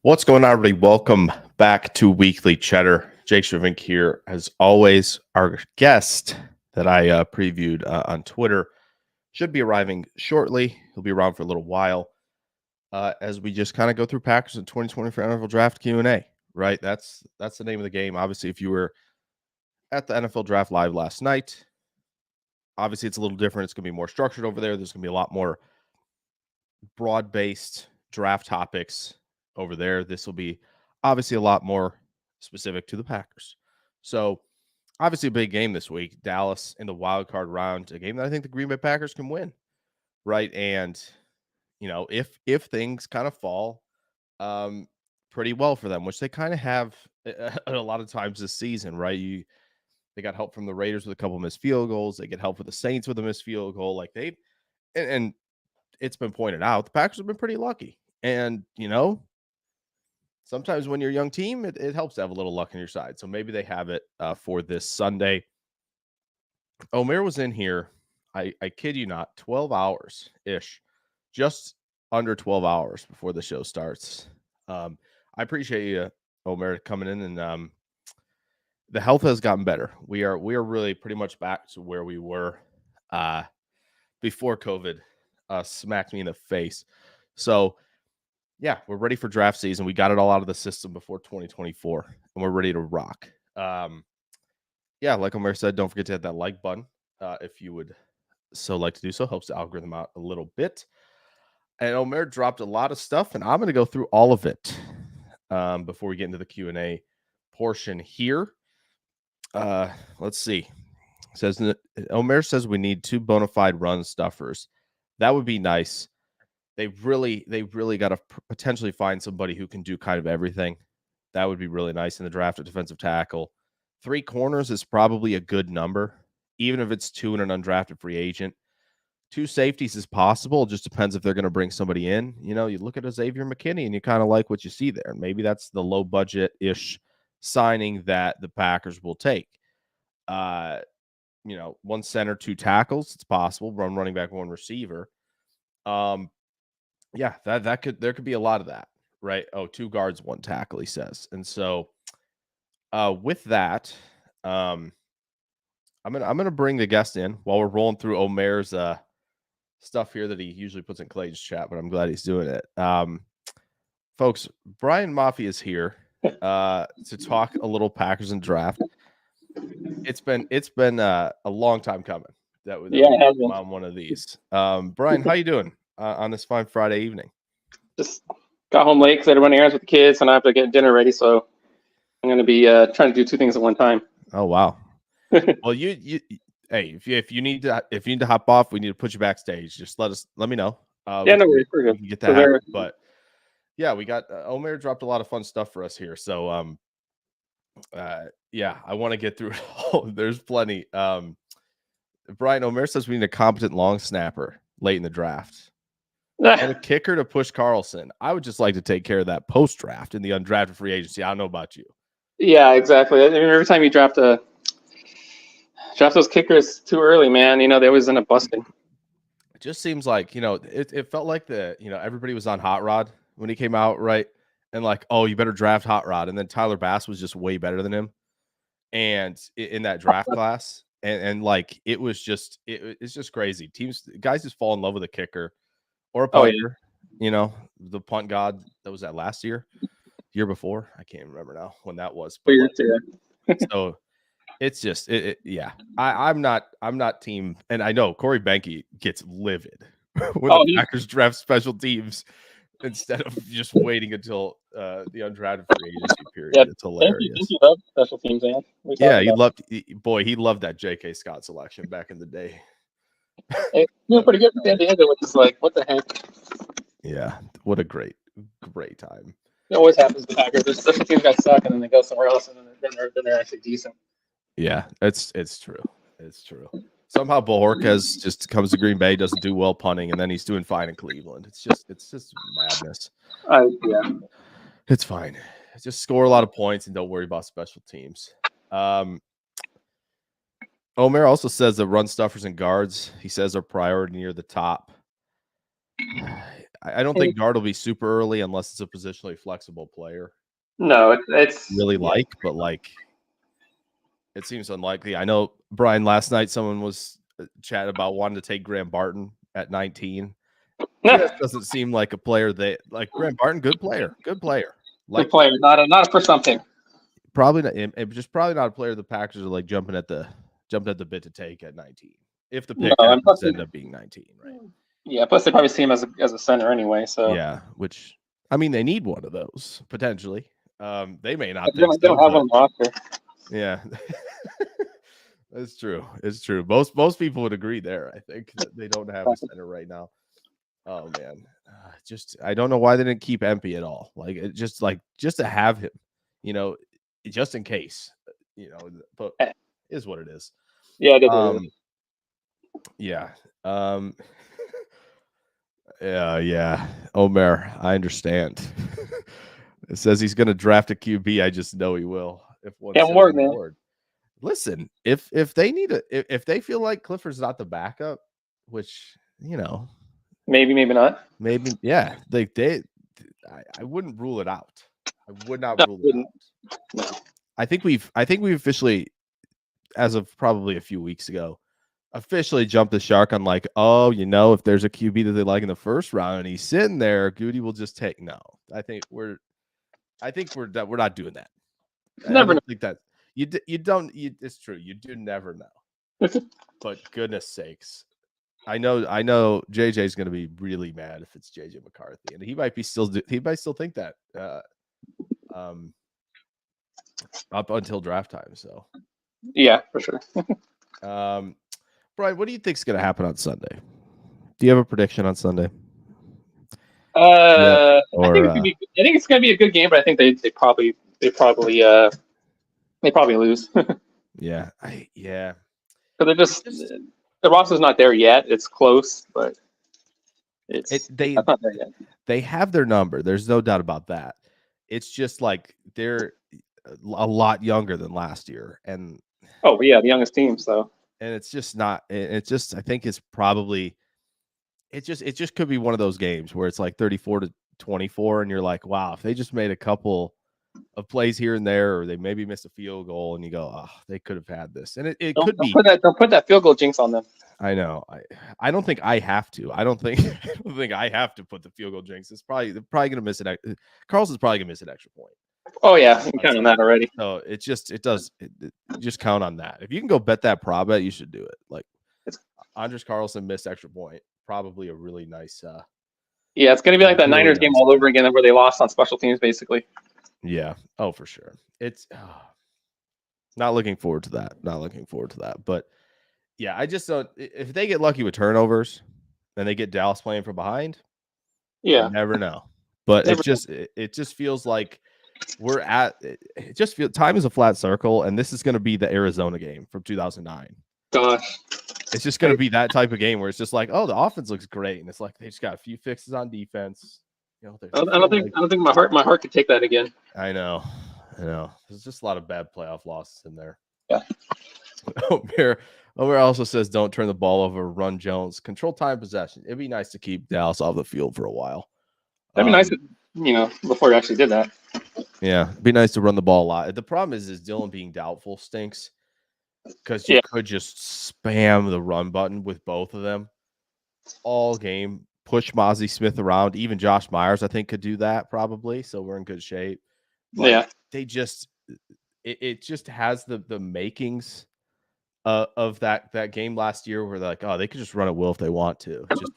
What's going on, everybody? Welcome back to Weekly Cheddar. Jake Shavink here, as always. Our guest that I previewed on Twitter should be arriving shortly. He'll be around for a little while as we just kind of go through Packers in 2020 for NFL Draft Q&A. Right? That's the name of the game. Obviously, if you were at the NFL Draft Live last night, obviously it's a little different. It's going to be more structured over there. There's going to be a lot more broad-based draft topics over there. This will be obviously a lot more specific to the Packers. So obviously a big game this week. Dallas in the wild card round, a game that I think the Green Bay Packers can win. Right. And, if things kind of fall pretty well for them, which they kind of have a lot of times this season, right? They got help from the Raiders with a couple missed field goals. They get help with the Saints with a missed field goal. Like and it's been pointed out, the Packers have been pretty lucky. And, sometimes when you're a young team, it helps to have a little luck on your side. So maybe they have it for this Sunday. Omer was in here, I kid you not, 12 hours-ish, just under 12 hours before the show starts. I appreciate you, Omer, coming in, and the health has gotten better. We are really pretty much back to where we were before COVID smacked me in the face. So, yeah, we're ready for draft season. We got it all out of the system before 2024, and we're ready to rock. Yeah, like Omer said, don't forget to hit that like button if you would so like to do so. Helps the algorithm out a little bit. And Omer dropped a lot of stuff, and I'm going to go through all of it before we get into the Q&A portion here. Let's see. Omer says we need 2 bona fide run stuffers. That would be nice. They really got to potentially find somebody who can do kind of everything. That would be really nice in the draft. A defensive tackle. 3 corners is probably a good number, even if it's 2 and an undrafted free agent. 2 safeties is possible. It just depends if they're going to bring somebody in. You look at a Xavier McKinney and you kind of like what you see there. Maybe that's the low budget-ish signing that the Packers will take. 1 center, 2 tackles. It's possible. Running back, 1 receiver. Yeah, there could be a lot of that, right? 2 guards, 1 tackle, he says. And so with that, I'm gonna bring the guest in while we're rolling through Omer's stuff here that he usually puts in Clay's chat, but I'm glad he's doing it. Folks, Brian Maffey is here to talk a little Packers and draft. It's been a long time coming that we on one of these. Brian, how you doing on this fine Friday evening? Just got home late because I had to run errands with the kids, and I have to get dinner ready. So I'm going to be trying to do 2 things at one time. Oh wow! Well, hey, if you need to hop off, we need to put you backstage. Just let me know. Yeah, no worries. We're good. We can get that. But yeah, we got Omer dropped a lot of fun stuff for us here. So yeah, I want to get through it all. There's plenty. Brian, Omer says we need a competent long snapper late in the draft. And a kicker to push Carlson. I would just like to take care of that post-draft in the undrafted free agency. I don't know about you. Yeah, exactly. I mean, every time you draft those kickers too early, man, they always end up busting. It just seems like, it felt like everybody was on Hot Rod when he came out, right? And like, oh, you better draft Hot Rod. And then Tyler Bass was just way better than him. And in that draft class. And like, it's just crazy. Guys just fall in love with a kicker. Or a punter, the punt god that was that last year before. I can't remember now when that was. But so it's just, yeah. I'm not team, and I know Corey Benke gets livid when the Packers draft special teams instead of just waiting until the undrafted free agency period. Yeah, it's hilarious. He loved special teams, man. Yeah, he loved that J.K. Scott selection back in the day. Hey, pretty good for San Diego, which is like, what the heck? Yeah, what a great time. It always happens to Packers. The special teams guys suck, and then they go somewhere else, and then they're actually decent. Yeah, it's true. It's true. Somehow Bojorquez just comes to Green Bay, doesn't do well punting, and then he's doing fine in Cleveland. It's just madness. Yeah, it's fine. Just score a lot of points and don't worry about special teams. Omer also says that run stuffers and guards, he says, are priority near the top. I don't think guard will be super early unless it's a positionally flexible player. No, it's Really but like it seems unlikely. I know, Brian, last night someone was chatting about wanting to take Graham Barton at 19. Just doesn't seem like a player like Graham Barton, good player. Like, good player, not a first round pick. Probably not, just probably not a player the Packers are like jumping at the bit to take at 19. If the pick happens to end up being 19, right? Yeah, plus they probably see him as a center anyway. So yeah, which I mean they need one of those potentially. They may not they don't have one roster. Yeah. It's true. It's true. Most people would agree there. I think that they don't have a center right now. Oh man, just I don't know why they didn't keep Empey at all. Like it just to have him, just in case, but is what it is. Yeah, it is. Yeah. Yeah. Omer, I understand. It says he's going to draft a QB. I just know he will. If one more, man. Board. Listen, if they need if they feel like Clifford's not the backup, which maybe not. Maybe yeah. I wouldn't rule it out. I would not rule it out. No. I think we've officially, as of probably a few weeks ago, officially jumped the shark on like, if there's a QB that they like in the first round and he's sitting there, Goody will just take. No, I think we're not doing that. Never know. Think that it's true. You do never know. But goodness sakes, I know JJ's going to be really mad if it's JJ McCarthy, and he might still think that up until draft time. So yeah, for sure. Brian, what do you think is going to happen on Sunday? Do you have a prediction on Sunday? I think it's going to be a good game, but I think they probably lose. Yeah. So they're just the roster's not there yet. It's close, but it's not there yet. They have their number. There's no doubt about that. It's just like they're a lot younger than last year, and the youngest team. So and it's just not. It's just I think it's probably. It just could be one of those games where it's like 34-24, and you're like, wow, if they just made a couple of plays here and there, or they maybe missed a field goal, and you go, oh, they could have had this, and it could be. Don't put that field goal jinx on them. I know. I don't think I have to. I don't think I have to put the field goal jinx. They're probably going to miss it. Carlson's probably going to miss an extra point. Oh yeah, you can count on that already. So it just count on that. If you can go bet that prop bet, you should do it. Like Andres Carlson missed extra point. Probably a really nice. Yeah, it's going to be like that Niners game all over again, where they lost on special teams, basically. Yeah. Oh, for sure. It's not looking forward to that. But yeah, I just don't. If they get lucky with turnovers, and they get Dallas playing from behind, yeah, you never know. But it just feels like we're at. It just feels time is a flat circle, and this is going to be the Arizona game from 2009. Gosh. It's just going to be that type of game where it's just like, oh, the offense looks great, and it's like they just got a few fixes on defense. I don't think my heart could take that again. I know. There's just a lot of bad playoff losses in there. Yeah. Omer also says, don't turn the ball over, run Jones, control time possession. It'd be nice to keep Dallas off the field for a while. That'd be nice, before you actually did that. Yeah, it'd be nice to run the ball a lot. The problem is Dylan being doubtful stinks. Because you could just spam the run button with both of them all game, push Mozzie Smith around. Even Josh Myers, I think, could do that probably. So we're in good shape. But they just it just has the makings of that game last year where they're like, oh, they could just run at will if they want to. Just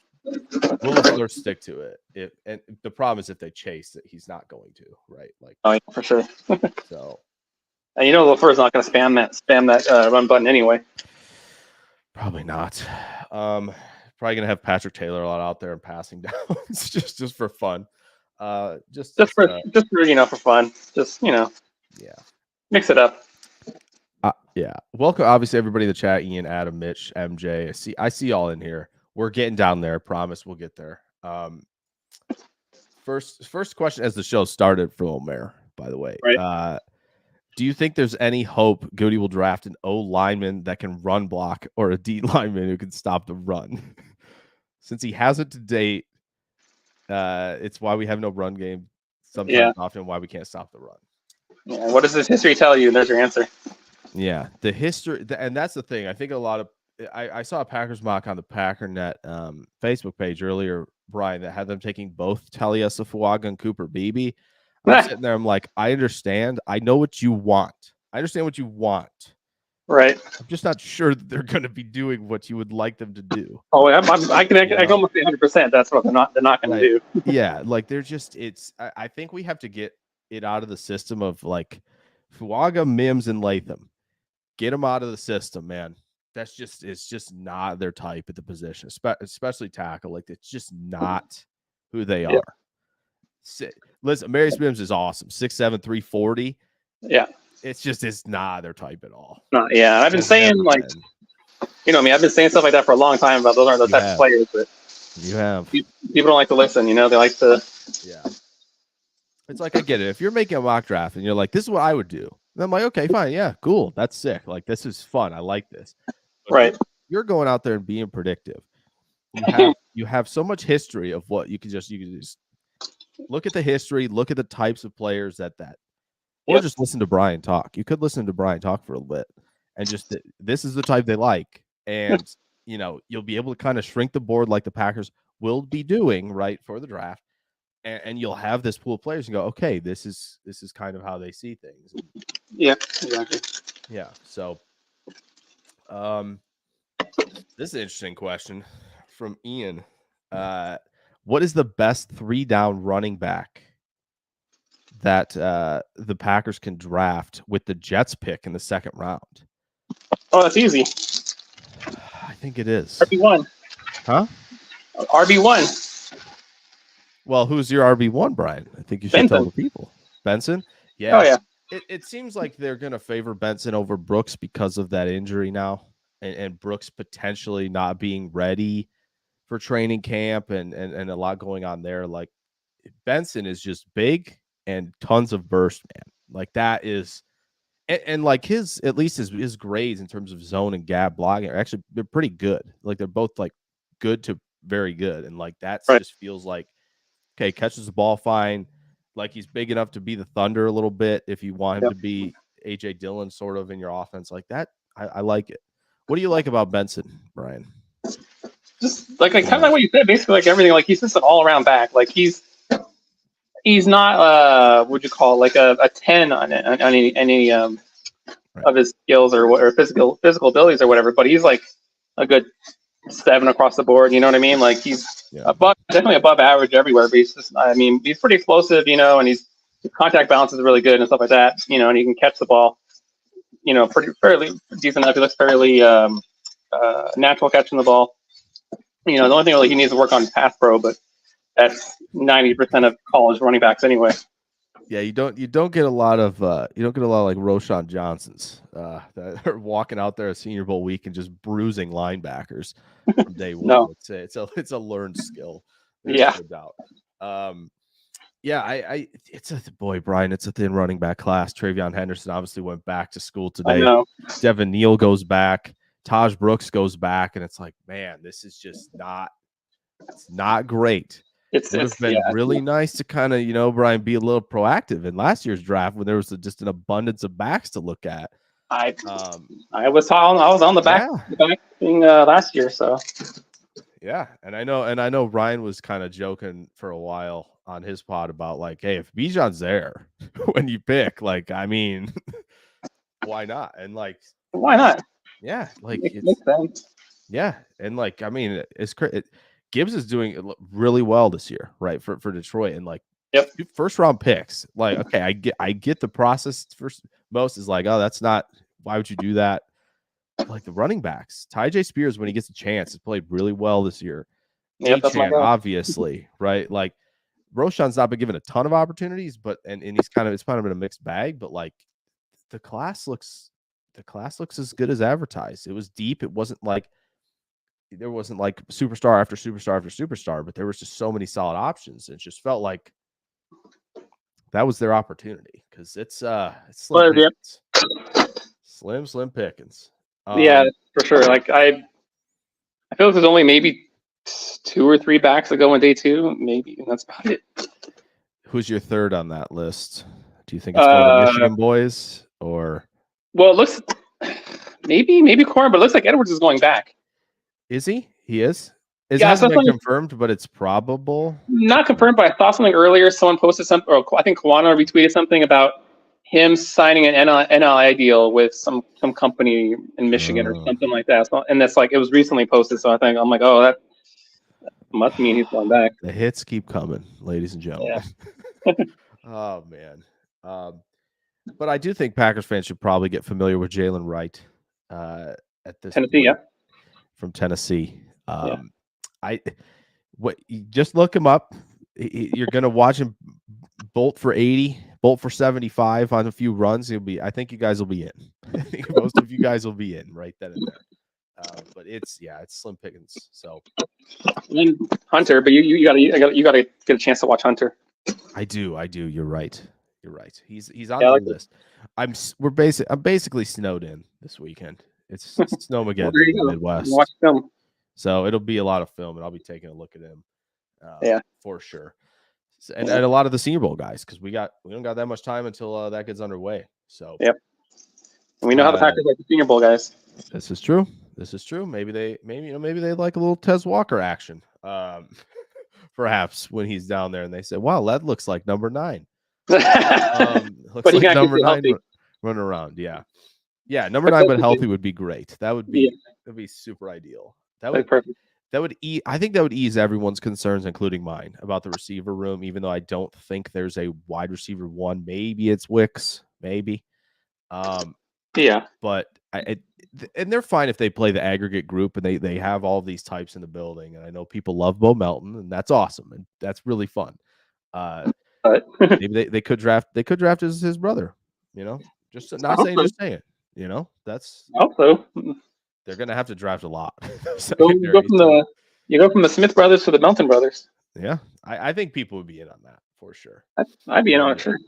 will stick to it. And the problem is if they chase that he's not going to, right? Like, oh, yeah, for sure. So. And LaFleur's not going to spam that run button anyway. Probably not. Probably going to have Patrick Taylor a lot out there and passing down. It's just for fun. Just for fun. Yeah. Mix it up. Yeah. Welcome, obviously, everybody in the chat. Ian, Adam, Mitch, MJ. I see y'all in here. We're getting down there. Promise we'll get there. First question as the show started for Omer, by the way. Right. Do you think there's any hope Goody will draft an O lineman that can run block or a D lineman who can stop the run? Since he hasn't to date, It's why we have no run game. Sometimes, often, why we can't stop the run. Yeah. What does this history tell you? There's your answer. Yeah, the history, and that's the thing. I think a lot of I saw a Packers mock on the PackerNet Facebook page earlier, Brian, that had them taking both Taliesa and Cooper Beebe. I'm sitting there. I'm like, I understand. I know what you want. I understand what you want. Right. I'm just not sure that they're going to be doing what you would like them to do. Oh, I can almost say 100%. That's what they're not going to do. Yeah, like they're just. I think we have to get it out of the system of like Fuaga, Mims, and Latham. Get them out of the system, man. It's just not their type at the position, especially tackle. Like, it's just not who they are. Listen, Marius Mims is awesome. 6'7", 340. Yeah. It's not their type at all. Yeah. I've been saying, like, I've been saying stuff like that for a long time about those aren't the type of players, but you have. People don't like to listen, they like to. Yeah. It's like, I get it. If you're making a mock draft and you're like, this is what I would do. And I'm like, okay, fine. Yeah, cool. That's sick. Like, this is fun. I like this. But right. You're going out there and being predictive. You have so much history of what you can just look at the history, look at the types of players or just listen to Brian talk. You could listen to Brian talk for a bit and just, this is the type they like. And, you'll be able to kind of shrink the board like the Packers will be doing, right, for the draft. And you'll have this pool of players and go, okay, this is kind of how they see things. Yeah, exactly. Yeah. So, this is an interesting question from Ian. What is the best 3-down running back that the Packers can draft with the Jets pick in the second round? Oh, that's easy. I think it is. RB1. Huh? RB1. Well, who's your RB1, Brian? I think you should tell the people. Benson? Yeah. Oh, yeah. It seems like they're going to favor Benson over Brooks because of that injury now, and Brooks potentially not being ready for training camp and a lot going on there. Like, Benson is just big and tons of burst, man. Like, that is and like his grades in terms of zone and gap blocking are actually, they're pretty good. Like, they're both like good to very good. And like that just feels like, okay, catches the ball fine. Like, he's big enough to be the Thunder a little bit if you want him to be AJ Dillon sort of in your offense like that. I like it. What do you like about Benson, Brian? Just kind of like what you said, basically like everything. Like, he's just an all-around back. Like, he's not what'd you call like a 10 on any of his skills or physical abilities or whatever, but he's like a good 7 across the board. You know what I mean? Like, he's definitely above average everywhere. But he's just, he's pretty explosive, and his contact balance is really good and stuff like that. And he can catch the ball, fairly decent enough. He looks fairly natural catching the ball. The only thing he needs to work on is pass pro, but that's 90% of college running backs anyway. Yeah, you don't get a lot of like Roschon Johnsons that are walking out there at Senior Bowl week and just bruising linebackers from day one. No. It's a learned skill. There's no doubt. Brian, it's a thin running back class. Travion Henderson obviously went back to school today. I know. Devin Neal goes back. Taj Brooks goes back, and it's like, man, this is just not great. It would have been really nice to kind of, Brian, be a little proactive in last year's draft when there was just an abundance of backs to look at. I was on the back thing last year, so. Yeah, and I know Ryan was kind of joking for a while on his pod about like, hey, if Bijan's there when you pick, like, I mean, why not? And like, why not? Yeah, like it makes sense. Yeah, and like, I mean, Gibbs is doing really well this year, right? For Detroit, and like, first round picks. Like, okay, I get the process. First, most is like, oh, that's not. Why would you do that? Like the running backs, Tyjae Spears, when he gets a chance, has played really well this year. That's my guy. Obviously, right? Like, Roschon's not been given a ton of opportunities, but and it's kind of been a mixed bag. But like, the class looks as good as advertised. It was deep. It wasn't like. There wasn't like superstar after superstar after superstar, but there was just so many solid options. It just felt like that was their opportunity because it's slim pickings. Slim pickings. For sure. Like I feel like there's only maybe 2 or 3 backs that go in day 2, maybe, and that's about it. Who's your third on that list? Do you think it's one of the Michigan boys or? Well, it looks maybe Corn, but it looks like Edwards is going back. Is he? He is. It Yeah, hasn't been confirmed, but it's probable. Not confirmed, but I saw something earlier. Someone posted something, or I think Kawana retweeted something about him signing an NIL deal with some company in Michigan or something like that. So, and that's like, it was recently posted. So I'm like, oh, that must mean he's going back. The hits keep coming, ladies and gentlemen. Yeah. Oh man. But I do think Packers fans should probably get familiar with Jalen Wright at this Tennessee, point, from Tennessee. You just look him up. You're gonna watch him bolt for 80, bolt for 75 on a few runs. I think you guys will be in. I think most of you guys will be in right then and there. But it's slim pickings. So and Hunter, but you gotta get a chance to watch Hunter. I do. You're right. He's on the list. I'm basically snowed in this weekend. It's Snowmageddon in the Midwest. Watch film. So it'll be a lot of film, and I'll be taking a look at him. For sure. And a lot of the Senior Bowl guys, because we don't got that much time until that gets underway. So yep. And we know how the Packers like the Senior Bowl guys. This is true. Maybe they like a little Tez Walker action. Perhaps when he's down there and they say, "Wow, that looks like number 9." Looks but like number 9 running around. Yeah, number 9, but healthy would be great. That would be that'd be super ideal. That would be perfect. I think that would ease everyone's concerns, including mine, about the receiver room. Even though I don't think there's a wide receiver 1, maybe it's Wicks, maybe. But and they're fine if they play the aggregate group and they have all these types in the building. And I know people love Bo Melton, and that's awesome and that's really fun. Maybe they could draft his brother. Just saying. That's. I hope so. They're gonna have to draft a lot. You go from the Smith brothers to the Melton brothers. Yeah, I think people would be in on that for sure. I'd be in on it, sure.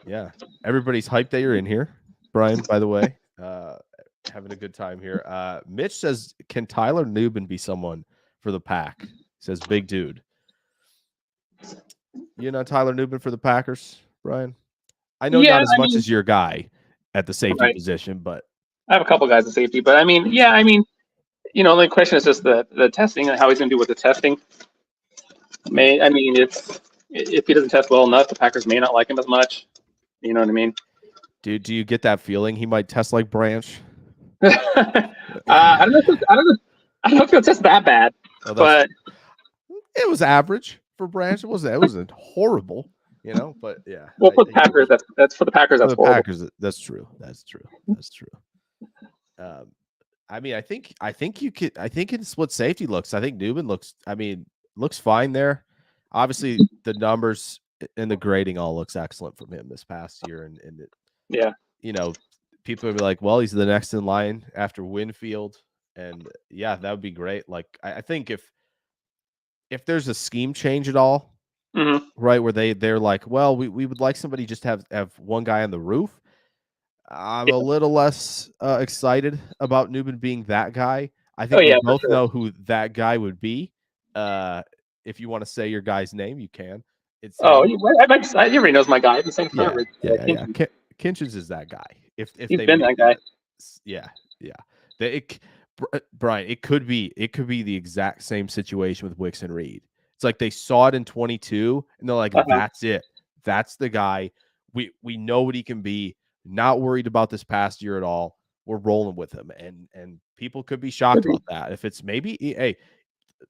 Yeah, everybody's hyped that you're in here, Brian. By the way, having a good time here. Mitch says, "Can Tyler Nubin be someone for the Pack?" He says, "Big dude." Tyler Nubin for the Packers, Brian. I know not as much as your guy at the safety position, but. I have a couple guys at safety, but the only question is just the testing and how he's going to do with the testing. If he doesn't test well enough, the Packers may not like him as much. You know what I mean? Do you get that feeling he might test like Branch? I don't know if he'll test that bad, but it was average for Branch. It wasn't horrible. But yeah. Well, for the Packers, that's for the Packers. That's horrible. Packers. That's true. I think you could. I think in split safety looks. I think Nubin looks fine there. Obviously, the numbers and the grading all looks excellent from him this past year, and people would be like, well, he's the next in line after Winfield, and yeah, that would be great. Like I think if there's a scheme change at all. Mm-hmm. Right, where they're like, well, we would like somebody just to have one guy on the roof. I'm a little less excited about Nubin being that guy. I think we both know who that guy would be. If you want to say your guy's name, you can. Everybody knows my guy. The same forever. Yeah. Kinchins is that guy. If he's been that guy. Yeah. Brian, it could be the exact same situation with Wicks and Reed. It's like they saw it in 22 and they're like, that's it. That's the guy. We know what he can be. Not worried about this past year at all. We're rolling with him. And people could be shocked about that. If it's maybe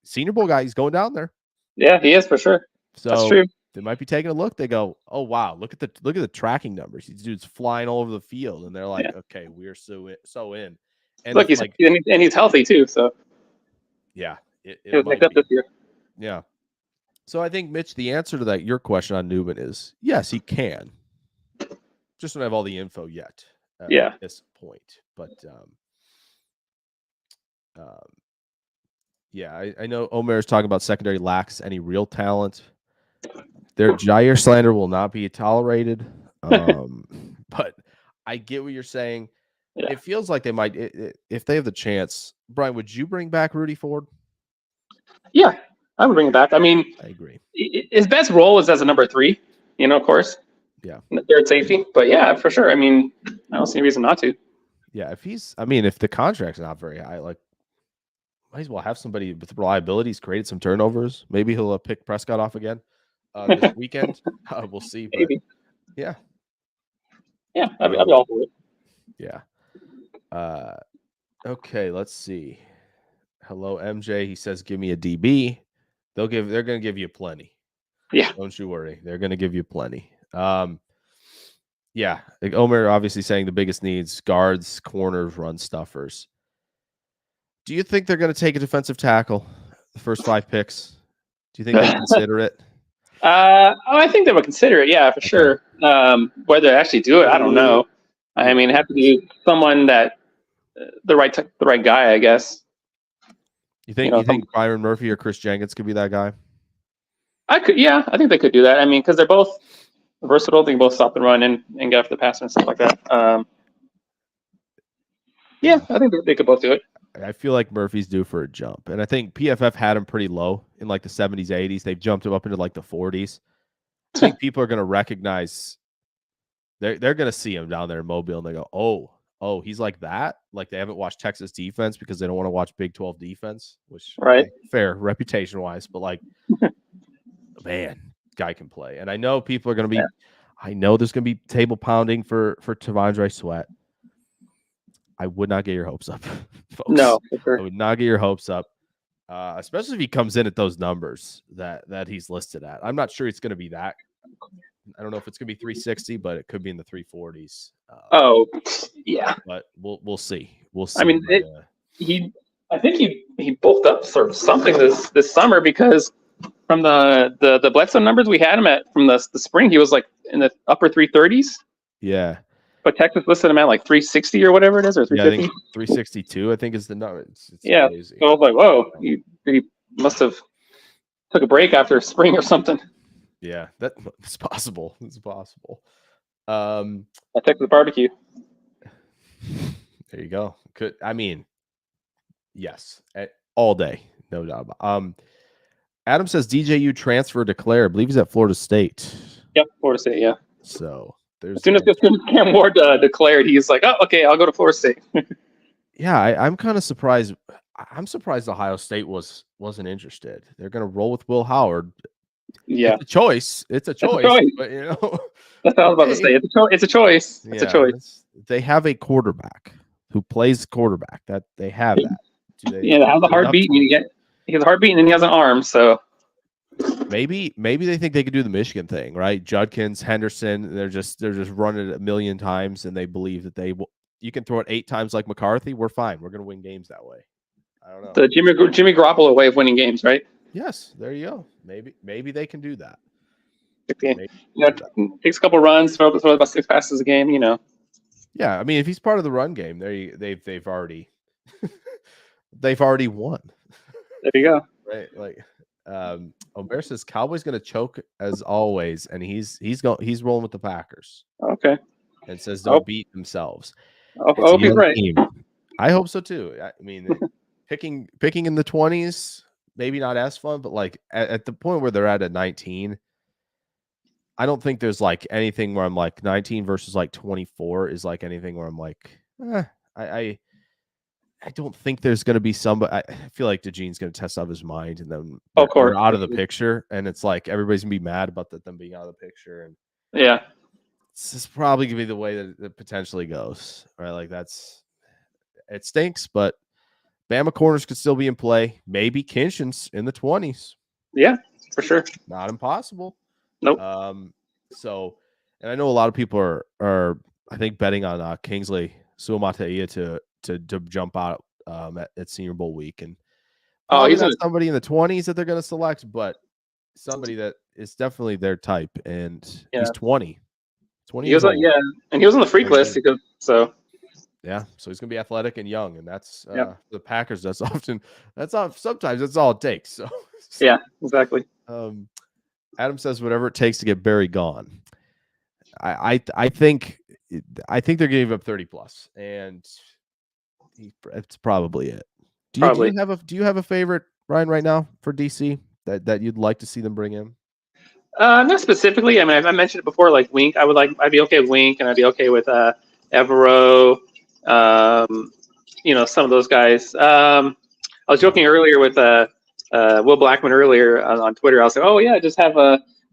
Senior Bowl guy, he's going down there. Yeah, he is for sure. So that's true. They might be taking a look. They go, oh wow, look at the tracking numbers. These dudes flying all over the field. And they're like, okay, we're so in. And look, he's healthy too. So yeah. It was picked up this year. Yeah. So I think, Mitch, the answer to your question on Nubin is yes, he can. Just don't have all the info yet. At this point, but I know Omer is talking about secondary lacks any real talent. Their Jair slander will not be tolerated. But I get what you're saying. Yeah. It feels like they might, if they have the chance. Brian, would you bring back Rudy Ford? Yeah, I would bring it back. I mean, I agree. His best role is as a number 3, of course. Yeah. Third safety. But yeah, for sure. I mean, I don't see any reason not to. Yeah, if the contract's not very high, like, might as well have somebody with reliability. He's created some turnovers. Maybe he'll pick Prescott off again this weekend. We'll see. But Maybe. yeah. Yeah, I'd be all for it. Yeah. Okay, let's see. Hello, MJ. He says, give me a DB. They're going to give you plenty. Yeah. Don't you worry. They're going to give you plenty. Yeah. Like Omer obviously saying the biggest needs, guards, corners, run stuffers. Do you think they're going to take a defensive tackle the first 5 picks? Do you think they consider it? I think they would consider it. Yeah, for sure. Whether they actually do it, I don't know. I mean, it have to be someone that the right guy, I guess. You think Byron Murphy or Chris Jenkins could be that guy? I think they could do that. I mean, because they're both versatile. They can both stop the run and get after the pass and stuff like that. Yeah, I think they could both do it. I feel like Murphy's due for a jump. And I think PFF had him pretty low in like the 70s, 80s. They've jumped him up into like the 40s. I think people are going to recognize they're going to see him down there in Mobile and they go, oh, he's like that. Like they haven't watched Texas defense because they don't want to watch Big 12 defense, which fair reputation wise, but like, man, guy can play. And I know people are going to be, I know there's going to be table pounding for T'Vondre Sweat. I would not get your hopes up, folks. No, for sure. I would not get your hopes up, especially if he comes in at those numbers that he's listed at. I'm not sure it's going to be that. I don't know if it's going to be 360, but it could be in the 340s. Yeah. But we'll see. We'll see. I mean, I think he bulked up sort of something this summer because from the Bledsoe numbers we had him at from the spring, he was like in the upper 330s. Yeah. But Texas listed him at like 360 or whatever it is, or 350. Yeah, I think 362. I think is the number. It's crazy. So I was like, whoa, he must have took a break after spring or something. Yeah, it's possible. It's possible. I Texas barbecue. There you go. Yes, all day, no doubt. Adam says DJU transfer declare. I believe he's at Florida State. Yep, Florida State. Yeah. So as soon as Cam Ward declared, he's like, oh, okay, I'll go to Florida State. Yeah, I'm kind of surprised. I'm surprised Ohio State wasn't interested. They're going to roll with Will Howard. Yeah, it's a choice. But that's what I was about to say. It's a choice. It's a choice. They have a quarterback who plays quarterback. That they have that. They have the heartbeat. He has a heartbeat and then he has an arm. So maybe they think they could do the Michigan thing, right? Judkins, Henderson, they're just running it a million times, and they believe that you can throw it 8 times like McCarthy. We're fine. We're going to win games that way. I don't know. The Jimmy Garoppolo way of winning games, right? Yes, there you go. Maybe they can do that. Takes a couple runs, throw about 6 passes a game. Yeah, I mean, if he's part of the run game, they've already they've already won. There you go. Right, like Omer says Cowboys going to choke as always, and he's rolling with the Packers. Okay. And says they'll beat themselves. I hope he's right. I hope so too. I mean, picking in the 20s, maybe not as fun, but like at the point where they're at 19, I don't think there's like anything where I'm like 19 versus like 24 is like anything where I'm like, I don't think there's going to be somebody. I feel like DeGene's going to test out his mind, and then they're out of the picture, and it's like everybody's gonna be mad about them being out of the picture, and yeah, this is probably gonna be the way that it potentially goes, right? Like it stinks, but Bama corners could still be in play. Maybe Kinshin's in the 20s. Yeah, for sure. Not impossible. Nope. So, and I know a lot of people are I think betting on Kingsley Suamataia to jump out at Senior Bowl week, and he's not somebody in the 20s that they're going to select, but somebody that is definitely their type, and he's 20 years old. Yeah, and he was on the freak list because so he's gonna be athletic and young, and that's the Packers. Sometimes that's all it takes. So yeah, exactly. Adam says whatever it takes to get Barry gone. I think they're gonna give up 30 plus, and it's probably it. Do you have a favorite, Ryan, right now for DC? that you'd like to see them bring in? Not specifically. I mean, I mentioned it before. Like Wink, I'd be okay with Wink, and I'd be okay with Evero. Some of those guys. I was joking earlier with Will Blackman earlier on Twitter. I was like, oh yeah, just have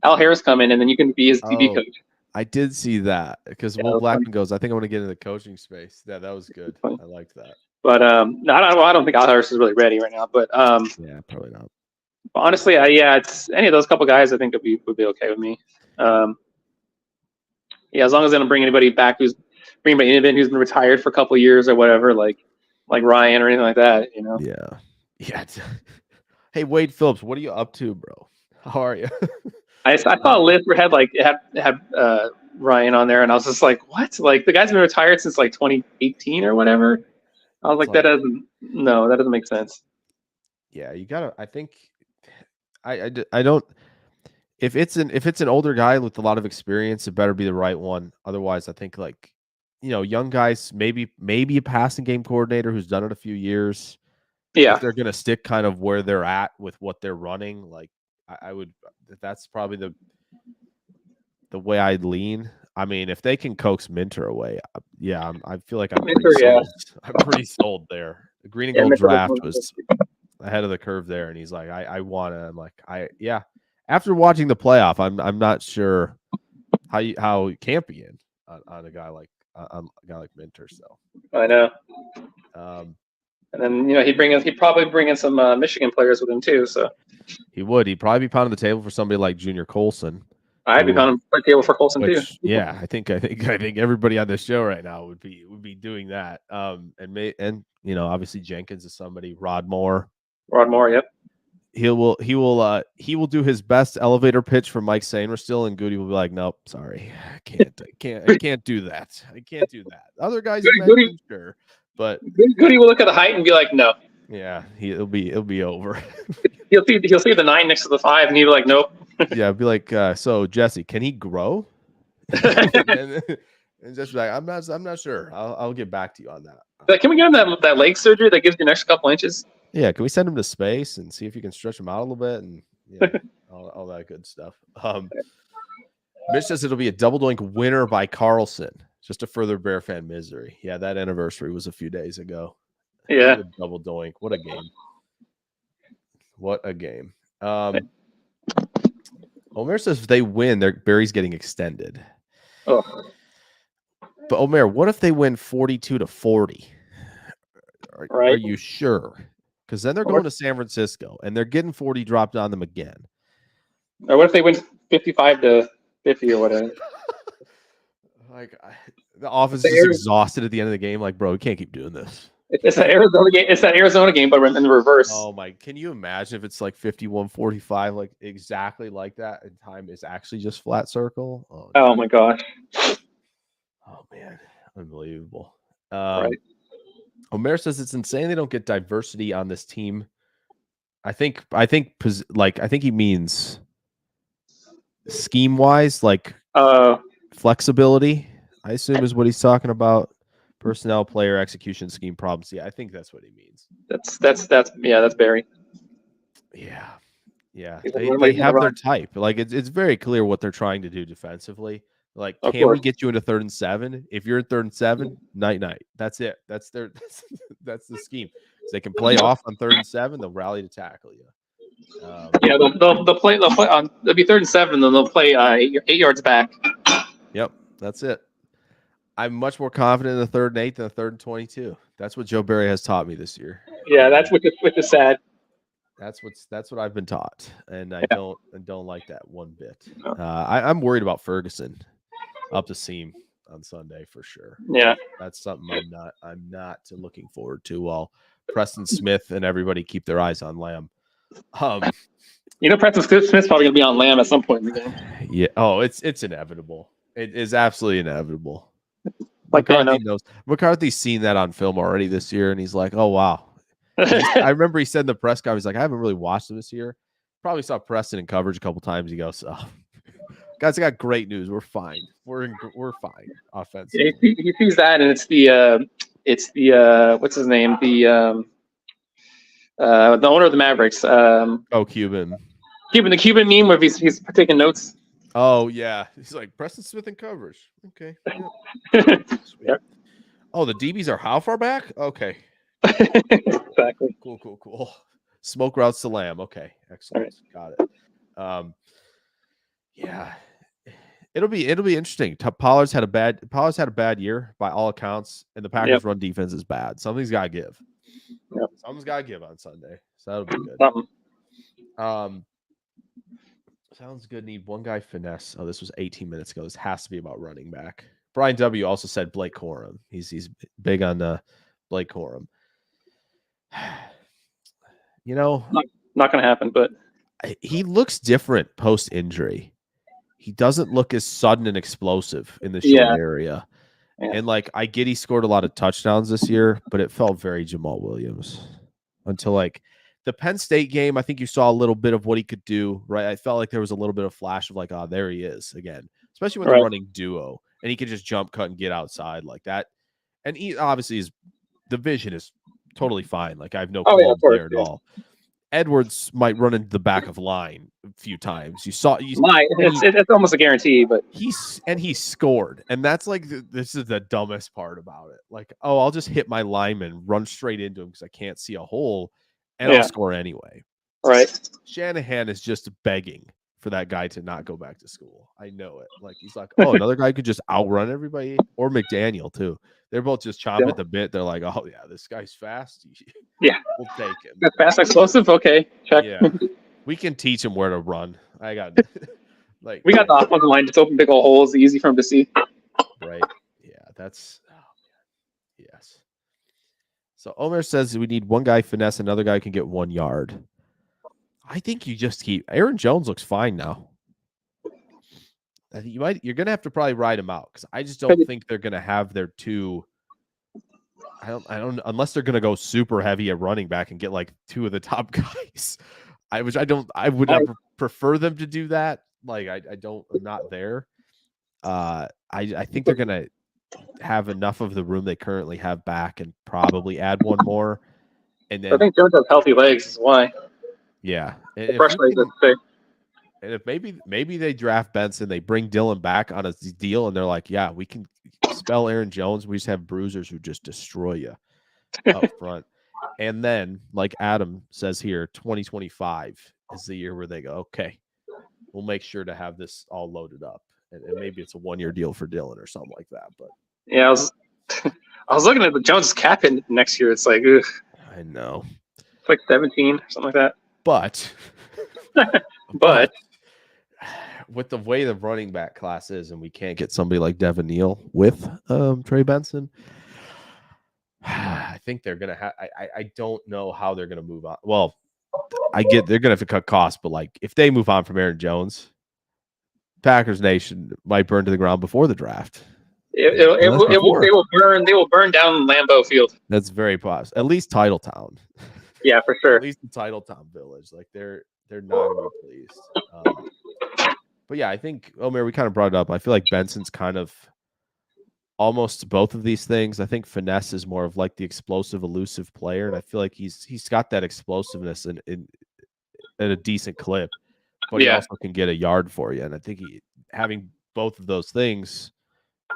Al Harris come in, and then you can be his TV coach. I did see that because Will Blackman goes, I think I want to get into the coaching space. Yeah, that was good. I liked that. But no, I don't think Al Harris is really ready right now. But yeah, probably not. Honestly, it's any of those couple guys. I think would be okay with me. Yeah, as long as they don't bring anybody back who's been retired for a couple of years or whatever, like Ryan or anything like that. Yeah. Hey, Wade Phillips, what are you up to, bro? How are you? I saw a list where had Ryan on there, and I was just like, what? Like the guy's been retired since like 2018 or whatever. I was like, that doesn't make sense. Yeah, you gotta. I think I don't. If it's an older guy with a lot of experience, it better be the right one. Otherwise, I think young guys, maybe a passing game coordinator who's done it a few years. Yeah, if they're gonna stick kind of where they're at with what they're running, like I would. That's probably the way I'd lean. I mean, if they can coax Minter away, I feel like I'm pretty sold there. The green and gold draft was ahead of the curve there, and he's like, I want to. I'm like, After watching the playoff, I'm not sure how you can't be in on a guy like Minter. So I know. And then he'd probably bring in some Michigan players with him too. So he'd probably be pounding the table for somebody like Junior Colson. I'd be pounding the table for Colson too. Yeah, I think everybody on this show right now would be doing that. And obviously Jenkins is somebody. Rod Moore, yep. He will do his best elevator pitch for Mike Sainristil, and Goody will be like, nope, sorry, I can't do that. I can't do that. Other guys, Goody, sure, but Goody will look at the height and be like, no. Yeah, it'll be over. he'll see the 9 next to the 5, and he'll be like, nope. Yeah, be like, so Jesse, can he grow? and just be like, I'm not sure. I'll get back to you on that. Like, can we get him that leg surgery that gives you an extra couple inches? Yeah, can we send him to space and see if you can stretch him out a little bit and all that good stuff. Mitch says it'll be a double doink winner by Carlson, just to further Bear fan misery. Yeah, that anniversary was a few days ago. Yeah, double doink. What a game! What a game! Omer says if they win, Barry's getting extended. Oh. But Omer, what if they win 42-40? Right. Are you sure? Because then they're going to San Francisco and they're getting 40 dropped on them again. Or what if they win 55-50 or whatever? The offense is exhausted at the end of the game. Like, bro, we can't keep doing this. It's that Arizona game. It's that Arizona game, but in the reverse. Oh my! Can you imagine if it's like 51-45, like exactly like that, and time is actually just flat circle? Oh my gosh! Oh man, unbelievable. Right. Omer says it's insane they don't get diversity on this team. I think he means scheme wise, like flexibility. I assume is what he's talking about. Personnel, player, execution, scheme, problems. Yeah, I think that's what he means. That's Barry. Yeah. They have their type. Like it's very clear what they're trying to do defensively. Like, can we get you into 3rd and 7? If you're in 3rd and 7, night. That's it. That's the scheme. So they can play off on 3rd and 7. They'll rally to tackle you. They'll play. They'll be 3rd and 7. Then they'll play 8 yards back. Yep, that's it. I'm much more confident in the 3rd and 8 than the 3rd and 22. That's what Joe Barry has taught me this year. Yeah, that's which is sad. That's what I've been taught, and I don't like that one bit. I'm worried about Ferguson up the seam on Sunday for sure. Yeah, that's something I'm not looking forward to. While Preston Smith and everybody keep their eyes on Lamb. Preston Smith's probably gonna be on Lamb at some point in the game. Yeah. Oh, it's inevitable. It is absolutely inevitable. Like McCarthy's seen that on film already this year, and he's like, "Oh wow." I remember he said in the press conference, he's like, "I haven't really watched him this year. Probably saw Preston in coverage a couple times." He goes, "Oh, guys, I got great news. We're fine. We're fine offensively." Yeah, he sees that, and it's the what's his name? The owner of the Mavericks. Cuban. The Cuban meme where he's taking notes. Oh yeah, he's like Preston Smith in coverage. Okay. Yep. Sweet. Yep. Oh, the DBs are how far back? Okay. Exactly. Cool. Smoke route Salam. Okay, excellent. Got it. Yeah. It'll be interesting. Pollard's had a bad year by all accounts, and the Packers' run defense is bad. Something's got to give. Yep. Something's got to give on Sunday, so that'll be good. Sounds good. Need one guy finesse. Oh, this was 18 minutes ago. This has to be about running back. Brian W. also said Blake Corum. He's big on Blake Corum. You know, not going to happen, but he looks different post injury. He doesn't look as sudden and explosive in the short area. Yeah. And like, I get he scored a lot of touchdowns this year, but it felt very Jamal Williams until like the Penn State game. I think you saw a little bit of what he could do, right? I felt like there was a little bit of flash of like, oh, there he is again, especially when they're running duo and he could just jump, cut, and get outside like that. And he obviously the vision is totally fine. Like I have no qualms there at all. Edwards might run into the back of line a few times. It's almost a guarantee, but he scored, and that's like this is the dumbest part about it. Like, oh, I'll just hit my lineman, run straight into him because I can't see a hole, and I'll score anyway. Right. Shanahan is just begging for that guy to not go back to school. I know it. Like he's like, oh, another guy could just outrun everybody, or McDaniel too. They're both just chomping at the bit. They're like, oh yeah, this guy's fast. Yeah, we'll take him. That's fast, explosive. Okay, check. Yeah, we can teach him where to run. I got like we got the offensive line just open big old holes, easy for him to see. Right. Yeah, that's yes. So Omer says we need one guy finesse, another guy can get 1 yard. I think you just keep Aaron Jones looks fine now. I think you're gonna have to probably ride him out because I just don't think they're gonna have their two. I don't unless they're gonna go super heavy at running back and get like two of the top guys. I would not prefer them to do that. Like I'm not there. I think they're gonna have enough of the room they currently have back and probably add one more. And then I think Jones has healthy legs is why. Yeah. And if maybe they draft Benson, they bring Dylan back on a deal, and they're like, yeah, we can spell Aaron Jones. We just have bruisers who just destroy you up front. And then, like Adam says here, 2025 is the year where they go, okay, we'll make sure to have this all loaded up. And maybe it's a 1-year deal for Dylan or something like that. But yeah, I was looking at the Jones cap in next year. It's like, ugh. I know. It's like 17 or something like that. But but with the way the running back class is, and we can't get somebody like Devin Neal with Trey Benson, I think they're gonna have. I don't know how they're gonna move on. Well, I get they're gonna have to cut costs, but like if they move on from Aaron Jones, Packers Nation might burn to the ground before the draft. They will burn down Lambeau Field. That's very possible. At least Titletown. Yeah, for sure. At least the Titletown Village. Like they're not gonna be pleased. But yeah, I think Omer, we kind of brought it up. I feel like Benson's kind of almost both of these things. I think finesse is more of like the explosive, elusive player, and I feel like he's got that explosiveness in at a decent clip, but he also can get a yard for you. And I think having both of those things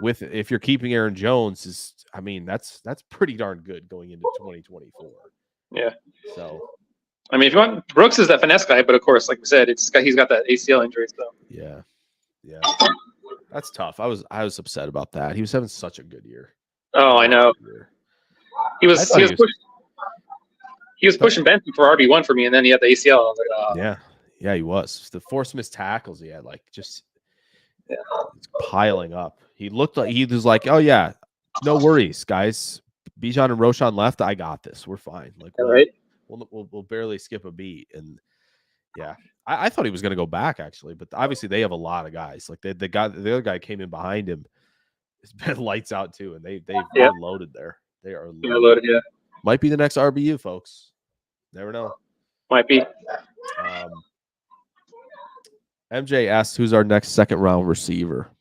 with if you're keeping Aaron Jones is, I mean, that's pretty darn good going into 2024. Yeah. So. I mean, if you want, Brooks is that finesse guy, but of course, like we said, he's got that ACL injury. So yeah, that's tough. I was upset about that. He was having such a good year. Oh, I know. He was pushing Benson for RB1 for me, and then he had the ACL. I was like, oh. Yeah, he was. The forced missed tackles he had, like just piling up. He looked like he was like, oh yeah, no worries, guys. Bijan and Roshan left. I got this. We're fine. Like, right. We'll barely skip a beat. And yeah, I thought he was going to go back actually, but obviously they have a lot of guys. Like the other guy came in behind him. It's been lights out too, and they're loaded there. They are loaded. Yeah, might be the next RBU, folks. Never know. Might be. MJ asked, "Who's our next second round receiver?"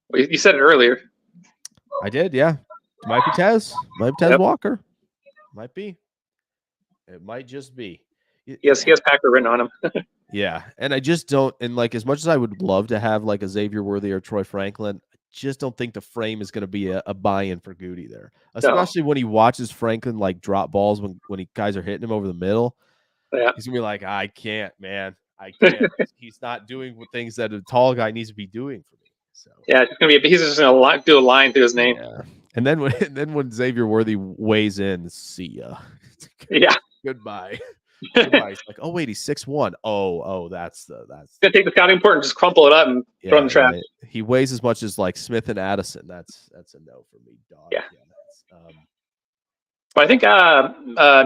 Well, you said it earlier. I did. Yeah, might be Tez. Might be Tez Walker. Might be. It might just be. Yes, he has Packer written on him. Yeah, and I just don't. And like, as much as I would love to have like a Xavier Worthy or Troy Franklin, I just don't think the frame is going to be a buy-in for Goody there, No. especially when he watches Franklin like drop balls when guys are hitting him over the middle. Yeah. He's gonna be like, I can't, man, I can't. He's not doing things that a tall guy needs to be doing for me. So Yeah, it's gonna be. He's just gonna do a line through his name. yeah, and then when Xavier Worthy weighs in, see ya. Yeah. Goodbye. Goodbye. He's like, oh wait, he's 6'1". Oh, that's Gonna take the scouting report and just crumple it up and throw it in the trash. He weighs as much as like Smith and Addison. That's a no for me, dog. Yeah. But I think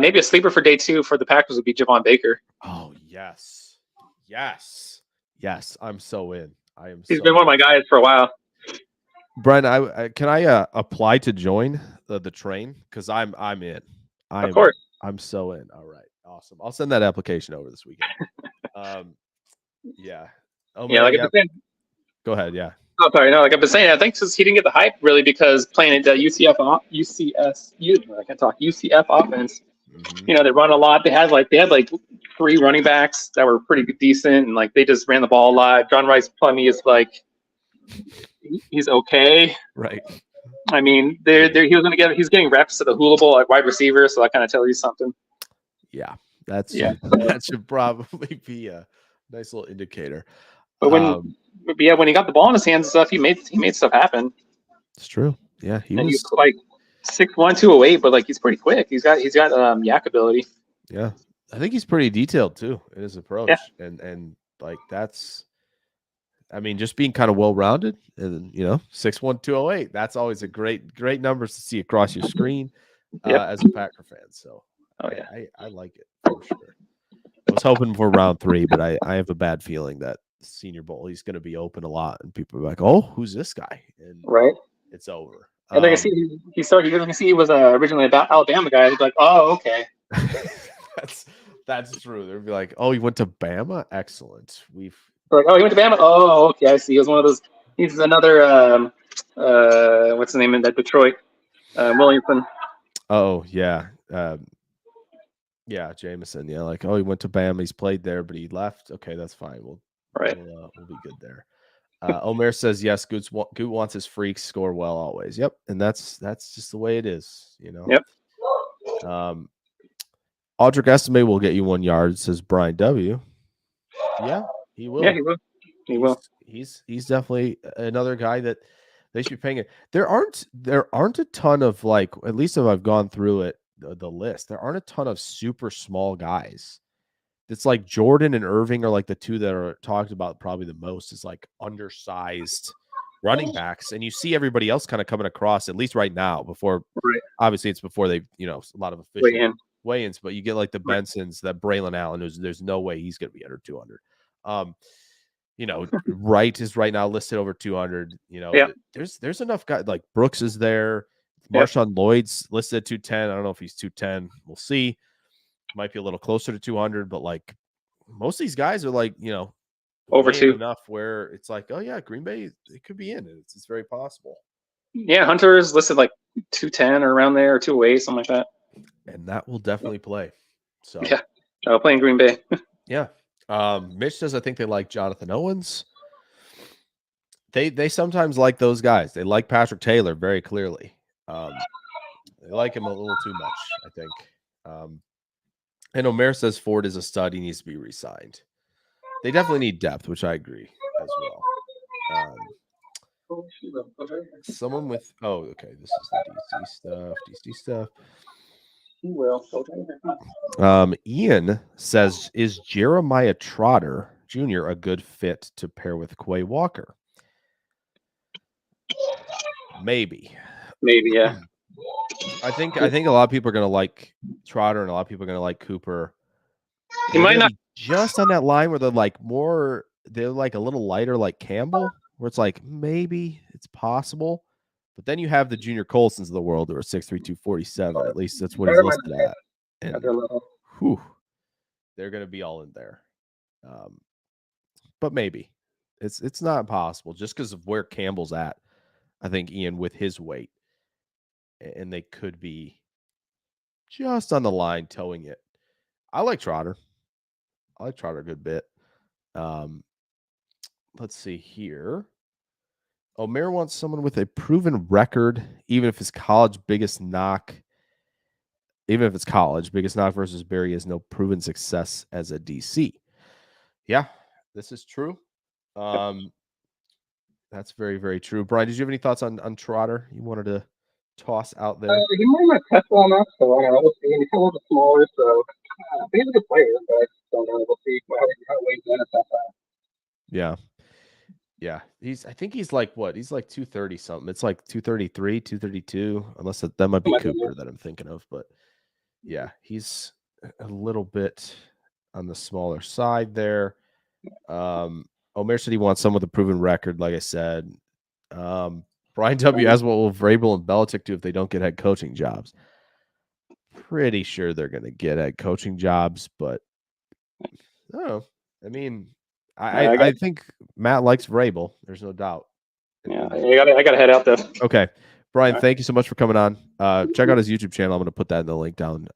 maybe a sleeper for day 2 for the Packers would be Javon Baker. Oh yes. I'm so in. I am. He's been one of my guys for a while. Brian, can I apply to join the train? Because I'm in. Of course. I'm so in. All right. Awesome. I'll send that application over this weekend. Yeah. Oh, yeah, man, like I've been saying. Go ahead. Yeah. Oh, sorry. No, like I've been saying, I think since he didn't get the hype really because playing at UCF offense. Mm-hmm. You know, they run a lot. They had like 3 running backs that were pretty decent, and like they just ran the ball a lot. John Rice Plumlee is like he's okay. Right. I mean, he's getting reps at the Hula Bowl like wide receiver, so that kind of tells you something. Yeah, that should probably be a nice little indicator. But when he got the ball in his hands and stuff, he made stuff happen. It's true. Yeah, he was like 6'1", 208, but like he's pretty quick. He's got yak ability. Yeah, I think he's pretty detailed too in his approach, and like that's. I mean, just being kind of well-rounded and, 6'1", 208, that's always a great numbers to see across your screen as a Packer fan. So I like it for sure. I was hoping for round 3, but I have a bad feeling that Senior Bowl, he's going to be open a lot and people are like, oh, who's this guy? And it's over. I think he was originally an Alabama guy. He's like, oh, okay. That's true. They'd be like, oh, he went to Bama? Excellent. Like, oh, he went to Bama? Oh, okay, I see. He was one of those. He's another, what's the name in that Detroit? Williamson. Oh, yeah. Yeah, Jameson. Yeah, like, oh, he went to Bama. He's played there, but he left. Okay, that's fine. We'll be good there. Omer says, yes, Goot wants his freaks score well always. Yep, and that's just the way it is, Yep. Audric Estimate will get you 1 yard, says Brian W. Yeah. He will. Yeah, he will. He's definitely another guy that they should be paying it. There aren't a ton of, like, at least if I've gone through it, the list, there aren't a ton of super small guys. It's like Jordan and Irving are like the 2 that are talked about probably the most, is like undersized running backs. And you see everybody else kind of coming across, at least right now, obviously it's before they, a lot of official weigh-ins, but you get like the Bensons, that Braylon Allen, there's no way he's going to be under 200. Wright is right now listed over 200. There's enough guys, like Brooks is there. Marshawn Lloyd's listed at 210. I don't know if he's 210. We'll see. Might be a little closer to 200, but like most of these guys are like, over 2 enough where it's like, oh yeah, Green Bay, it could be in. It's very possible. Yeah, Hunter is listed like 210 or around there, or 208, something like that. And that will definitely play. So yeah, playing Green Bay. Yeah. Mitch says, I think they like Jonathan Owens. They sometimes like those guys. They like Patrick Taylor very clearly. They like him a little too much, I think. And Omer says Ford is a stud. He needs to be re-signed. They definitely need depth, which I agree as well. Someone with okay, this is the DC stuff. He will. Ian says, is Jeremiah Trotter Jr. a good fit to pair with Quay Walker? Maybe, yeah. I think a lot of people are going to like Trotter and a lot of people are going to like Cooper. He might not just on that line where they're like a little lighter, like Campbell, where it's like maybe it's possible. But then you have the Junior Colsons of the world that are 6'3", 247. At least that's what he's listed at. And they're going to be all in there. But maybe it's not impossible just because of where Campbell's at. I think Ian with his weight, and they could be just on the line towing it. I like Trotter. A good bit. Let's see here. Omer wants someone with a proven record, even if his college biggest knock. Even if it's college, biggest knock versus Barry is no proven success as a DC. Yeah, this is true. That's very, very true. Brian, did you have any thoughts on Trotter you wanted to toss out there? He might not test well enough, so I don't know. We'll see. He's a little bit smaller, so he's a good player, but I just don't know. We'll see how he weighs in at that time. Yeah. Yeah. I think he's like what? He's like 230 something. It's like 233, 232, unless that might be Cooper that I'm thinking of. But yeah, he's a little bit on the smaller side there. Omer said he wants someone with a proven record, like I said. Brian W. asked what will Vrabel and Belichick do if they don't get head coaching jobs? Pretty sure they're going to get head coaching jobs, but I don't know. I mean, I think Matt likes Vrabel. There's no doubt. Yeah, I got to head out though. Okay. Brian, thank you so much for coming on. Check out his YouTube channel. I'm going to put that in the link down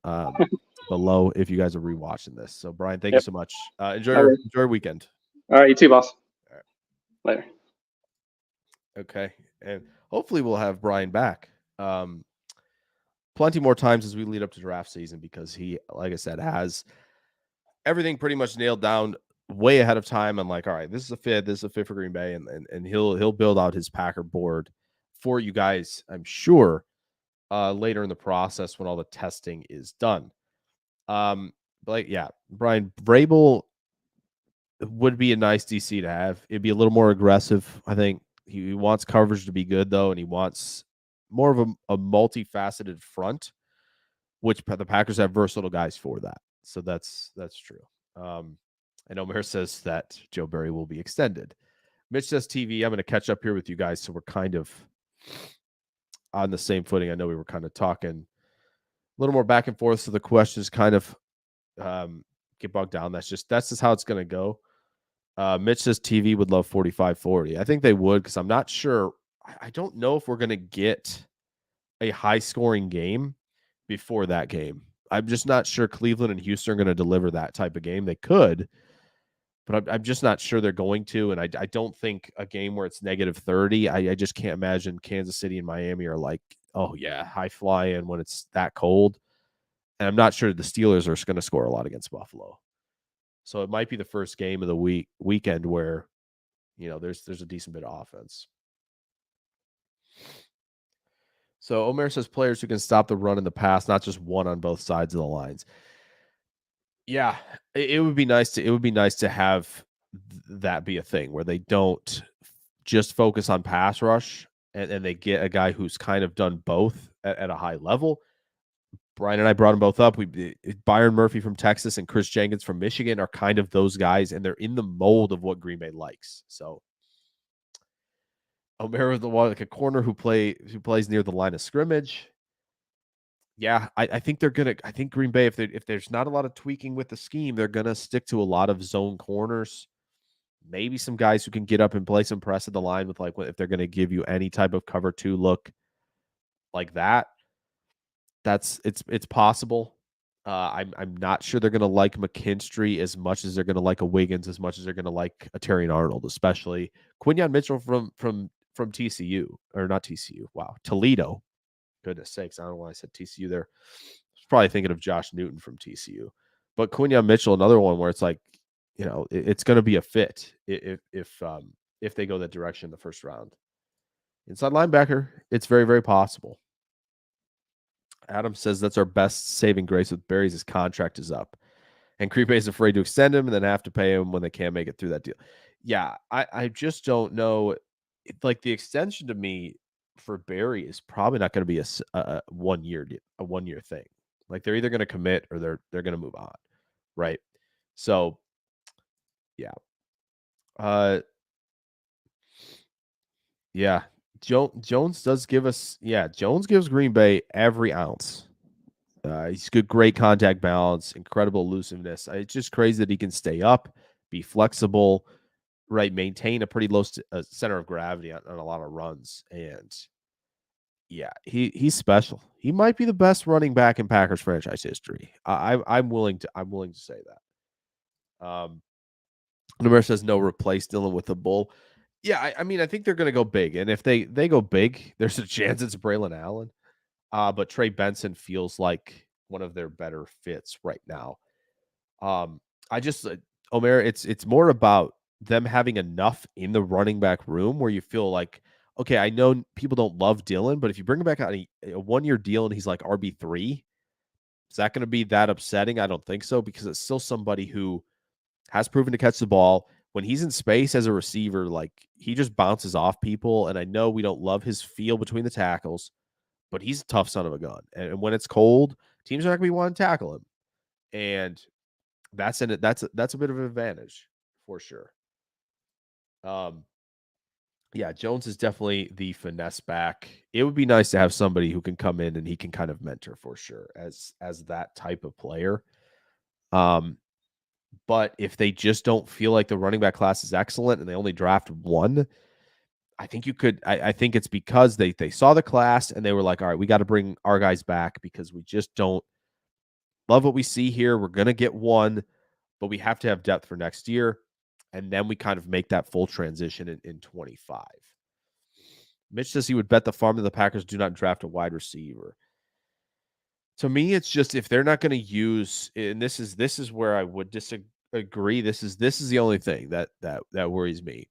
below if you guys are rewatching this. So, Brian, thank you so much. Enjoy your weekend. All right, you too, boss. All right. Later. Okay. And hopefully we'll have Brian back plenty more times as we lead up to draft season because he, like I said, has everything pretty much nailed down way ahead of time. I'm like, all right, this is a fit for Green Bay, and he'll build out his Packer board for you guys, I'm sure, later in the process when all the testing is done. But yeah, Brian Vrabel would be a nice DC to have. It'd be a little more aggressive. I think he wants coverage to be good though, and he wants more of a multifaceted front, which the Packers have versatile guys for that. So that's true. And Omer says that Joe Barry will be extended. Mitch says TV. I'm going to catch up here with you guys, so we're kind of on the same footing. I know we were kind of talking a little more back and forth, so the questions kind of get bogged down. That's just how it's going to go. Mitch says TV would love 45-40. I think they would because I'm not sure. I don't know if we're going to get a high-scoring game before that game. I'm just not sure Cleveland and Houston are going to deliver that type of game. They could, but I'm just not sure they're going to. And I don't think a game where it's -30, I just can't imagine Kansas City and Miami are like, oh, yeah, high fly in when it's that cold. And I'm not sure the Steelers are going to score a lot against Buffalo. So it might be the first game of the weekend where, there's a decent bit of offense. So Omer says players who can stop the run in the pass, not just one on both sides of the lines. Yeah, it would be nice to have that be a thing where they don't just focus on pass rush and they get a guy who's kind of done both at a high level. Brian and I brought them both up. Byron Murphy from Texas and Chris Jenkins from Michigan are kind of those guys, and they're in the mold of what Green Bay likes. So Omer, the one like a corner who plays near the line of scrimmage. Yeah, I think they're gonna. I think Green Bay, if there's not a lot of tweaking with the scheme, they're gonna stick to a lot of zone corners. Maybe some guys who can get up and play some press at the line with if they're gonna give you any type of cover 2 look like that. It's possible. I'm not sure they're gonna like McKinstry as much as they're gonna like a Wiggins, as much as they're gonna like a Terrion Arnold, especially Quinyon Mitchell from TCU or not TCU. Wow, Toledo. Goodness sakes, I don't know why I said TCU there. I was probably thinking of Josh Newton from TCU. But Quinyon Mitchell, another one where it's like, it's going to be a fit if they go that direction in the first round. Inside linebacker, it's very, very possible. Adam says that's our best saving grace with Barry's. His contract is up. And Green Bay is afraid to extend him and then have to pay him when they can't make it through that deal. Yeah, I just don't know. Like the extension to me for Barry is probably not going to be a 1 year thing. Like they're either going to commit or they're going to move on, right? So, yeah, yeah. Jones does give us. Yeah, Jones gives Green Bay every ounce. He's good, great contact balance, incredible elusiveness. It's just crazy that he can stay up, be flexible, right? Maintain a pretty low center of gravity on a lot of runs, and yeah, he's special. He might be the best running back in Packers franchise history. I'm willing to say that. Numer says no, replace Dylan with a bull. Yeah, I mean, I think they're going to go big, and if they go big, there's a chance it's Braylon Allen. But Trey Benson feels like one of their better fits right now. I just Omer, it's more about them having enough in the running back room where you feel like, okay, I know people don't love Dylan, but if you bring him back on a 1-year deal and he's like RB3, is that going to be that upsetting? I don't think so, because it's still somebody who has proven to catch the ball. When he's in space as a receiver, like, he just bounces off people. And I know we don't love his feel between the tackles, but he's a tough son of a gun. And when it's cold, teams are not going to be wanting to tackle him. And that's a bit of an advantage for sure. Yeah, Jones is definitely the finesse back. It would be nice to have somebody who can come in and he can kind of mentor for sure as that type of player. But if they just don't feel like the running back class is excellent and they only draft one, I think you could. I think it's because they saw the class and they were like, all right, we got to bring our guys back because we just don't love what we see here. We're gonna get one, but we have to have depth for next year. And then we kind of make that full transition in 25. Mitch says he would bet the farm that the Packers do not draft a wide receiver. To me, it's just if they're not going to use, and this is where I would disagree. This is the only thing that worries me.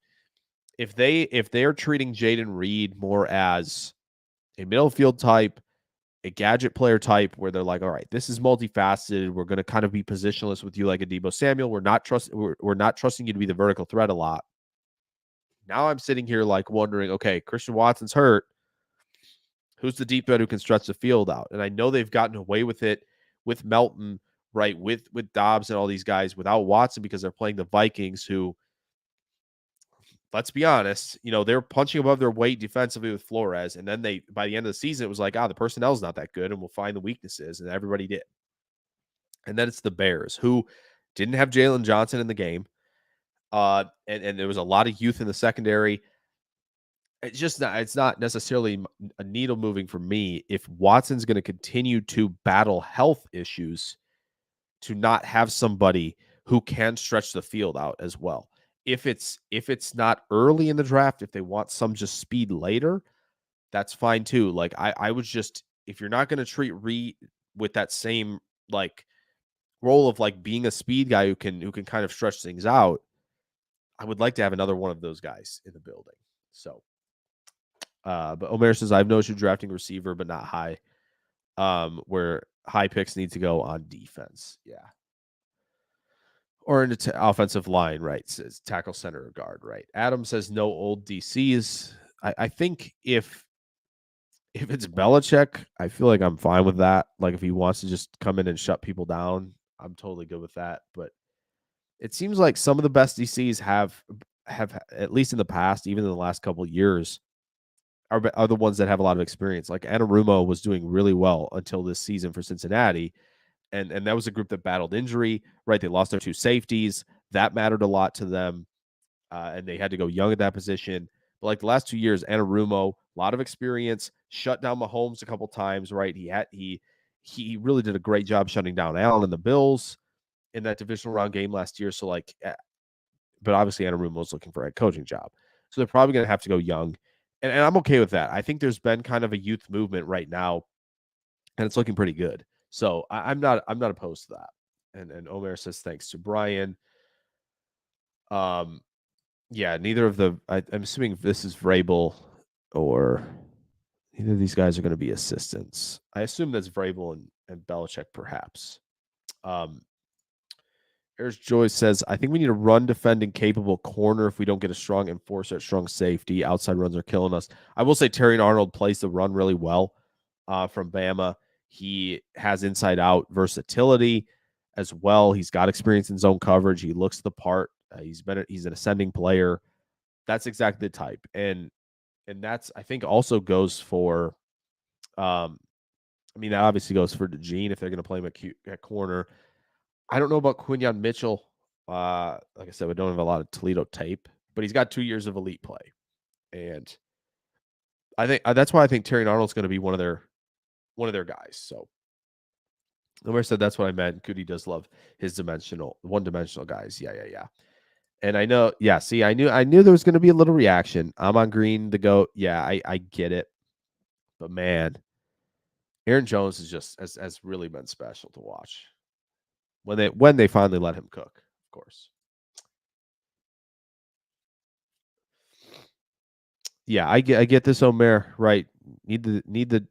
If they are treating Jaden Reed more as a middle field type, a gadget player type, where they're like, all right, this is multifaceted. We're going to kind of be positionless with you like a Deebo Samuel. We're not trusting you to be the vertical threat a lot. Now I'm sitting here like wondering, okay, Christian Watson's hurt. Who's the deep threat who can stretch the field out? And I know they've gotten away with it with Melton, right? With Dobbs and all these guys without Watson because they're playing the Vikings, who, let's be honest, they're punching above their weight defensively with Flores. And then by the end of the season, it was like, the personnel's not that good and we'll find the weaknesses. And everybody did. And then it's the Bears, who didn't have Jalen Johnson in the game. And there was a lot of youth in the secondary. It's not necessarily a needle moving for me if Watson's going to continue to battle health issues to not have somebody who can stretch the field out as well. If it's not early in the draft, if they want some just speed later, that's fine too. Like I was just, if you're not going to treat Reed with that same like role of like being a speed guy who can kind of stretch things out, I would like to have another one of those guys in the building. So but Omer says, I have no issue drafting receiver, but not high. Where high picks need to go on defense. Yeah. Or in the offensive line, right? Says tackle, center, or guard, right? Adam says no old DCs. I think if it's Belichick, I feel like I'm fine with that. Like if he wants to just come in and shut people down, I'm totally good with that. But it seems like some of the best DCs have at least in the past, even in the last couple of years, are the ones that have a lot of experience. Like Anarumo was doing really well until this season for Cincinnati. And that was a group that battled injury, right? They lost their two safeties. That mattered a lot to them. And they had to go young at that position. But like the last 2 years, Anarumo, a lot of experience, shut down Mahomes a couple times, right? He really did a great job shutting down Allen and the Bills in that divisional round game last year. So but obviously Anarumo was looking for a head coaching job. So they're probably going to have to go young. And I'm okay with that. I think there's been kind of a youth movement right now, and it's looking pretty good. So I'm not opposed to that. And Omer says thanks to Brian. Yeah, neither of I'm assuming this is Vrabel or neither of these guys are going to be assistants. I assume that's Vrabel and Belichick, perhaps. Here's Joyce says, I think we need a run defending capable corner if we don't get a strong enforcer at strong safety. Outside runs are killing us. I will say Terry Arnold plays the run really well from Bama. He has inside out versatility as well. He's got experience in zone coverage. He looks the part. He's an ascending player. That's exactly the type. And that's, I think, also goes for that obviously goes for DeGene if they're going to play him at corner. I don't know about Quinyon Mitchell. Like I said, we don't have a lot of Toledo tape, but he's got 2 years of elite play. And I think that's why I think Terry Arnold's going to be one of their guys. So Omer said that's what I meant. Goody does love his one-dimensional guys. Yeah. And I know, yeah, see, I knew there was going to be a little reaction. I'm on Green, the GOAT. Yeah, I get it. But man, Aaron Jones is just has really been special to watch. When they finally let him cook, of course. Yeah, I get this, Omer, right? Need the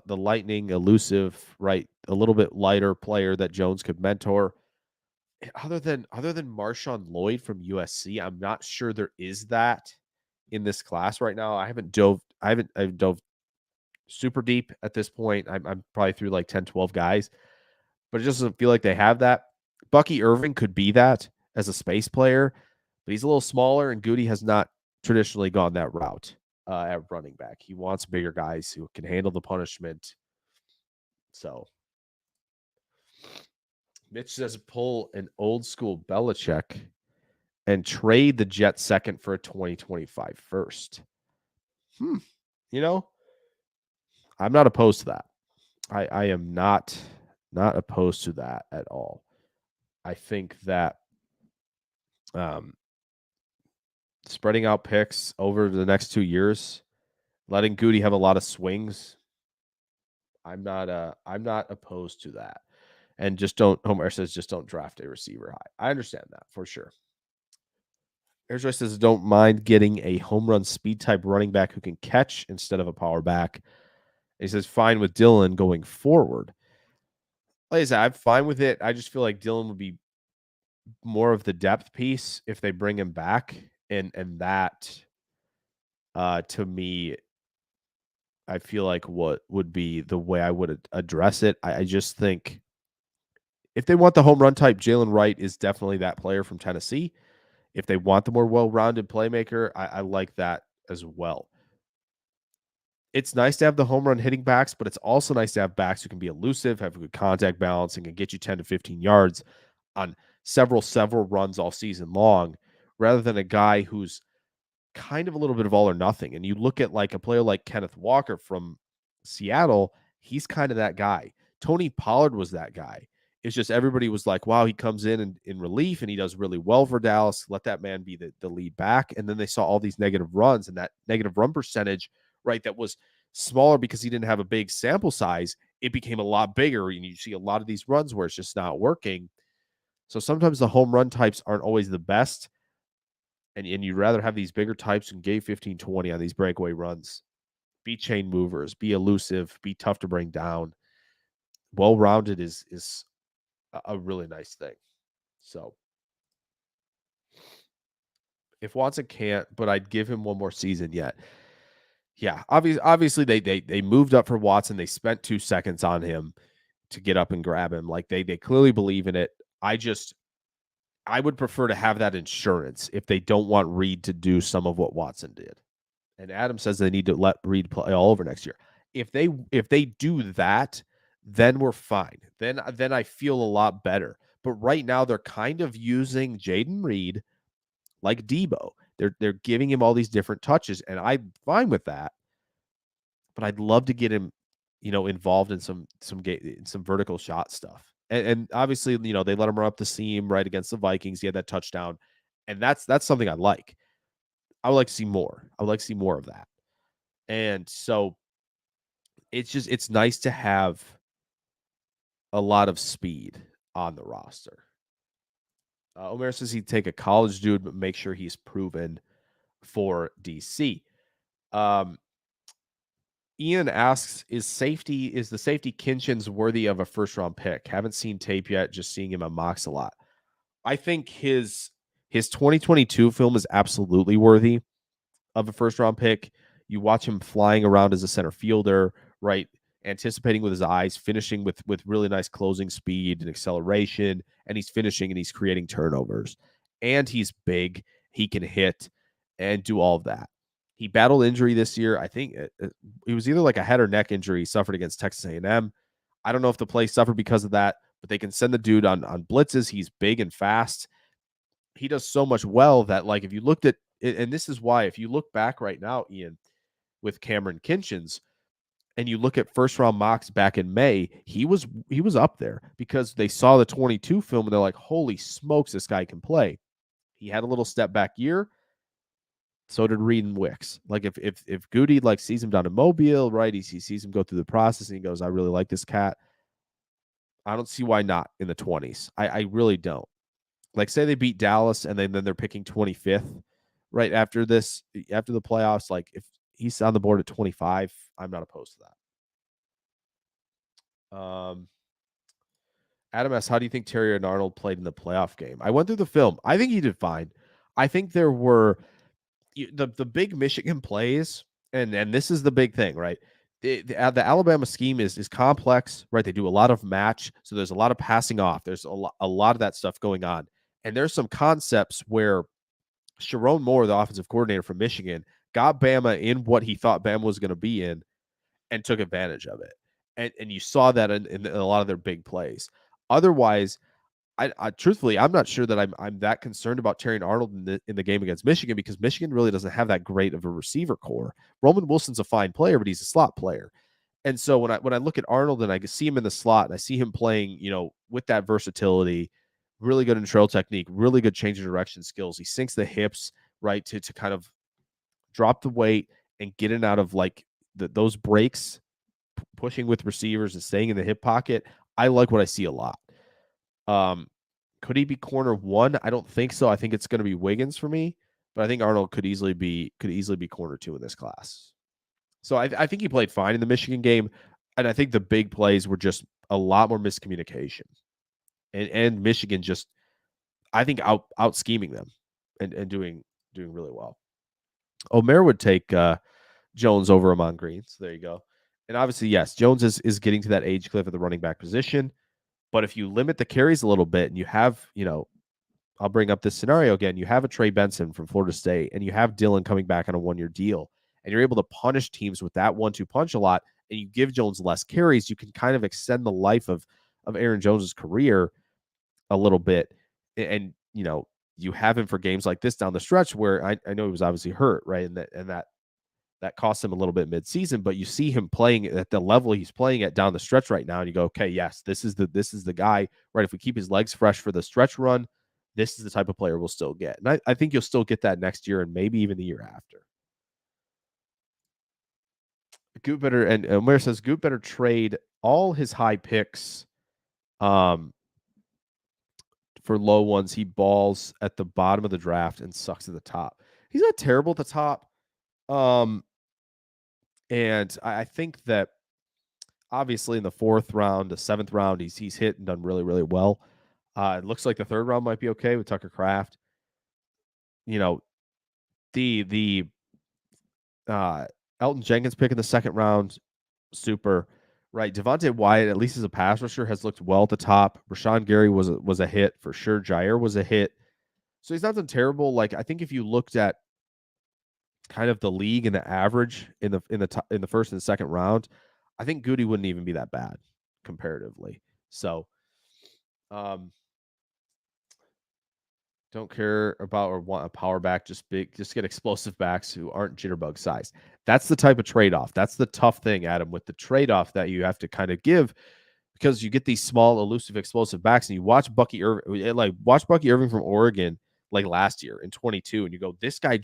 lightning elusive, right? A little bit lighter player that Jones could mentor. Other than Marshawn Lloyd from USC, I'm not sure there is that in this class right now. I've dove super deep at this point. I'm probably through like 10, 12 guys, but it just doesn't feel like they have that. Bucky Irving could be that as a space player, but he's a little smaller, and Goody has not traditionally gone that route at running back. He wants bigger guys who can handle the punishment. So Mitch says pull an old school Belichick and trade the Jets second for a 2025 first. You know, I'm not opposed to that. I am not opposed to that at all. I think that spreading out picks over the next 2 years, letting Goody have a lot of swings, I'm not opposed to that. And just don't, Homer says, just don't draft a receiver high. I understand that for sure. Airjoy says, don't mind getting a home run speed type running back who can catch instead of a power back. And he says, fine with Dylan going forward. Like I said, I'm fine with it. I just feel like Dylan would be more of the depth piece if they bring him back. And that, to me, I feel like what would be the way I would address it. I just think if they want the home run type, Jalen Wright is definitely that player from Tennessee. If they want the more well-rounded playmaker, I like that as well. It's nice to have the home run hitting backs, but it's also nice to have backs who can be elusive, have a good contact balance, and can get you 10 to 15 yards on several runs all season long, rather than a guy who's kind of a little bit of all or nothing. And you look at like a player like Kenneth Walker from Seattle, he's kind of that guy. Tony Pollard was that guy. It's just everybody was like, wow, he comes in relief and he does really well for Dallas. Let that man be the lead back. And then they saw all these negative runs, and that negative run percentage, right, that was smaller because he didn't have a big sample size. It became a lot bigger, and you see a lot of these runs where it's just not working. So sometimes the home run types aren't always the best. And you'd rather have these bigger types who can get 15, 20 on these breakaway runs. Be chain movers, be elusive, be tough to bring down. Well-rounded is a really nice thing. So if Watson can't, but I'd give him one more season yet. Yeah, obviously they moved up for Watson. They spent 2 seconds on him to get up and grab him. Like they clearly believe in it. I would prefer to have that insurance if they don't want Reed to do some of what Watson did. And Adam says they need to let Reed play all over next year. If they do that, then we're fine. Then I feel a lot better. But right now they're kind of using Jaden Reed like Debo. They're giving him all these different touches, and I'm fine with that. But I'd love to get him, involved in some vertical shot stuff. And obviously, they let him run up the seam right against the Vikings. He had that touchdown, and that's something I like. I would like to see more. I would like to see more of that. And so it's nice to have a lot of speed on the roster. Omer says he'd take a college dude, but make sure he's proven for DC. Ian asks, is the safety Kinchins worthy of a first round pick? Haven't seen tape yet, just seeing him on mocks a lot. I think his 2022 film is absolutely worthy of a first round pick. You watch him flying around as a center fielder, right? Anticipating with his eyes, finishing with really nice closing speed and acceleration, and he's finishing and he's creating turnovers. And he's big, he can hit and do all of that. He battled injury this year. I think it was either like a head or neck injury he suffered against Texas A&M. I don't know if the play suffered because of that, but they can send the dude on blitzes. He's big and fast. He does so much well that, like, if you looked at it, and this is why, if you look back right now, Ian, with Cameron Kinchins, and you look at first round mocks back in May, he was up there because they saw the 22 film and they're like, holy smokes, this guy can play. He had a little step back year. So did Reed and Wicks. Like if Goody like sees him down in Mobile, right? He sees him go through the process and he goes, I really like this cat. I don't see why not in the 20s. I really don't. Like say they beat Dallas and then they're picking 25th right after the playoffs. Like if he's on the board at 25, I'm not opposed to that. Adam S., how do you think Terry and Arnold played in the playoff game? I went through the film. I think he did fine. I think there were the big Michigan plays, and this is the big thing, right? The Alabama scheme is complex, right? They do a lot of match, so there's a lot of passing off. There's a lot of that stuff going on, and there's some concepts where Sharon Moore, the offensive coordinator from Michigan, got Bama in what he thought Bama was going to be in, and took advantage of it. And you saw that in a lot of their big plays. Otherwise, I truthfully, I'm not sure that I'm that concerned about Terry Arnold in the game against Michigan because Michigan really doesn't have that great of a receiver core. Roman Wilson's a fine player, but he's a slot player. And so when I look at Arnold and I see him in the slot and I see him playing, with that versatility, really good control technique, really good change of direction skills. He sinks the hips, right, to kind of drop the weight and get in out of like those breaks, pushing with receivers and staying in the hip pocket. I like what I see a lot. Could he be corner one? I don't think so. I think it's going to be Wiggins for me, but I think Arnold could easily be corner two in this class. So I think he played fine in the Michigan game, and I think the big plays were just a lot more miscommunication, and Michigan just I think out scheming them and doing really well. Omer would take Jones over Amon Green. So there you go. And obviously, yes, Jones is getting to that age cliff at the running back position. But if you limit the carries a little bit and you have, I'll bring up this scenario again. You have a Trey Benson from Florida State and you have Dylan coming back on a 1-year deal and you're able to punish teams with that 1-2 punch a lot and you give Jones less carries, you can kind of extend the life of Aaron Jones's career a little bit. And, you have him for games like this down the stretch where I know he was obviously hurt, right? And that cost him a little bit mid-season, but you see him playing at the level he's playing at down the stretch right now, and you go, okay, yes, this is the guy, right? If we keep his legs fresh for the stretch run, this is the type of player we'll still get. And I think you'll still get that next year and maybe even the year after. Goot better, and Omer says Goot better trade all his high picks for low ones. He balls at the bottom of the draft and sucks at the top. He's not terrible at the top. And I think that obviously in the 4th round, the 7th round, he's hit and done really, really well. It looks like the 3rd round might be okay with Tucker Kraft. The Elton Jenkins pick in the 2nd round, super, right? Devontae Wyatt, at least as a pass rusher, has looked well at the top. Rashawn Gary was a hit for sure. Jair was a hit. So he's not done terrible. Like I think if you looked at kind of the league and the average in the 1st and 2nd round, I think Goody wouldn't even be that bad comparatively. So, don't care about or want a power back, just get explosive backs who aren't jitterbug size. That's the type of trade-off. That's the tough thing, Adam, with the trade-off that you have to kind of give because you get these small, elusive, explosive backs, and you watch Bucky Irving from Oregon like last year in 22, and you go, this guy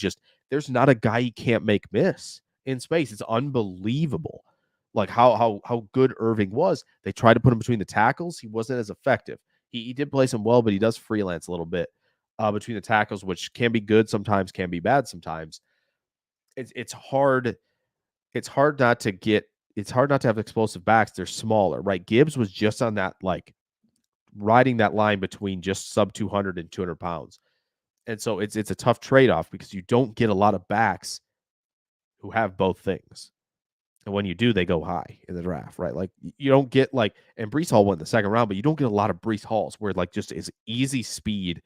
there's not a guy he can't make miss in space. It's unbelievable. Like how good Irving was. They tried to put him between the tackles. He wasn't as effective. He did play some well, but he does freelance a little bit between the tackles, which can be good sometimes, can be bad sometimes. It's hard. It's hard not to have explosive backs. They're smaller, right? Gibbs was just on that, like riding that line between just sub 200 and 200 pounds. And so it's a tough trade-off because you don't get a lot of backs who have both things. And when you do, they go high in the draft, right? Like you don't get and Breece Hall went in the 2nd round, but you don't get a lot of Breece Halls where just is easy speed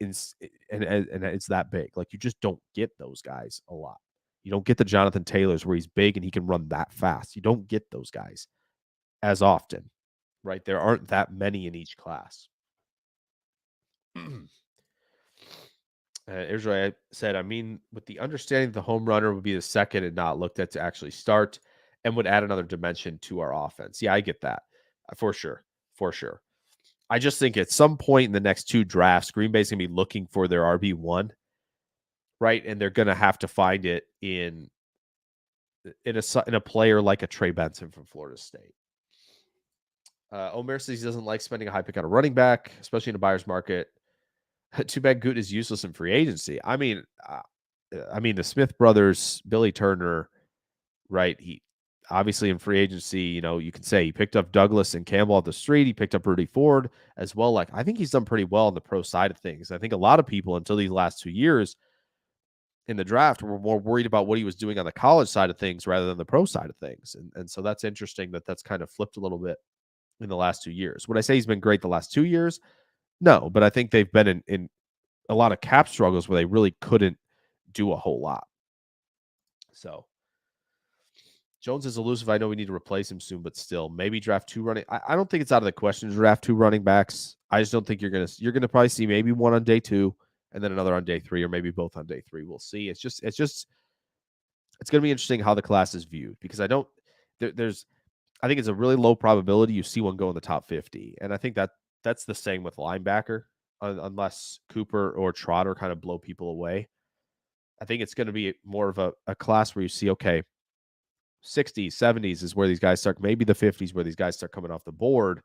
and it's that big. Like you just don't get those guys a lot. You don't get the Jonathan Taylors where he's big and he can run that fast. You don't get those guys as often, right? There aren't that many in each class. Israel said, I mean, with the understanding that the home runner would be the 2nd and not looked at to actually start and would add another dimension to our offense. Yeah, I get that for sure. I just think at some point in the next 2 drafts, Green Bay's going to be looking for their RB1, right? And they're going to have to find it in a player like a Trey Benson from Florida State. Omer says he doesn't like spending a high pick on a running back, especially in a buyer's market. Too bad Good is useless in free agency. I mean, the Smith brothers, Billy Turner, right? He obviously in free agency, you can say he picked up Douglas and Campbell off the street. He picked up Rudy Ford as well. Like, I think he's done pretty well on the pro side of things. I think a lot of people until these last 2 years in the draft were more worried about what he was doing on the college side of things rather than the pro side of things. And so that's interesting that's kind of flipped a little bit in the last 2 years. Would I say he's been great the last 2 years? No, but I think they've been in a lot of cap struggles where they really couldn't do a whole lot. So Jones is elusive. I know we need to replace him soon, but still, maybe draft 2 running. I don't think it's out of the question to draft 2 running backs. I just don't think you're gonna probably see maybe one on day 2 and then another on day 3, or maybe both on day 3. We'll see. It's gonna be interesting how the class is viewed, because I think it's a really low probability you see one go in the top 50, and I think that's the same with linebacker, unless Cooper or Trotter kind of blow people away. I think it's going to be more of a class where you see, okay, 60s, 70s is where these guys start, maybe the 50s where these guys start coming off the board.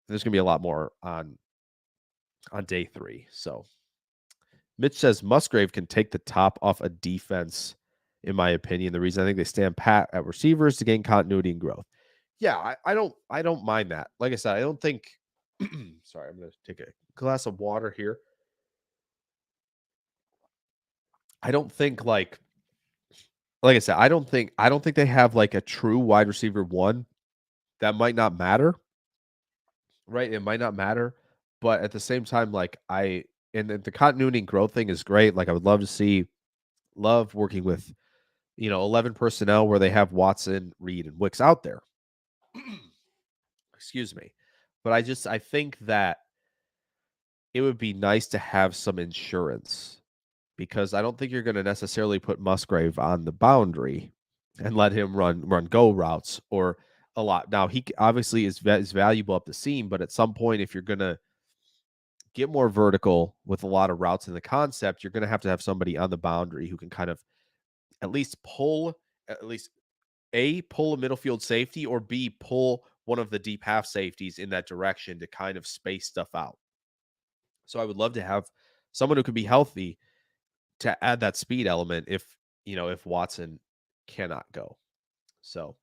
There's going to be a lot more on day 3. So Mitch says Musgrave can take the top off a defense, in my opinion. The reason I think they stand pat at receivers to gain continuity and growth. Yeah, I don't mind that. Like I said, I don't think sorry, I'm going to take a glass of water here. I don't think like I said, I don't think they have like a true wide receiver 1. That might not matter. Right? It might not matter, but at the same time, like and the continuity and growth thing is great. Like, I would love working with 11 personnel where they have Watson, Reed, and Wicks out there. Excuse me. But I think that it would be nice to have some insurance, because I don't think you're going to necessarily put Musgrave on the boundary and let him run go routes or a lot. Now, he obviously is valuable up the seam, but at some point, if you're going to get more vertical with a lot of routes in the concept, you're going to have somebody on the boundary who can kind of at least pull a middle field safety, or B, pull one of the deep half safeties in that direction to kind of space stuff out. So I would love to have someone who could be healthy to add that speed element if Watson cannot go. So,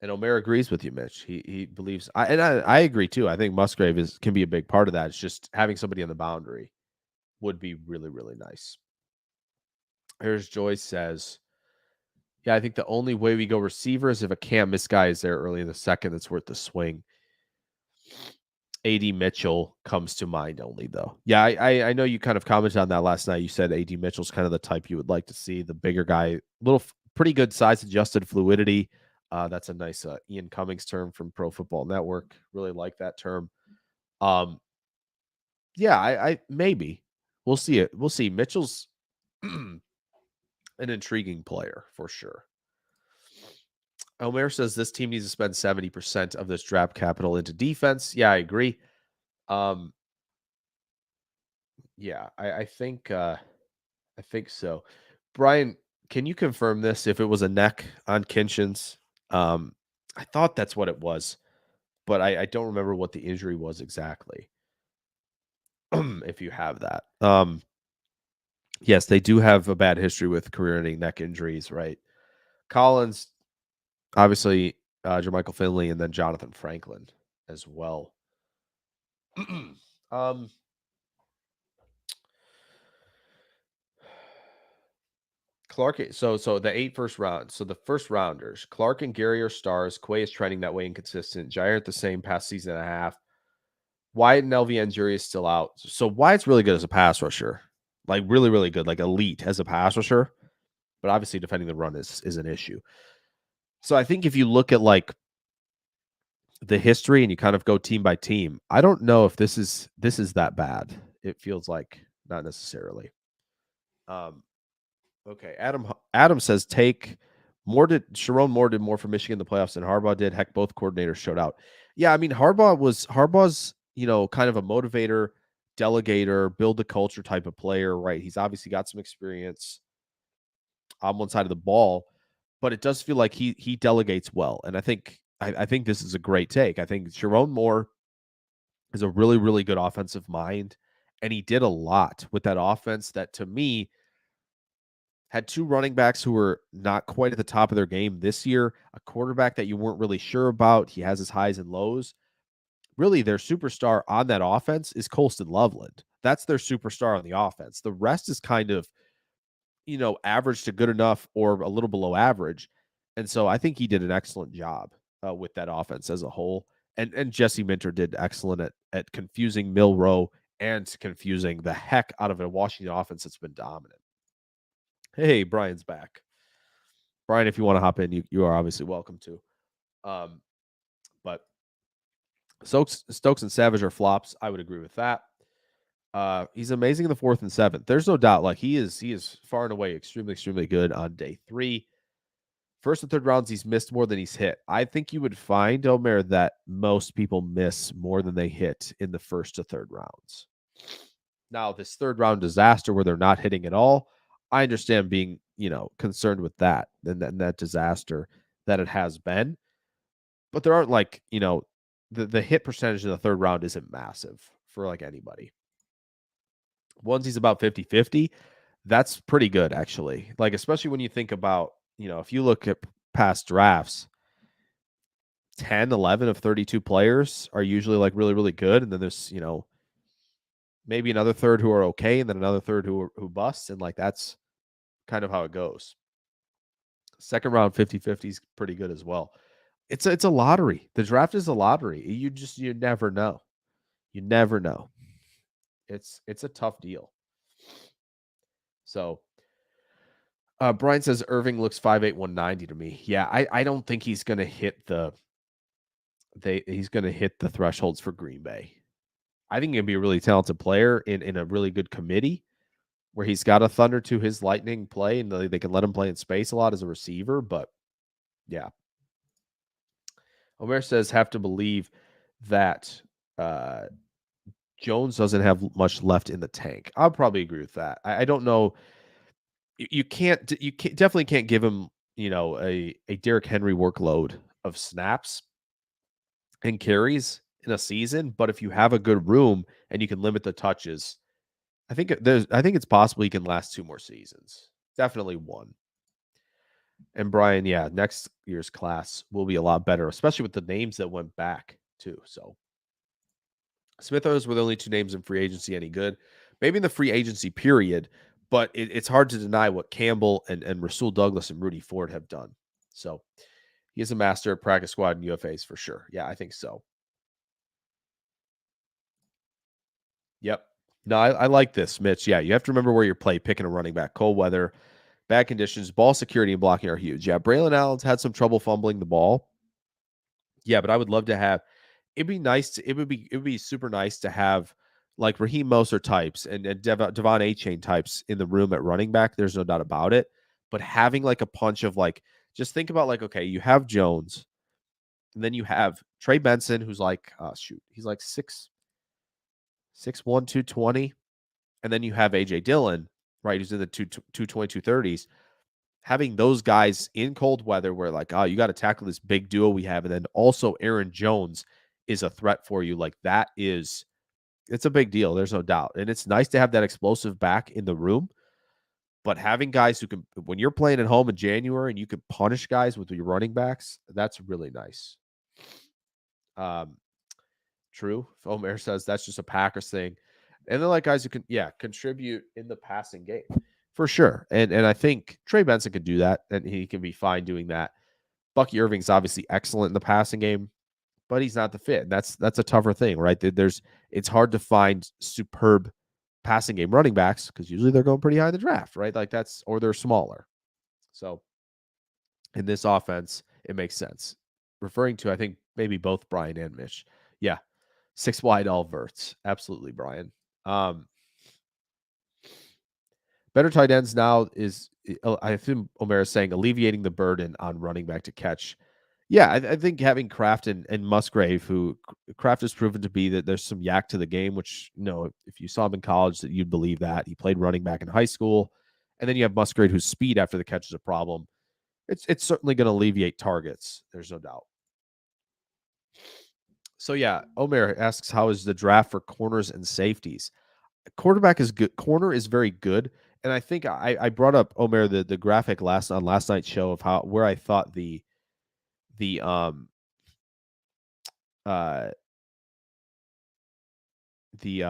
and Omer agrees with you, Mitch. He believes, I agree too. I think Musgrave can be a big part of that. It's just having somebody on the boundary would be really, really nice. Here's Joyce says, yeah, I think the only way we go receiver is if a can't miss guy is there early in the second that's worth the swing. A.D. Mitchell comes to mind only, though. Yeah, I know you kind of commented on that last night. You said A.D. Mitchell's kind of the type you would like to see, the bigger guy, pretty good size adjusted fluidity. That's a nice Ian Cummings term from Pro Football Network. Really like that term. Yeah, I maybe we'll see it. We'll see. Mitchell's an intriguing player for sure. Omer says this team needs to spend 70% of this draft capital into defense. Yeah, I agree. Yeah, I think so. Brian, can you confirm this? If it was a neck on Kinchins, I thought that's what it was, but I don't remember what the injury was exactly. If you have that, yes, they do have a bad history with career-ending neck injuries, right? Collins, obviously, Jermichael Finley, and then Jonathan Franklin as well. Clark, so the 8 first round. So the first rounders, Clark and Gary are stars. Quay is trending that way, inconsistent. Jair at the same past season and a half. Wyatt and LVN jury is still out. So Wyatt's really good as a pass rusher. Like really, really good, like elite as a pass rusher. But obviously defending the run is an issue. So I think if you look at like the history and you kind of go team by team, I don't know if this is that bad. It feels like not necessarily. Okay, Adam says take Sharon Moore did more for Michigan in the playoffs than Harbaugh did. Heck, both coordinators showed out. Yeah, I mean, Harbaugh's, kind of a motivator, delegator, build the culture type of player, right? He's obviously got some experience on one side of the ball, but it does feel like he delegates well. And I think this is a great take. I think Sharon Moore is a really, really good offensive mind, and he did a lot with that offense that, to me, had two running backs who were not quite at the top of their game this year, a quarterback that you weren't really sure about. He has his highs and lows. Really, their superstar on that offense is Colston Loveland. That's their superstar on the offense. The rest is kind of, average to good enough or a little below average. And so I think he did an excellent job with that offense as a whole. And Jesse Minter did excellent at confusing Milroe and confusing the heck out of a Washington offense that's been dominant. Hey, Brian's back. Brian, if you want to hop in, you are obviously welcome to. But Stokes and Savage are flops. I would agree with that. He's amazing in the 4th and 7th. There's no doubt. Like he is far and away extremely, extremely good on day 3. First and third rounds, he's missed more than he's hit. I think you would find, Omer, that most people miss more than they hit in the first to third rounds. Now, this third round disaster where they're not hitting at all, I understand being, concerned with that and that disaster that it has been. But there aren't the hit percentage in the third round isn't massive for like anybody. Once he's about 50-50, that's pretty good, actually. Like, especially when you think about, if you look at past drafts, 10, 11 of 32 players are usually like really, really good. And then there's, maybe another third who are okay, and then another third who bust. And like, that's kind of how it goes. Second round 50-50 is pretty good as well. It's a lottery. The draft is a lottery. You never know. You never know. It's a tough deal. So Brian says Irving looks 5'8", 190 to me. Yeah, I don't think he's going to hit he's going to hit the thresholds for Green Bay. I think he'll be a really talented player in a really good committee where he's got a thunder to his lightning play, and they can let him play in space a lot as a receiver. But yeah, Omer says have to believe that Jones doesn't have much left in the tank. I'll probably agree with that. I don't know. You definitely can't give him, a Derrick Henry workload of snaps and carries in a season. But if you have a good room and you can limit the touches, I think it's possible he can last 2 more seasons. Definitely 1. And Brian, yeah, next year's class will be a lot better, especially with the names that went back too. So Smithers were the only 2 names in free agency any good. Maybe in the free agency period, but it's hard to deny what Campbell and Rasul Douglas and Rudy Ford have done. So he is a master at practice squad and UFAs for sure. Yeah, I think so. Yep. No, I like this, Mitch. Yeah, you have to remember where you're picking a running back. Cold weather, bad conditions, ball security and blocking are huge. Yeah, Braylon Allen's had some trouble fumbling the ball. Yeah, but I would love to have. It'd be nice. It would be super nice to have like Raheem Mostert types and Devon Achane types in the room at running back. There's no doubt about it. But having like a punch of like, just think about like, okay, you have Jones, and then you have Trey Benson, who's like, he's like 6'1", 220. And then you have AJ Dillon, right, who's in the 220, 230s. Having those guys in cold weather where like, oh, you got to tackle this big duo we have. And then also Aaron Jones is a threat for you. Like it's a big deal. There's no doubt. And it's nice to have that explosive back in the room. But having guys who can, when you're playing at home in January and you can punish guys with your running backs, that's really nice. True. Omer says that's just a Packers thing. And they're like guys who can, contribute in the passing game for sure. And I think Trey Benson could do that, and he can be fine doing that. Bucky Irving's obviously excellent in the passing game, but he's not the fit. And that's a tougher thing, right? It's hard to find superb passing game running backs because usually they're going pretty high in the draft, right? Like or they're smaller. So in this offense, it makes sense. Referring to, I think, maybe both Brian and Mitch. Yeah. 6 wide, all verts. Absolutely, Brian. Better tight ends now is I assume Omer is saying alleviating the burden on running back to catch. Yeah, I think having Kraft and Musgrave, who Kraft has proven to be that there's some yak to the game, which, if you saw him in college, that you'd believe that. He played running back in high school. And then you have Musgrave, whose speed after the catch is a problem. It's certainly going to alleviate targets. There's no doubt. So, yeah, Omer asks, how is the draft for corners and safeties? Quarterback is good. Corner is very good. And I think I brought up, Omer, the graphic on last night's show of where I thought the um uh the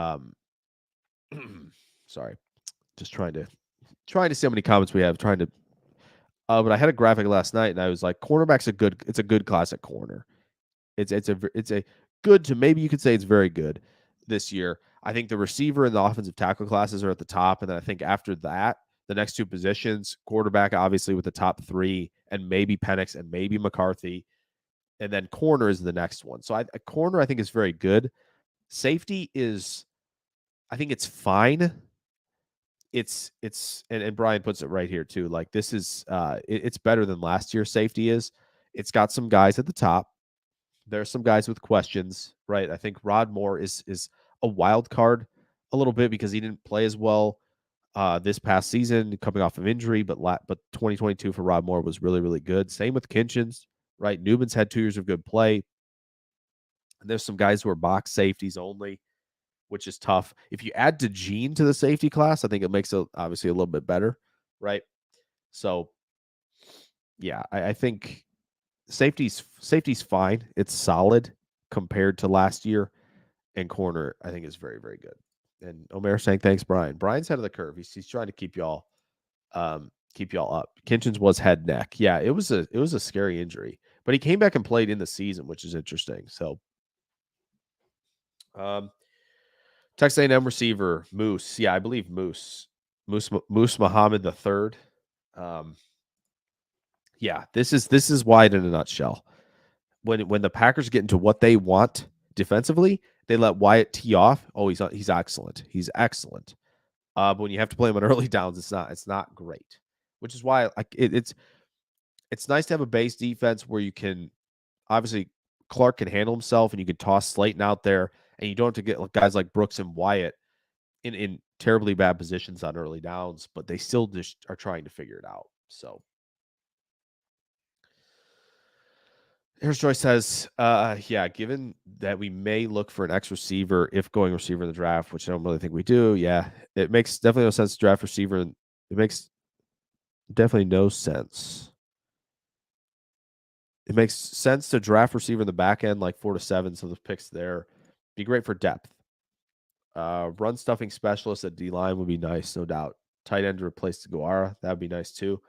sorry, just trying to see how many comments we have, but I had a graphic last night and I was like, cornerback's it's a good class at corner. It's a good to, maybe you could say it's very good this year. I think the receiver and the offensive tackle classes are at the top, and then I think after that, the next two positions, quarterback obviously with the top three, and maybe Penix and maybe McCarthy, and then corner is the next one. So a corner I think is very good. Safety is, I think it's fine. It's and Brian puts it right here too. Like, this is it's better than last year's safety is. It's got some guys at the top. There's some guys with questions, right? I think Rod Moore is a wild card a little bit because he didn't play as well this past season, coming off of injury. But 2022 for Rod Moore was really, really good. Same with Kinchins, right? Newman's had 2 years of good play. And there's some guys who are box safeties only, which is tough. If you add DeJean to the safety class, I think it makes it obviously a little bit better, right? So, yeah, I think safety's fine. It's solid compared to last year, and corner I think is very, very good. And Omer saying thanks, Brian. Brian's ahead of the curve. He's trying to keep y'all up. Kinchins was head neck. Yeah, it was a scary injury, but he came back and played in the season, which is interesting. So, Texas A&M receiver Moose. Yeah, I believe Moose Muhammad the third. Yeah, this is Wyatt in a nutshell. When the Packers get into what they want defensively, they let Wyatt tee off. Oh, he's excellent. He's excellent. But when you have to play him on early downs, it's not great. Which is why it's nice to have a base defense where you can, obviously Clark can handle himself and you can toss Slayton out there, and you don't have to get guys like Brooks and Wyatt in terribly bad positions on early downs, but they still just are trying to figure it out. So, here's Joy says, yeah, given that we may look for an X receiver if going receiver in the draft, which I don't really think we do. Yeah, it makes definitely no sense to draft receiver. It makes definitely no sense. It makes sense to draft receiver in the back end, like 4 to 7. So the picks there be great for depth. Run stuffing specialist at D line would be nice, no doubt. Tight end to replace Guara, that would be nice too.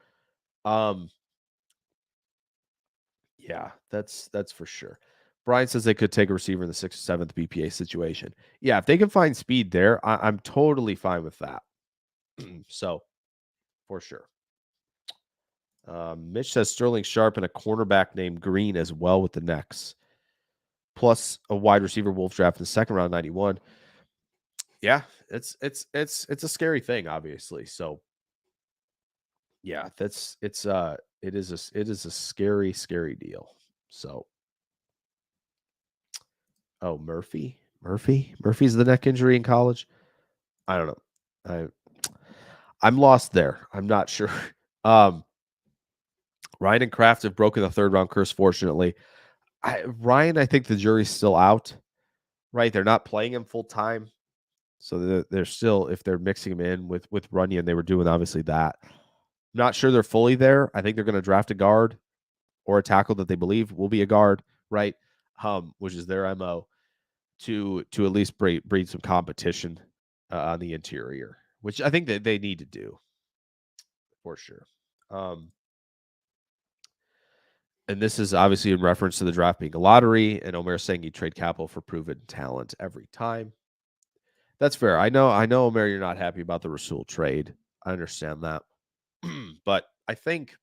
Yeah, that's for sure. Brian says they could take a receiver in the 6th or 7th BPA situation. Yeah, if they can find speed there, I'm totally fine with that. So, for sure. Mitch says Sterling Sharp and a cornerback named Green as well with the Necks, plus a wide receiver Wolf draft in the 2nd round, 91. Yeah, it's a scary thing, obviously. So, yeah, it is a scary deal. So, oh, Murphy's the neck injury in college. I don't know. I'm lost there. I'm not sure. Ryan and Kraft have broken the 3rd round curse, fortunately. Ryan, I think the jury's still out, right? They're not playing him full time. So they're still, if they're mixing him in with Runyon, they were doing obviously that. Not sure they're fully there. I think they're going to draft a guard or a tackle that they believe will be a guard, right? Which is their MO, to at least breed some competition on the interior, which I think that they need to do for sure. And this is obviously in reference to the draft being a lottery, and Omer saying you trade capital for proven talent every time. That's fair. I know, Omer, you're not happy about the Rasul trade. I understand that. But I think,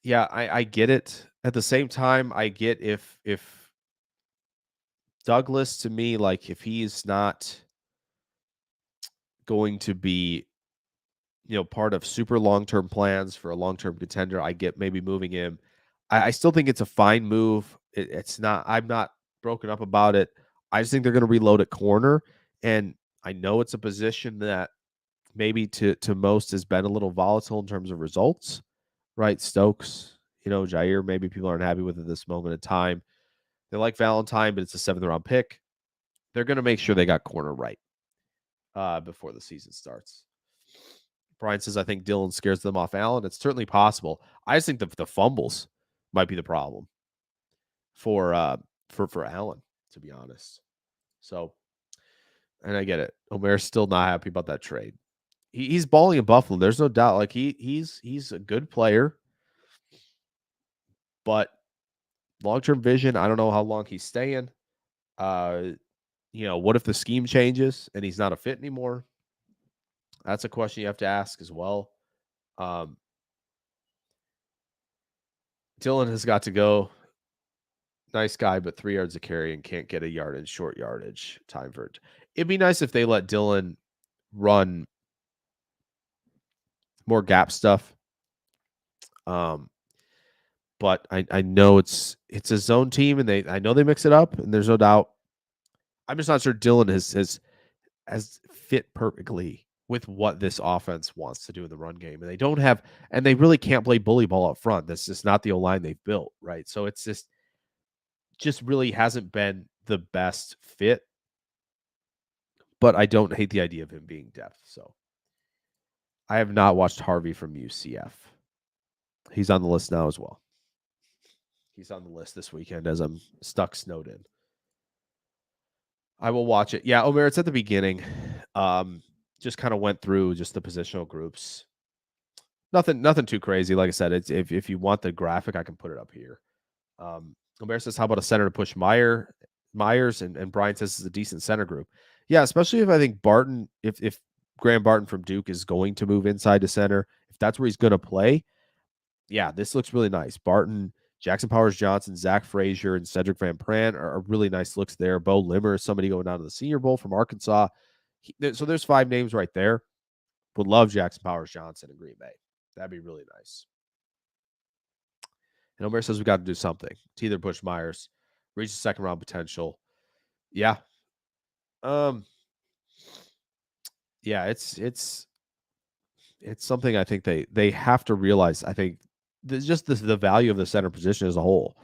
yeah, I get it. At the same time, I get if Douglas, to me, like, if he's not going to be part of super long-term plans for a long-term contender. I get maybe moving him. I still think it's a fine move. It's not. I'm not broken up about it. I just think they're going to reload at corner, and I know it's a position that maybe to most has been a little volatile in terms of results. Right, Stokes, Jair. Maybe people aren't happy with it at this moment in time. They like Valentine, but it's a 7th-round pick. They're going to make sure they got corner right before the season starts. Brian says, I think Dillon scares them off Allen. It's certainly possible. I just think the fumbles might be the problem for Allen, to be honest. So, and I get it. Omer's still not happy about that trade. He's balling in Buffalo. There's no doubt. Like he's a good player, but long-term vision, I don't know how long he's staying. What if the scheme changes and he's not a fit anymore? That's a question you have to ask as well. Dillon has got to go. Nice guy, but 3 yards of carry and can't get a yard in short yardage time for it. It'd be nice if they let Dillon run more gap stuff. But I know it's a zone team, and I know they mix it up, and there's no doubt. I'm just not sure Dillon has fit perfectly with what this offense wants to do in the run game. And they don't have, and they really can't play bully ball up front. That's just not the O-line they've built, right? So it's just really hasn't been the best fit. But I don't hate the idea of him being depth. So I have not watched Harvey from UCF. He's on the list now as well. He's on the list this weekend as I'm stuck snowed in. I will watch it. Yeah, Omer, it's at the beginning. Just kind of went through just the positional groups. Nothing too crazy. Like I said, it's if you want the graphic, I can put it up here. Omer says, how about a center to push Myers? And Brian says it's a decent center group. Yeah, especially if I think Barton, if Graham Barton from Duke is going to move inside to center, if that's where he's going to play, yeah, this looks really nice. Barton, Jackson Powers-Johnson, Zach Frazier, and Cedric Van Pran are really nice looks there. Bo Limmer is somebody going down to the Senior Bowl from Arkansas. So there's 5 names right there. Would love Jackson Powers-Johnson in Green Bay. That'd be really nice. And Omer says we got to do something to either push Myers, reach the 2nd-round potential. Yeah. Yeah, it's something I think they have to realize. I think just the value of the center position as a whole,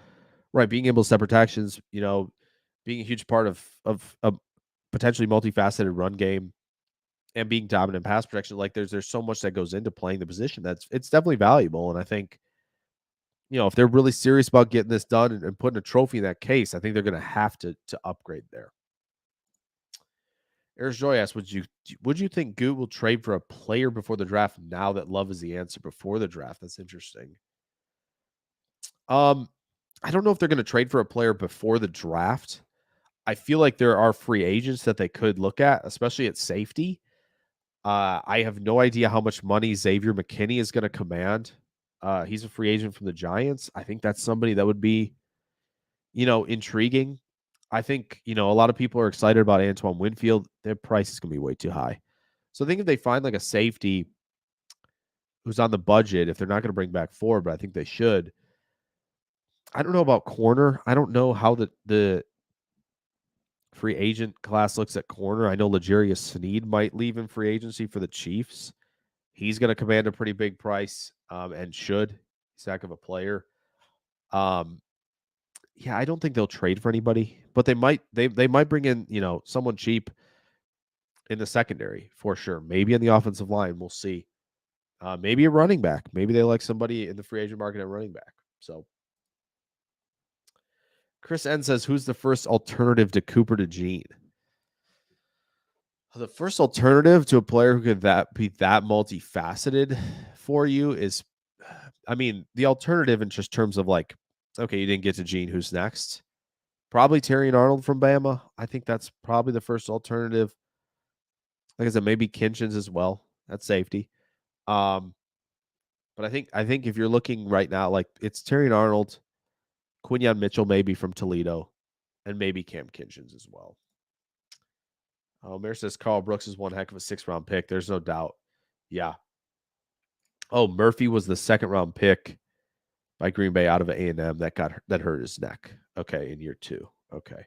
right? Being able to set protections, being a huge part of a potentially multifaceted run game, and being dominant pass protection. Like there's so much that goes into playing the position it's definitely valuable. And I think, if they're really serious about getting this done and putting a trophy in that case, I think they're going to have to upgrade there. Eric Joy asks, would you think Goot will trade for a player before the draft now that Love is the answer before the draft? That's interesting. I don't know if they're going to trade for a player before the draft. I feel like there are free agents that they could look at, especially at safety. I have no idea how much money Xavier McKinney is going to command. He's a free agent from the Giants. I think that's somebody that would be, intriguing. I think, a lot of people are excited about Antoine Winfield. Their price is going to be way too high. So I think if they find like a safety who's on the budget, if they're not going to bring back Ford, but I think they should. I don't know about corner. I don't know how the free agent class looks at corner. I know L'Jarius Sneed might leave in free agency for the Chiefs. He's going to command a pretty big price and should. He's a heck of a player. Yeah, I don't think they'll trade for anybody, but they might bring in, someone cheap in the secondary for sure. Maybe in the offensive line, we'll see. Maybe a running back. Maybe they like somebody in the free agent market at running back. So Chris N says, who's the first alternative to Cooper DeJean? The first alternative to a player who could be that multifaceted for you is, the alternative in just terms of like, okay, you didn't get to Gene, who's next? Probably Terrion Arnold from Bama. I think that's probably the first alternative. Like I said, maybe Kinchins as well. That's safety. But I think if you're looking right now, like it's Terrion Arnold, Quinyon Mitchell maybe from Toledo, and maybe Cam Kinchins as well. Mayor says Carl Brooks is one heck of a 6th-round pick. There's no doubt. Yeah. Oh, Murphy was the second-round pick by Green Bay out of A&M that hurt his neck. Okay, in year 2. Okay.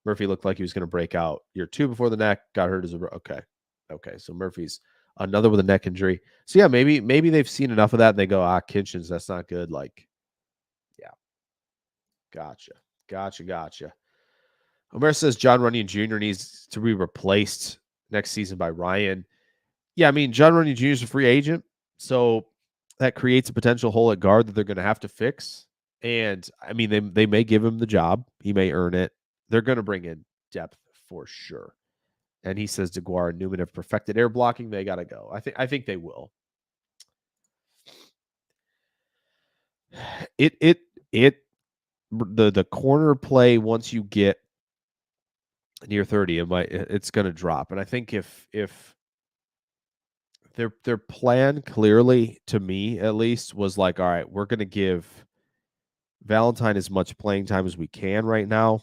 Murphy looked like he was going to break out year 2 before the neck, got hurt as a okay. Okay, so Murphy's another with a neck injury. So yeah, maybe they've seen enough of that and they go, Kitchens, that's not good. Like, yeah. Gotcha. Omer says John Runyon Jr. needs to be replaced next season by Ryan. Yeah, I mean, John Runyon Jr. is a free agent, so that creates a potential hole at guard that they're going to have to fix. And I mean, they may give him the job. He may earn it. They're going to bring in depth for sure. And he says DeGuara and Newman have perfected air blocking. They got to go. I think they will. The corner play once you get near 30, it's going to drop. And I think if their plan clearly, to me at least, was like, all right, we're going to give Valentine as much playing time as we can right now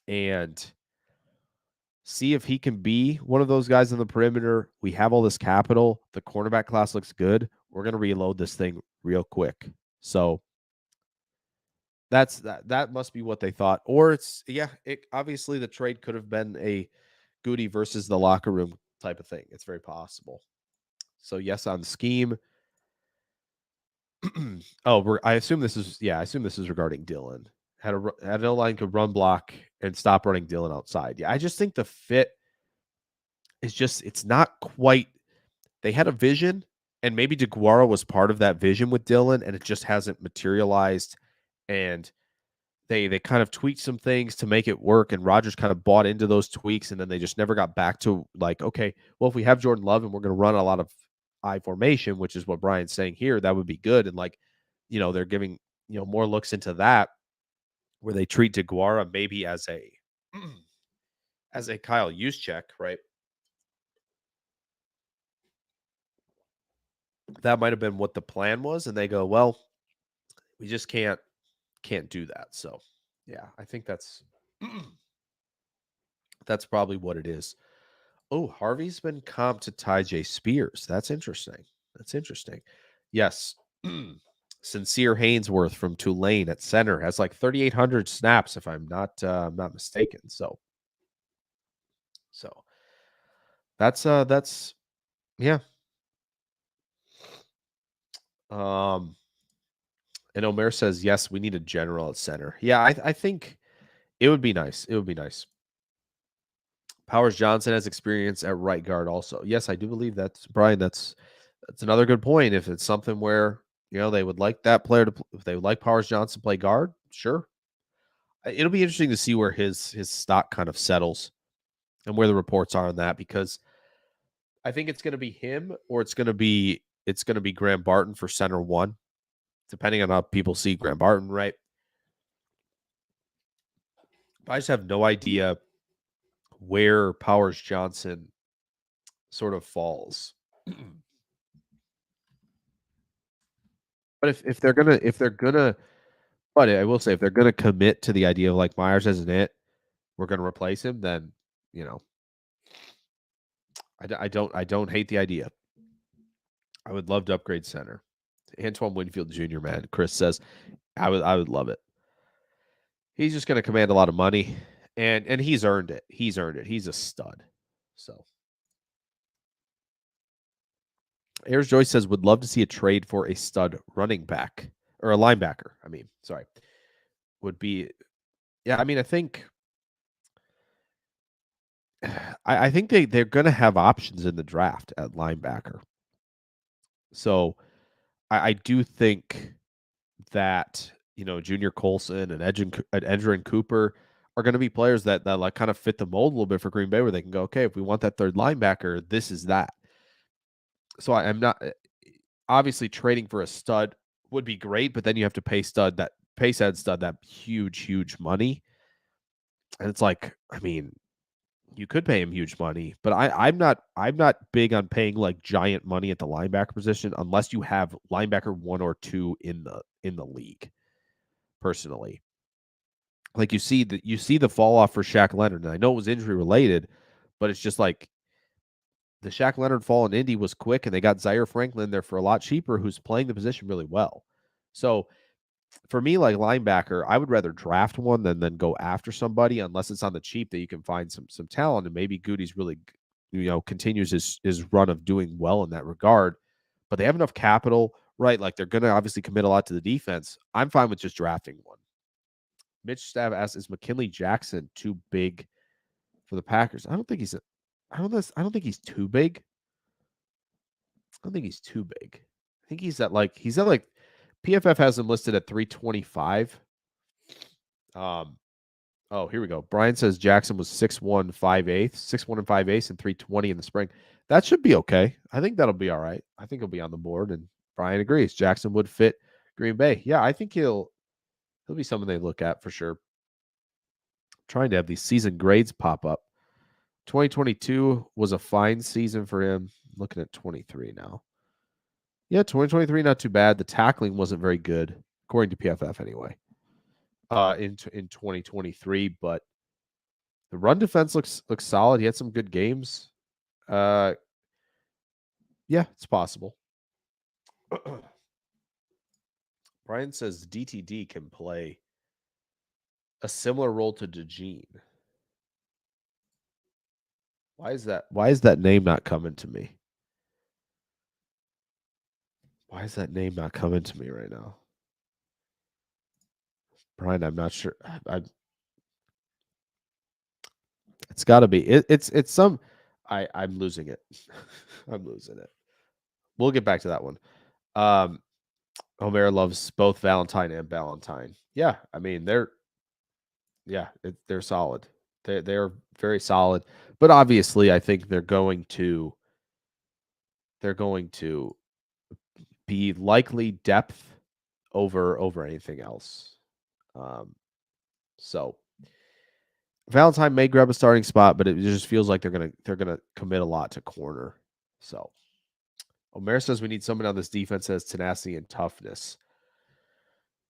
and see if he can be one of those guys on the perimeter. We have all this capital. The cornerback class looks good. We're going to reload this thing real quick. So that must be what they thought. Or obviously the trade could have been a Goody versus the locker room type of thing. It's very possible. So yes, on scheme. I assume this is regarding Dylan. Had an O-line could run block and stop running Dylan outside. Yeah, I just think the fit is it's not quite. They had a vision, and maybe DeGuara was part of that vision with Dylan, and it just hasn't materialized. And they kind of tweaked some things to make it work, and Rodgers kind of bought into those tweaks, and then they just never got back to like, okay, well, if we have Jordan Love and we're going to run a lot of I formation, which is what Brian's saying here, that would be good. And like, they're giving, more looks into that where they treat DeGuara maybe as a Kyle Juszczyk, right? That might have been what the plan was. And they go, well, we just can't do that. So yeah, I think that's probably what it is. Oh, Harvey's been comped to Ty Spears. That's interesting. Yes. Sincere Hainsworth from Tulane at center has like 3,800 snaps, if I'm not mistaken. So that's yeah. And Omer says yes, we need a general at center. Yeah, I think it would be nice. Powers Johnson has experience at right guard also. Yes, I do believe that's Brian. That's another good point. If it's something where they would like that player to, if they would like Powers Johnson to play guard, sure. It'll be interesting to see where his stock kind of settles and where the reports are on that, because I think it's going to be him or it's going to be Graham Barton for center one, depending on how people see Graham Barton, right? I just have no idea where Powers Johnson sort of falls. But if they're gonna but I will say, if they're gonna commit to the idea of like Myers isn't it, we're gonna replace him, then I don't hate the idea. I would love to upgrade center. Antoine Winfield Jr., man, Chris says, I would love it. He's just gonna command a lot of money, and he's earned it. He's a stud. So Ayers Joyce says, would love to see a trade for a stud running back or a linebacker. Would be, yeah. I mean, I think they're going to have options in the draft at linebacker. So I do think that, Junior Colson and Edgerrin Cooper are going to be players that like kind of fit the mold a little bit for Green Bay, where they can go, okay, if we want that third linebacker, this is that. So I'm not, obviously trading for a stud would be great, but then you have to pay said stud that huge money. And it's like, I mean, you could pay him huge money, but I'm not big on paying like giant money at the linebacker position unless you have linebacker 1 or 2 in the league. Personally, like you see the fall off for Shaq Leonard, and I know it was injury related, but it's just like the Shaq Leonard fall in Indy was quick, and they got Zaire Franklin there for a lot cheaper, who's playing the position really well. So for me, like linebacker, I would rather draft one than go after somebody, unless it's on the cheap that you can find some talent, and maybe Goody's really, continues his run of doing well in that regard. But they have enough capital, right? Like they're going to obviously commit a lot to the defense. I'm fine with just drafting one. Mitch Stav asks, is McKinley Jackson too big for the Packers? I don't think he's too big. I don't think he's too big. I think he's at like PFF has him listed at 325. Oh, here we go. Brian says Jackson was 6'1", 5'8", 6'1" and 5'8", and 320 in the spring. That should be okay. I think that'll be all right. I think he'll be on the board, and Brian agrees. Jackson would fit Green Bay. Yeah, I think he'll be someone they look at for sure. Trying to have these season grades pop up. 2022 was a fine season for him. Looking at 23 now. Yeah, 2023 not too bad. The tackling wasn't very good, according to PFF anyway. In 2023, but the run defense looks solid. He had some good games. Yeah, it's possible. Brian says DTD can play a similar role to DeJean. Why is that name not coming to me? Why is that name not coming to me right now? Brian, I'm not sure. It's got to be. It's some. I'm losing it. I'm losing it. We'll get back to that one. Homer loves both Valentine and Ballantyne. Yeah, I mean they're solid. They're very solid, but obviously I think they're going to be likely depth over anything else. So Valentine may grab a starting spot, but it just feels like they're gonna commit a lot to corner. So Omer says we need someone on this defense that has tenacity and toughness.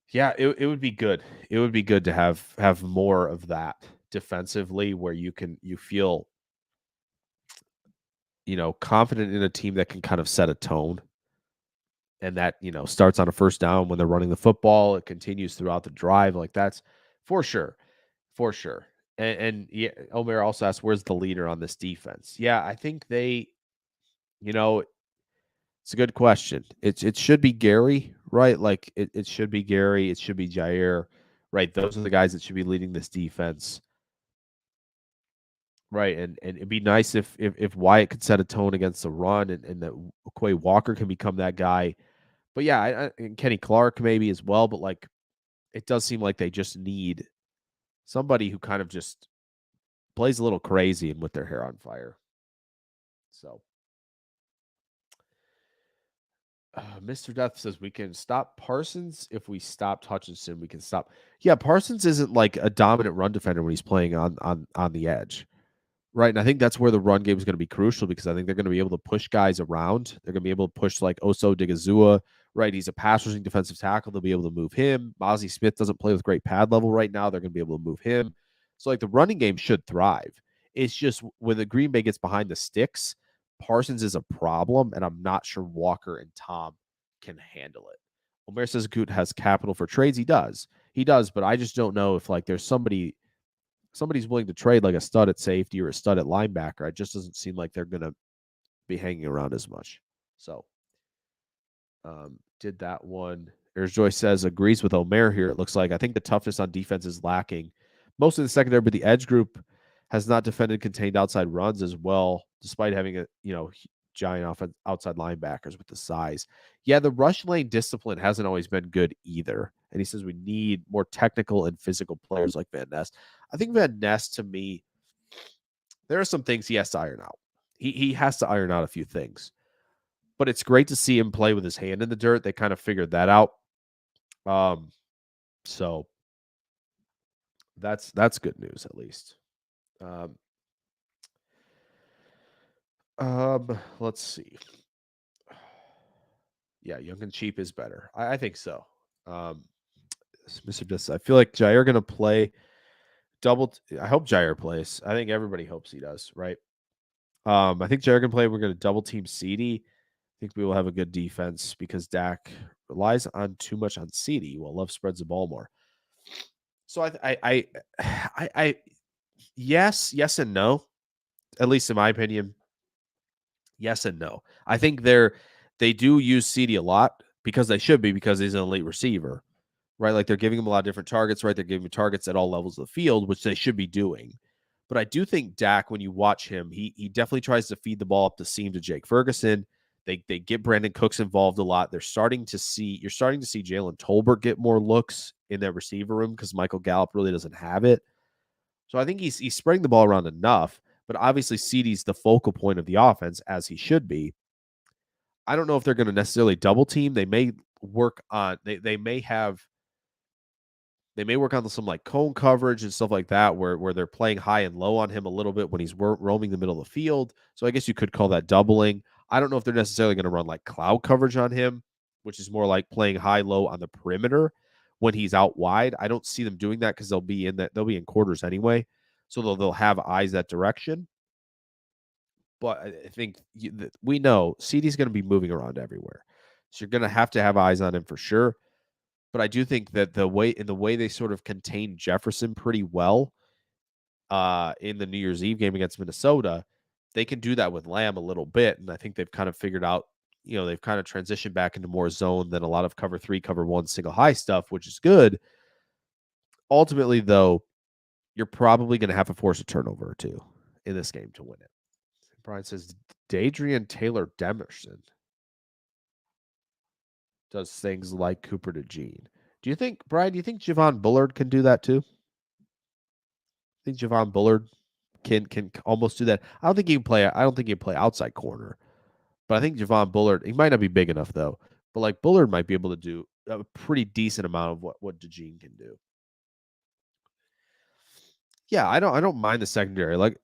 Yeah, it would be good. It would be good to have more of that defensively, where you feel confident in a team that can kind of set a tone, and that starts on a first down when they're running the football. It continues throughout the drive. Like that's for sure. And yeah, Omer also asked, where's the leader on this defense? Yeah, I think they, it's a good question. It should be Gary, right? Like it should be Gary. It should be Jair, right? Those are the guys that should be leading this defense, right? And it'd be nice if Wyatt could set a tone against the run, and that Quay Walker can become that guy. But yeah, and Kenny Clark maybe as well. But like, it does seem like they just need somebody who kind of just plays a little crazy and with their hair on fire. So. Mr. Death says we can stop Parsons if we stopped Hutchinson. We can stop. Yeah, Parsons isn't like a dominant run defender when he's playing on the edge, right? And I think that's where the run game is going to be crucial, because I think they're going to be able to push guys around. They're going to be able to push like Oso Digizua, right? He's a pass rushing defensive tackle. They'll be able to move him. Mozzie Smith doesn't play with great pad level right now. They're going to be able to move him. So like the running game should thrive. It's just when the Green Bay gets behind the sticks, Parsons is a problem, and I'm not sure Walker and Tom can handle it. Omer says Goot has capital for trades. He does, but I just don't know if like there's somebody's willing to trade like a stud at safety or a stud at linebacker. It just doesn't seem like they're going to be hanging around as much. So did that one. There's Joyce says agrees with Omer here. It looks like I think the toughness on defense is lacking. Most of the secondary, but the edge group has not defended contained outside runs as well, despite having a giant outside linebackers with the size. Yeah, the rush lane discipline hasn't always been good either. And he says we need more technical and physical players like Van Ness. I think Van Ness, to me, there are some things he has to iron out. He has to iron out a few things. But it's great to see him play with his hand in the dirt. They kind of figured that out. So that's good news, at least. Let's see. Yeah, young and cheap is better. I think so. Mr. Dis, I feel like Jair going to play double. I hope Jair plays. I think everybody hopes he does, right? I think Jared can play. We're going to double team CD. I think we will have a good defense because Dak relies on too much on CD while Love spreads the ball more. So I yes and no, at least in my opinion. Yes and no. I think they do use CD a lot because they should be because he's an elite receiver, right? Like they're giving him a lot of different targets, right? They're giving him targets at all levels of the field, which they should be doing. But I do think Dak, when you watch him, he definitely tries to feed the ball up the seam to Jake Ferguson. They get Brandon Cooks involved a lot. You're starting to see Jalen Tolbert get more looks in that receiver room because Michael Gallup really doesn't have it. So I think he's spreading the ball around enough, but obviously CD's the focal point of the offense as he should be. I don't know if they're going to necessarily double team. They may work on they may work on some like cone coverage and stuff like that where they're playing high and low on him a little bit when he's roaming the middle of the field. So I guess you could call that doubling. I don't know if they're necessarily going to run like cloud coverage on him, which is more like playing high low on the perimeter when he's out wide. I don't see them doing that because they'll be in quarters anyway. So they'll have eyes that direction. But I think we know CD's going to be moving around everywhere. So you're going to have eyes on him for sure. But I do think that the way they sort of contained Jefferson pretty well in the New Year's Eve game against Minnesota, they can do that with Lamb a little bit. And I think they've kind of figured out, they've kind of transitioned back into more zone than a lot of cover 3, cover 1, single high stuff, which is good. Ultimately, though, you're probably going to have to force a turnover or two in this game to win it. Brian says Dadrian Taylor Demerson does things like Cooper DeJean. Brian, do you think Javon Bullard can do that too? I think Javon Bullard can almost do that. I don't think he can play outside corner. But I think Javon Bullard, he might not be big enough though. But like Bullard might be able to do a pretty decent amount of what DeJean can do. Yeah, I don't mind the secondary like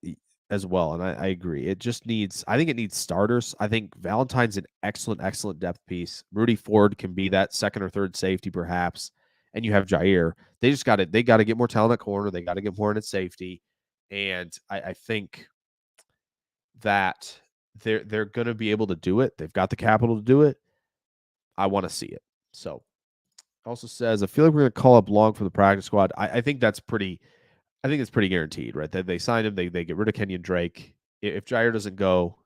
as well, and I agree. It just needs I think it needs starters. I think Valentine's an excellent depth piece. Rudy Ford can be that second or third safety perhaps, and you have Jair. They got to get more talent at corner. They got to get more in at safety, and I think that they're going to be able to do it. They've got the capital to do it. I want to see it. So, also says I feel like we're going to call up Long for the practice squad. I think that's pretty. I think it's pretty guaranteed, right? That they sign him, they get rid of Kenyon Drake. If Jair doesn't go,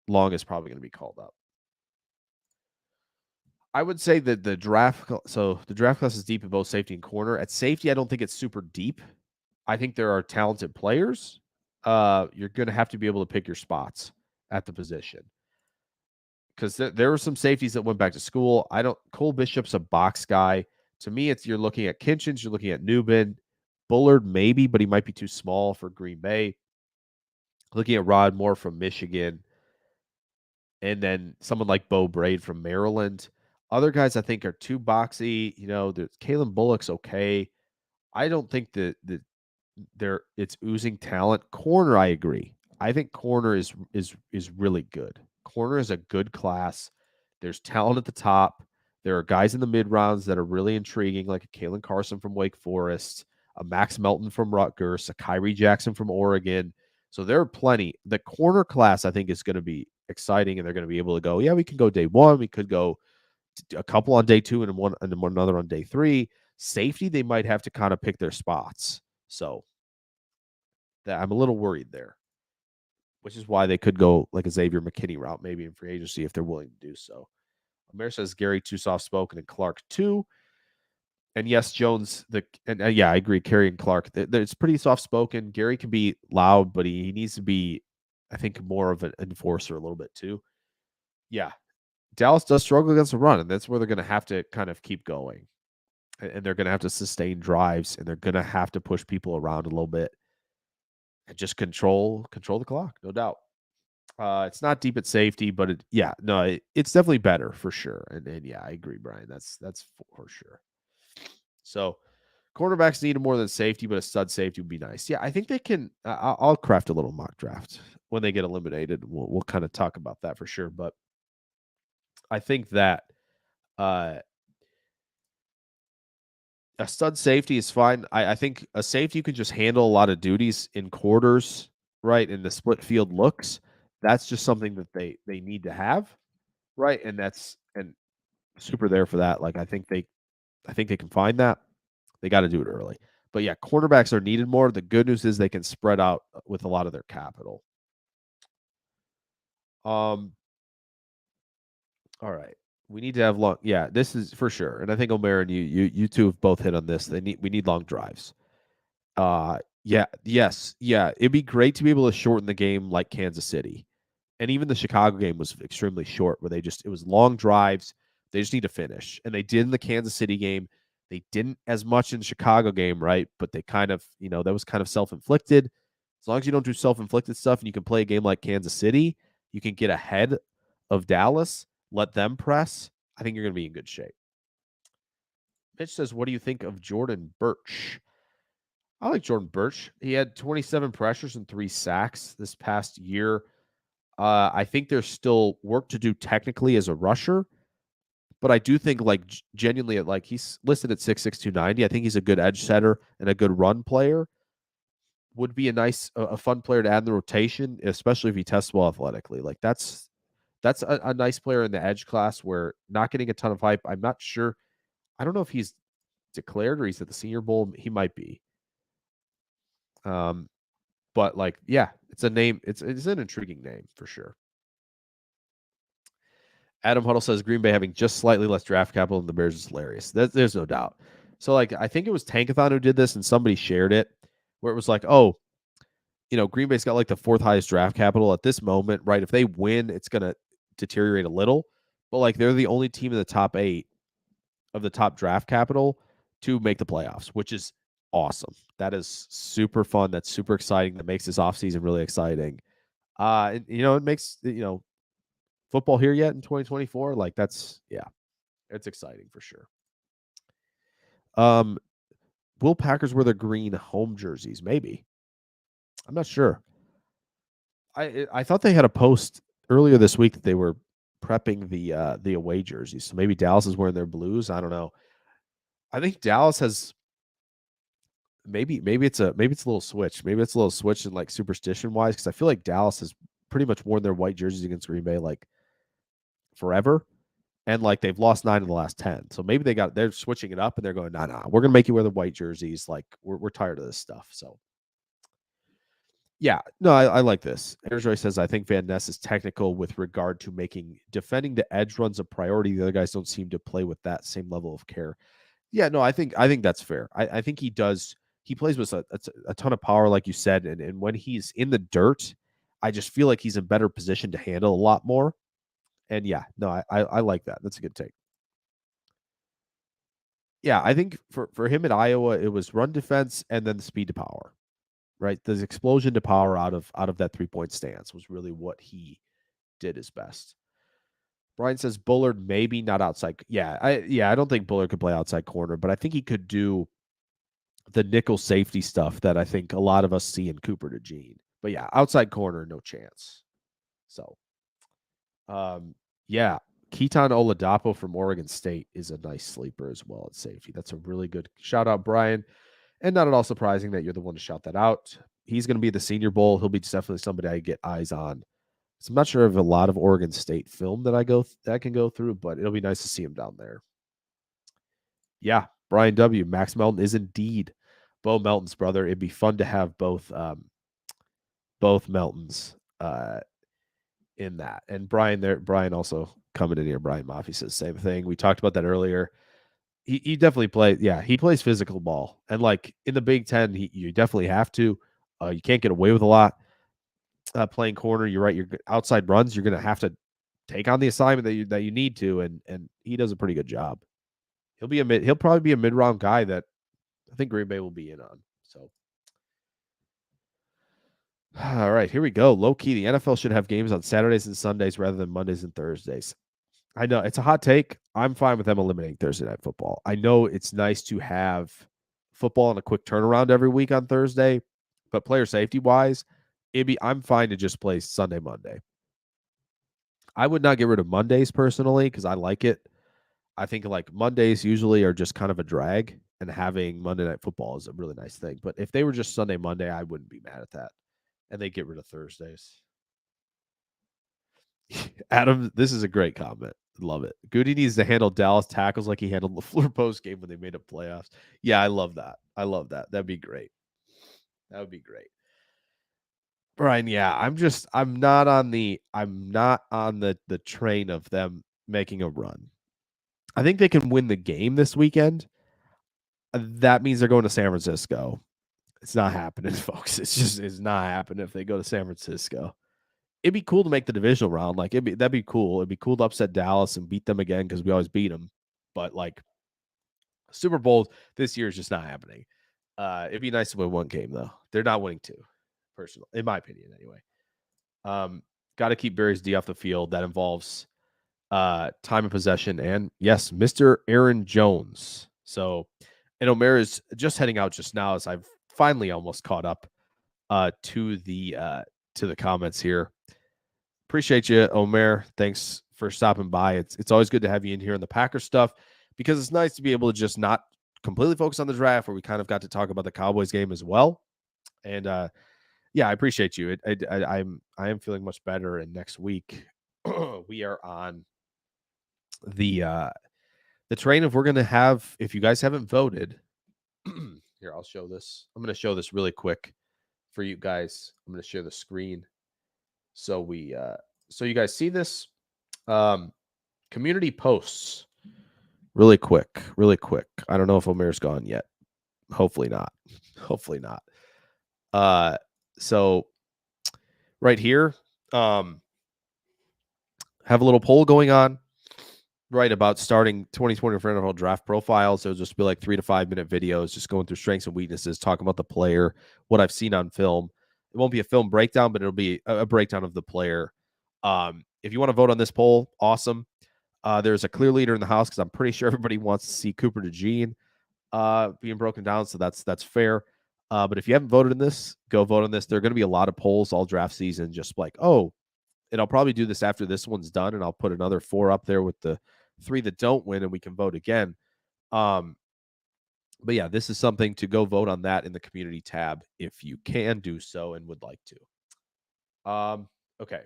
Long is probably going to be called up. I would say that the draft class is deep in both safety and corner. At safety, I don't think it's super deep. I think there are talented players. You're going to have to be able to pick your spots at the position because there were some safeties that went back to school. Cole Bishop's a box guy. To me, you're looking at Kinchins, you're looking at Newbin. Bullard, maybe, but he might be too small for Green Bay. Looking at Rod Moore from Michigan. And then someone like Bo Braid from Maryland. Other guys I think are too boxy. Kalen Bullock's okay. I don't think that it's oozing talent. Corner, I agree. I think corner is really good. Corner is a good class. There's talent at the top. There are guys in the mid rounds that are really intriguing, like a Kalen Carson from Wake Forest, a Max Melton from Rutgers, a Kyrie Jackson from Oregon. So there are plenty. The corner class, I think, is going to be exciting, and they're going to be able to go, yeah, we can go day one. We could go a couple on day two and one another on day three. Safety, they might have to kind of pick their spots. So I'm a little worried there, which is why they could go like a Xavier McKinney route, maybe in free agency if they're willing to do so. Amir says Gary too soft spoken and Clark too. And yes, Jones, yeah, I agree. Kerry and Clark, it's pretty soft spoken. Gary can be loud, but he needs to be, I think, more of an enforcer a little bit too. Yeah, Dallas does struggle against the run, and that's where they're going to have to kind of keep going. And they're going to have to sustain drives, and they're going to have to push people around a little bit and just control the clock, no doubt. It's not deep at safety, but it's definitely better for sure. And yeah, I agree, Brian. That's for sure. So cornerbacks need more than safety, but a stud safety would be nice. Yeah, I think they can. I'll craft a little mock draft when they get eliminated. We'll kind of talk about that for sure. But I think that a stud safety is fine. I think a safety can just handle a lot of duties in quarters, right? In the split field looks. that's just something that they need to have, right? And that's and super there for that. Like I think they can find that. They got to do it early. But yeah, cornerbacks are needed more. The good news is they can spread out with a lot of their capital. All right. We need to have long. Yeah, this is for sure. And I think Omer and you two have both hit on this. We need long drives. Yeah. It'd be great to be able to shorten the game like Kansas City. And even the Chicago game was extremely short, where it was long drives. They just need to finish. And they did in the Kansas City game. They didn't as much in the Chicago game, right? But they kind of, that was kind of self-inflicted. As long as you don't do self-inflicted stuff and you can play a game like Kansas City, you can get ahead of Dallas, let them press. I think you're going to be in good shape. Mitch says, what do you think of Jordan Birch? I like Jordan Birch. He had 27 pressures and 3 sacks this past year. I think there's still work to do technically as a rusher, but I do think genuinely he's listed at 6'6", 290. I think he's a good edge setter and a good run player. Would be a fun player to add in the rotation, especially if he tests well athletically. Like that's a nice player in the edge class where not getting a ton of hype. I'm not sure. I don't know if he's declared or he's at the Senior Bowl. He might be. But it's a name. It's an intriguing name for sure. Adam Huddle says Green Bay having just slightly less draft capital than the Bears is hilarious. There's no doubt. So I think it was Tankathon who did this, and somebody shared it where it was like, oh, Green Bay's got the 4th highest draft capital at this moment, right? If they win, it's gonna deteriorate a little, but they're the only team in the top 8 of the top draft capital to make the playoffs, which is awesome. That is super fun. That's super exciting. That makes this offseason really exciting. It makes football here yet in 2024. It's exciting for sure. Will Packers wear their green home jerseys? Maybe. I'm not sure. I thought they had a post earlier this week that they were prepping the away jerseys. So maybe Dallas is wearing their blues. I don't know. I think Dallas has maybe it's a little switch. Maybe it's a little switch in superstition wise, because I feel like Dallas has pretty much worn their white jerseys against Green Bay forever. And they've lost 9 of the last 10. So maybe they're switching it up and they're going, nah, we're gonna make you wear the white jerseys. We're tired of this stuff. So yeah, no, I like this. Airjoy says, I think Van Ness is technical with regard to defending the edge runs a priority. The other guys don't seem to play with that same level of care. Yeah, no, I think that's fair. I think he does. He plays with a ton of power, like you said, and when he's in the dirt, I just feel like he's in better position to handle a lot more. And yeah, no, I like that. That's a good take. Yeah, I think for him at Iowa, it was run defense and then the speed to power, right? The explosion to power out of that 3-point stance was really what he did his best. Brian says Bullard maybe not outside. Yeah, I don't think Bullard could play outside corner, but I think he could do the nickel safety stuff that I think a lot of us see in Cooper DeJean. But yeah, outside corner, no chance. So, yeah, Keaton Oladapo from Oregon State is a nice sleeper as well at safety. That's a really good shout out, Brian. And not at all surprising that you're the one to shout that out. He's going to be the Senior Bowl. He'll be definitely somebody I get eyes on. So I'm not sure of a lot of Oregon State film that I can go through, but it'll be nice to see him down there. Yeah, Brian W. Max Melton is indeed Bo Melton's brother. It'd be fun to have both Meltons in that. And Brian also coming in here. Brian Maffey says the same thing. We talked about that earlier. He definitely plays. Yeah, he plays physical ball, and in the Big Ten, you definitely have to. You can't get away with a lot. Playing corner, you're right. You're outside runs. You're going to have to take on the assignment that you need to, and he does a pretty good job. He'll probably be a mid-round guy that I think Green Bay will be in on. So, all right, here we go. Low key, the NFL should have games on Saturdays and Sundays rather than Mondays and Thursdays. I know it's a hot take. I'm fine with them eliminating Thursday night football. I know it's nice to have football on a quick turnaround every week on Thursday, but player safety wise, I'm fine to just play Sunday, Monday. I would not get rid of Mondays personally because I like it. I think Mondays usually are just kind of a drag, and having Monday Night Football is a really nice thing. But if they were just Sunday, Monday, I wouldn't be mad at that. And they get rid of Thursdays. Adam, this is a great comment. Love it. Goody needs to handle Dallas tackles like he handled LaFleur post game when they made it playoffs. Yeah, I love that. I love that. That'd be great. That would be great. Brian, yeah, I'm not on the train of them making a run. I think they can win the game this weekend. That means they're going to San Francisco. It's not happening, folks. It's not happening if they go to San Francisco. It'd be cool to make the divisional round. Like that'd be cool. It'd be cool to upset Dallas and beat them again because we always beat them. But like Super Bowl this year is just not happening. It'd be nice to win one game though. They're not winning two, personally, in my opinion, anyway. Got to keep Barry's D off the field. That involves time of possession and yes, Mr. Aaron Jones. So, and Omer is just heading out just now as I've finally almost caught up to the comments here. Appreciate you, Omer. Thanks for stopping by. It's always good to have you in here on the Packers stuff because it's nice to be able to just not completely focus on the draft where we kind of got to talk about the Cowboys game as well. And yeah, I appreciate you. I am feeling much better. And next week we are on the train of we're going to have, if you guys haven't voted, here, I'll show this. I'm going to show this really quick for you guys. I'm going to share the screen. So so you guys see this community posts really quick. I don't know if Omer's gone yet. Hopefully not. So right here, have a little poll going on, right, about starting 2020 for NFL draft profiles. It'll just be like 3 to 5 minute videos, just going through strengths and weaknesses, talking about the player, what I've seen on film. It won't be a film breakdown, but it'll be a breakdown of the player. If you want to vote on this poll, awesome. There's a clear leader in the house because I'm pretty sure everybody wants to see Cooper DeJean being broken down, so that's fair. But if you haven't voted in this, go vote on this. There are going to be a lot of polls all draft season, just like, oh, and I'll probably do this after this one's done, and I'll put another 4 up there with the 3 that don't win, and we can vote again. But yeah, this is something to go vote on that in the community tab if you can do so and would like to. Okay.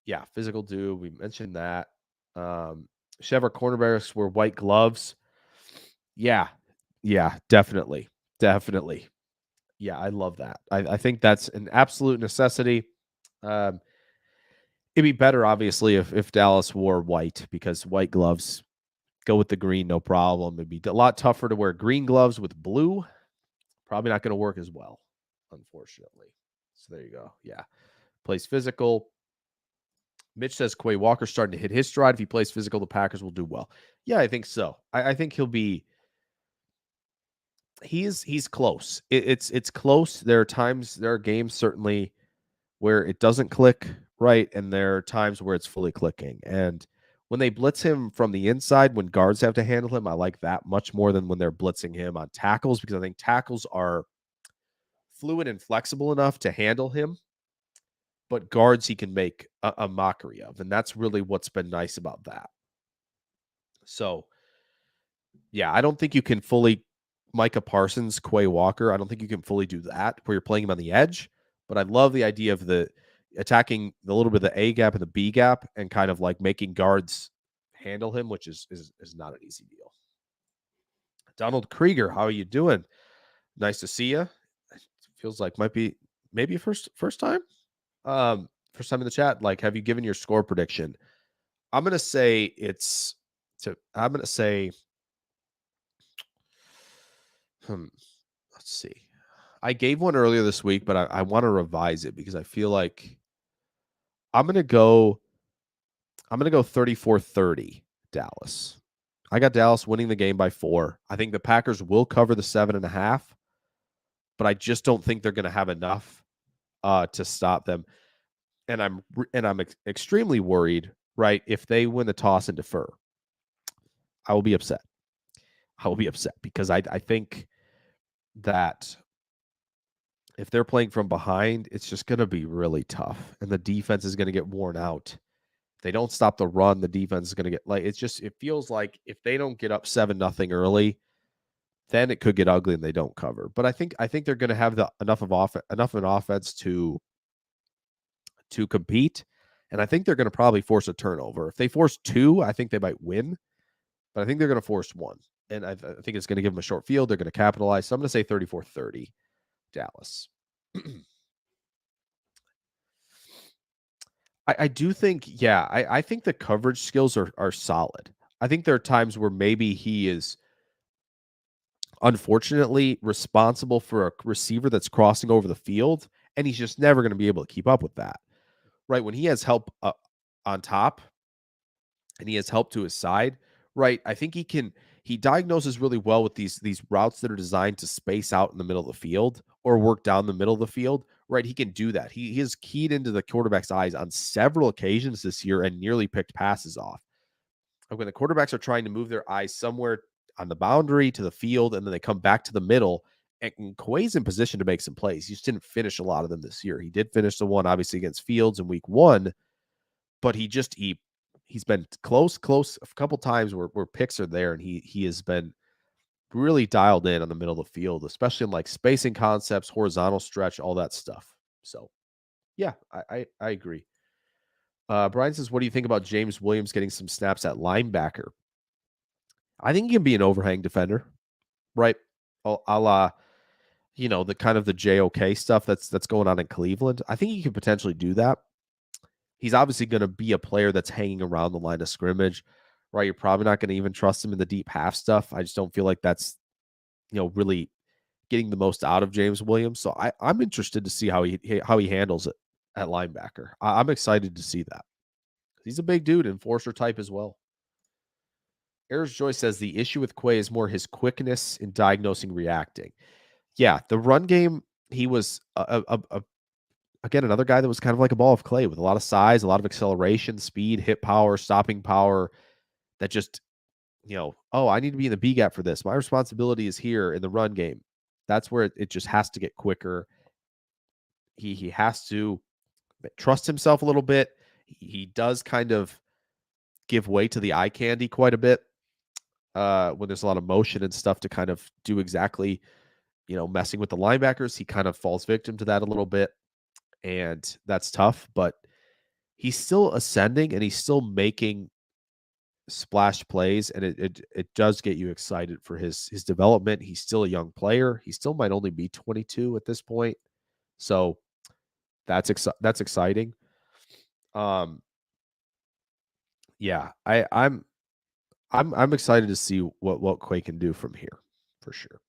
Yeah, physical do. We mentioned that. Cheddar cornerbacks wear white gloves. Yeah, definitely. Yeah, I love that. I think that's an absolute necessity. It'd be better, obviously, if Dallas wore white because white gloves go with the green, no problem. It'd be a lot tougher to wear green gloves with blue. Probably not going to work as well, unfortunately. So there you go. Yeah, plays physical. Mitch says Quay Walker's starting to hit his stride. If he plays physical, the Packers will do well. Yeah, I think so. I think he'll be. He's close. It's close. There are games certainly where it doesn't click right, and there are times where it's fully clicking. And when they blitz him from the inside, when guards have to handle him, I like that much more than when they're blitzing him on tackles because I think tackles are fluid and flexible enough to handle him. But guards he can make a mockery of. And that's really what's been nice about that. So, yeah, I don't think you can fully Micah Parsons, Quay Walker. I don't think you can fully do that where you're playing him on the edge. But I love the idea of the attacking the little bit of the A gap and the B gap and kind of like making guards handle him, which is not an easy deal. Donald Krieger, how are you doing? Nice to see you. Feels like maybe first time. First time in the chat. Like, have you given your score prediction? I'm gonna say let's see. I gave one earlier this week, but I want to revise it because I feel like I'm gonna go 34-30 Dallas. I got Dallas winning the game by 4. I think the Packers will cover the 7.5, but I just don't think they're gonna have enough to stop them. And I'm extremely worried, right? If they win the toss and defer, I will be upset. Because I think that if they're playing from behind, it's just going to be really tough. And the defense is going to get worn out. If they don't stop the run, the defense is going to get it feels like if they don't get up 7-0 early, then it could get ugly and they don't cover. But I think they're going to have enough of an offense to compete. And I think they're going to probably force a turnover. If they force 2, I think they might win, but I think they're going to force 1. And I think it's going to give them a short field. They're going to capitalize. So I'm going to say 34-30 Dallas. I do think, I think the coverage skills are solid. I think there are times where maybe he is unfortunately responsible for a receiver that's crossing over the field, and he's just never going to be able to keep up with that. Right? When he has help on top and he has help to his side, right? I think he diagnoses really well with these routes that are designed to space out in the middle of the field or work down the middle of the field, right? He can do that. He has keyed into the quarterback's eyes on several occasions this year and nearly picked passes off. When the quarterbacks are trying to move their eyes somewhere on the boundary to the field, and then they come back to the middle, and Quay's in position to make some plays. He just didn't finish a lot of them this year. He did finish the one, obviously, against Fields in week 1, but he's been close a couple times where picks are there, and he has been really dialed in on the middle of the field, especially in like spacing concepts, horizontal stretch, all that stuff. So, yeah, I agree. Brian says, what do you think about James Williams getting some snaps at linebacker? I think he can be an overhang defender, right? A la, the kind of the JOK stuff that's going on in Cleveland. I think he could potentially do that. He's obviously going to be a player that's hanging around the line of scrimmage, right? You're probably not going to even trust him in the deep half stuff. I just don't feel like that's, really getting the most out of James Williams. So I'm interested to see how he handles it at linebacker. I'm excited to see that. He's a big dude, enforcer type as well. Ayers Joy says the issue with Quay is more his quickness in diagnosing, reacting. Yeah, the run game, he was again another guy that was kind of like a ball of clay with a lot of size, a lot of acceleration, speed, hit power, stopping power. That just, I need to be in the B gap for this. My responsibility is here in the run game. That's where it just has to get quicker. He has to trust himself a little bit. He does kind of give way to the eye candy quite a bit when there's a lot of motion and stuff to kind of do exactly, messing with the linebackers. He kind of falls victim to that a little bit, and that's tough, but he's still ascending and he's still making splash plays, and it does get you excited for his development. He's still a young player. He still might only be 22 at this point. So that's exciting. Yeah, I'm excited to see what Quay can do from here for sure.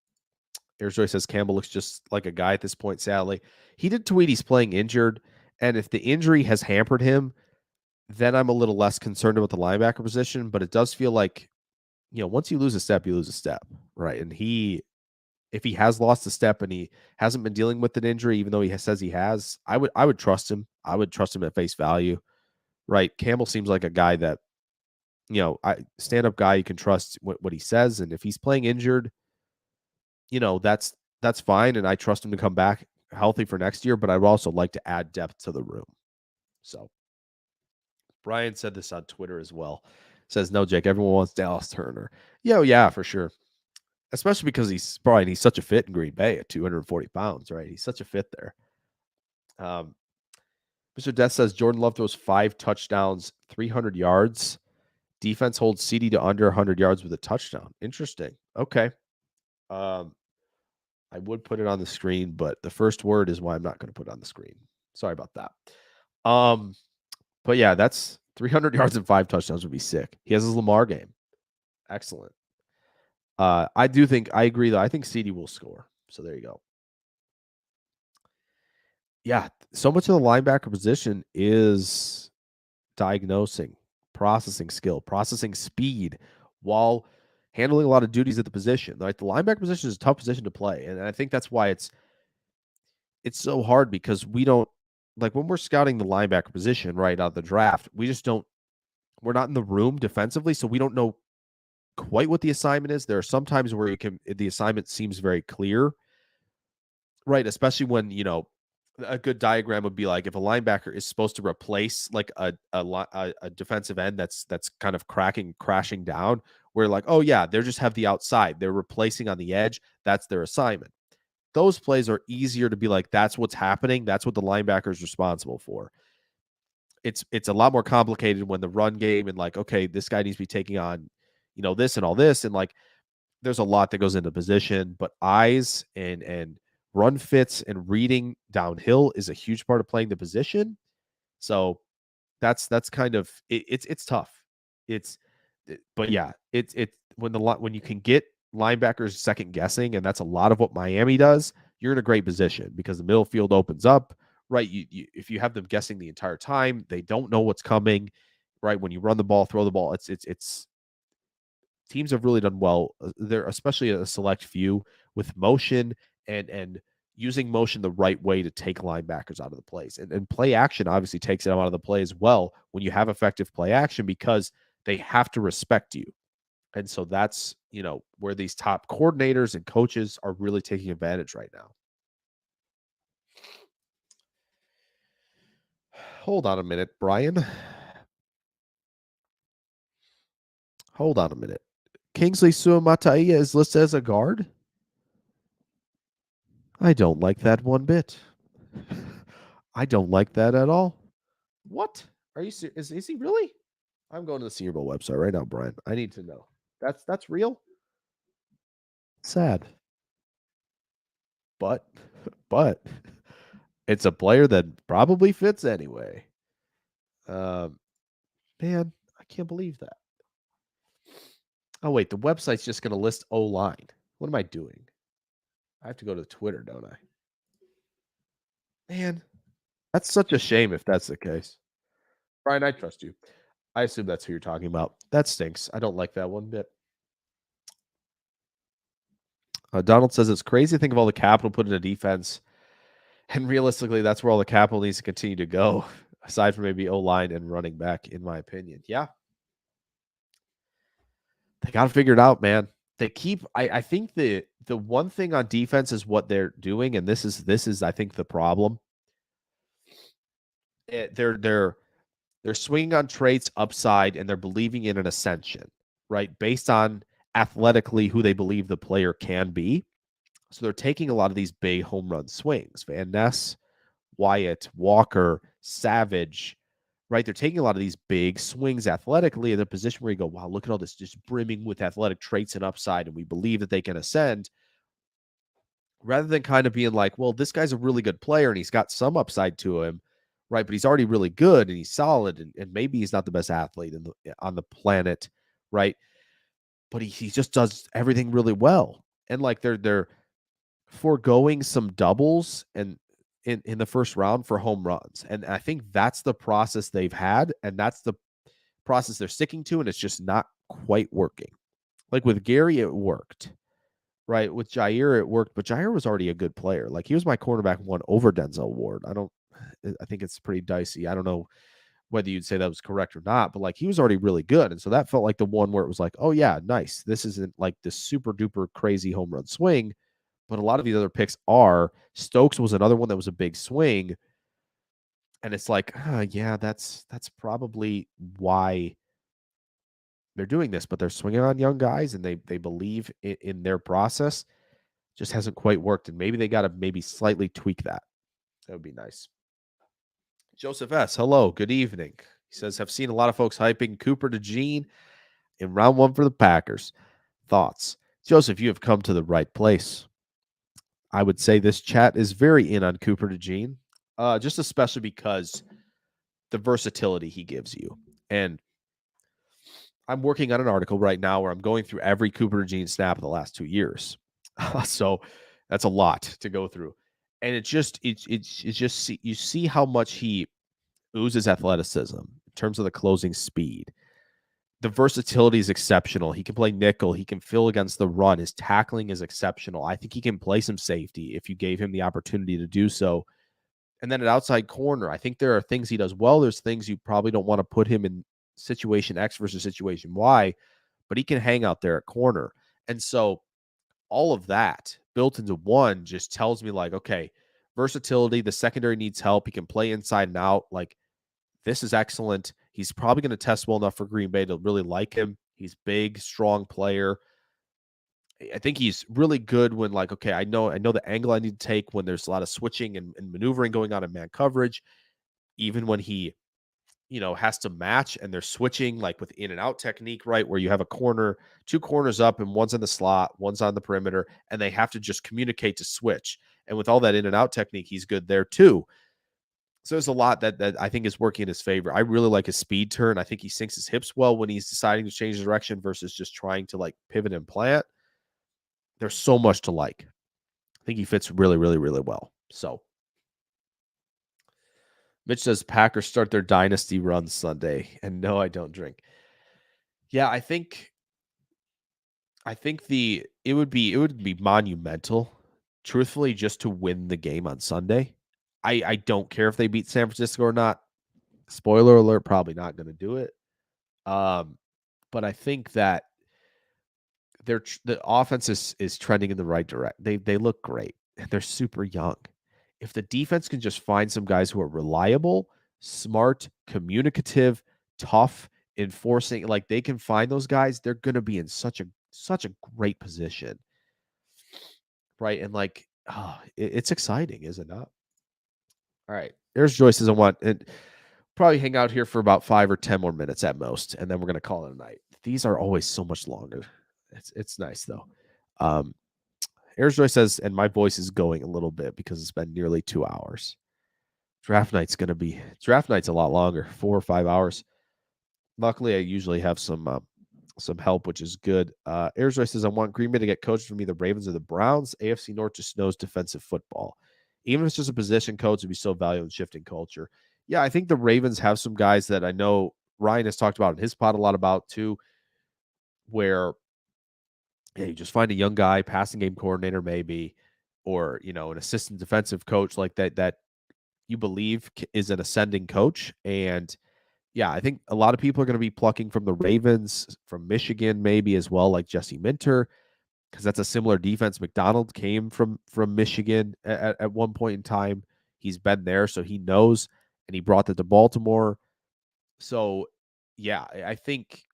Airjoy says Campbell looks just like a guy at this point, sadly. He did tweet he's playing injured, and if the injury has hampered him, then I'm a little less concerned about the linebacker position, but it does feel like, once you lose a step, you lose a step, right? And if he has lost a step and he hasn't been dealing with an injury, even though he says he has, I would trust him. I would trust him at face value, right? Campbell seems like a guy that, stand-up guy you can trust what he says, and if he's playing injured, that's fine, and I trust him to come back healthy for next year, but I'd also like to add depth to the room. So Brian said this on Twitter as well. Says, no, Jake, everyone wants Dallas Turner. Yeah, for sure. Especially because he's such a fit in Green Bay at 240 pounds, right? He's such a fit there. Mr. Death says Jordan Love throws 5 touchdowns, 300 yards. Defense holds CD to under 100 yards with a touchdown. Interesting. Okay. I would put it on the screen, but the first word is why I'm not going to put it on the screen. Sorry about that. But yeah, that's 300 yards and 5 touchdowns would be sick. He has his Lamar game. Excellent. I agree though. I think CD will score. So there you go. Yeah, so much of the linebacker position is diagnosing, processing skill, processing speed, while handling a lot of duties at the position. Like the linebacker position is a tough position to play, and I think that's why it's so hard, because we don't, like, when we're scouting the linebacker position right out of the draft, we're not in the room defensively, so we don't know quite what the assignment is. There are some times where the assignment seems very clear, right? Especially when, a good diagram would be like if a linebacker is supposed to replace like a defensive end that's kind of crashing down, where like, oh yeah, they just have the outside, they're replacing on the edge, that's their assignment. Those plays are easier to be like, that's what's happening, that's what the linebacker is responsible for. it's a lot more complicated when the run game and like, okay, this guy needs to be taking on, this and all this. And like, there's a lot that goes into position, but eyes and run fits and reading downhill is a huge part of playing the position. So that's kind of it's tough. But yeah, it's when you can get linebackers second guessing, and that's a lot of what Miami does. You're in a great position because the middle field opens up, right? If you have them guessing the entire time, they don't know what's coming, right? When you run the ball, throw the ball, it's teams have really done well. They're especially a select few with motion and using motion the right way to take linebackers out of the plays. And play action obviously takes them out of the play as well when you have effective play action because they have to respect you. And so that's, where these top coordinators and coaches are really taking advantage right now. Hold on a minute, Brian. Hold on a minute. Kingsley Suamataia is listed as a guard? I don't like that one bit. I don't like that at all. What? Are you serious? Is he really? I'm going to the Senior Bowl website right now, Brian. I need to know. That's real? Sad. But it's a player that probably fits anyway. Man, I can't believe that. Oh, wait, the website's just going to list O-line. What am I doing? I have to go to Twitter, don't I? Man, that's such a shame if that's the case. Brian, I trust you. I assume that's who you're talking about. That stinks. I don't like that one bit. Donald says it's crazy to think of all the capital put into defense. And realistically, that's where all the capital needs to continue to go, aside from maybe O-line and running back, in my opinion. Yeah. They got to figure it out, man. They keep I think the one thing on defense is what they're doing, and this is I think the problem. They're swinging on traits upside and they're believing in an ascension, right? Based on athletically who they believe the player can be. So they're taking a lot of these big home run swings. Van Ness, Wyatt, Walker, Savage, right? They're taking a lot of these big swings athletically in a position where you go, wow, look at all this just brimming with athletic traits and upside, and we believe that they can ascend. Rather than kind of being like, well, this guy's a really good player and he's got some upside to him, right? But he's already really good and he's solid, and maybe he's not the best athlete on the planet, right? But he just does everything really well. And like they're foregoing some doubles and in the first round for home runs. And I think that's the process they've had, and that's the process they're sticking to, and it's just not quite working. Like with Gary, it worked. Right. With Jair, it worked, but Jair was already a good player. Like he was my cornerback one over Denzel Ward. I think it's pretty dicey. I don't know whether you'd say that was correct or not, but like he was already really good. And so that felt like the one where it was like, oh yeah, nice. This isn't like this super duper crazy home run swing, but a lot of these other picks are. Stokes was another one that was a big swing. And it's like, yeah, that's probably why they're doing this, but they're swinging on young guys and they believe in their process. Just hasn't quite worked, and maybe they got to maybe slightly tweak that. That would be nice. Joseph S., hello, good evening. He says, have seen a lot of folks hyping Cooper DeJean in round one for the Packers. Thoughts? Joseph, you have come to the right place. I would say this chat is very in on Cooper DeJean, just especially because the versatility he gives you. And I'm working on an article right now where I'm going through every Cooper DeJean snap of the last 2 years. So that's a lot to go through. And it's just you see how much he oozes athleticism in terms of the closing speed. The versatility is exceptional. He can play nickel. He can fill against the run. His tackling is exceptional. I think he can play some safety if you gave him the opportunity to do so. And then at outside corner, I think there are things he does well. There's things you probably don't want to put him in situation X versus situation Y, but he can hang out there at corner. And so all of that built into one just tells me like, okay, versatility, the secondary needs help. He can play inside and out. Like, this is excellent. He's probably going to test well enough for Green Bay to really like him. He's big, strong player. I think he's really good when like, okay, I know the angle I need to take when there's a lot of switching and maneuvering going on in man coverage. Even when he has to match, and they're switching like with in and out technique, right? Where you have a corner, two corners up, and one's in the slot, one's on the perimeter, and they have to just communicate to switch. And with all that in and out technique, he's good there too. So there's a lot that I think is working in his favor. I really like his speed turn. I think he sinks his hips well when he's deciding to change direction versus just trying to like pivot and plant. There's so much to like. I think he fits really, really, really well. So Mitch says Packers start their dynasty run Sunday. And no, I don't drink. Yeah, I think it would be monumental, truthfully, just to win the game on Sunday. I don't care if they beat San Francisco or not. Spoiler alert, probably not going to do it. But I think that the offense is trending in the right direction. They look great. They're super young. If the defense can just find some guys who are reliable, smart, communicative, tough, enforcing, like they can find those guys, they're going to be in such a great position. Right? And like, it's exciting, is it not? All right. There's Joyce says I want and probably hang out here for about 5 or 10 more minutes at most, and then we're going to call it a night. These are always so much longer. It's nice though. Joy says, and my voice is going a little bit because it's been nearly 2 hours. Draft night's a lot longer, 4 or 5 hours. Luckily, I usually have some help, which is good. Joy says, I want Green Bay to get coached from either Ravens or the Browns. AFC North just knows defensive football. Even if it's just a position coach, would be so valuable in shifting culture. Yeah, I think the Ravens have some guys that I know Ryan has talked about in his pod a lot about too, where you just find a young guy, passing game coordinator maybe, or an assistant defensive coach like that you believe is an ascending coach. And yeah, I think a lot of people are going to be plucking from the Ravens, from Michigan maybe as well, like Jesse Minter, because that's a similar defense. McDonald came from Michigan at one point in time. He's been there, so he knows, and he brought that to Baltimore. So yeah, I think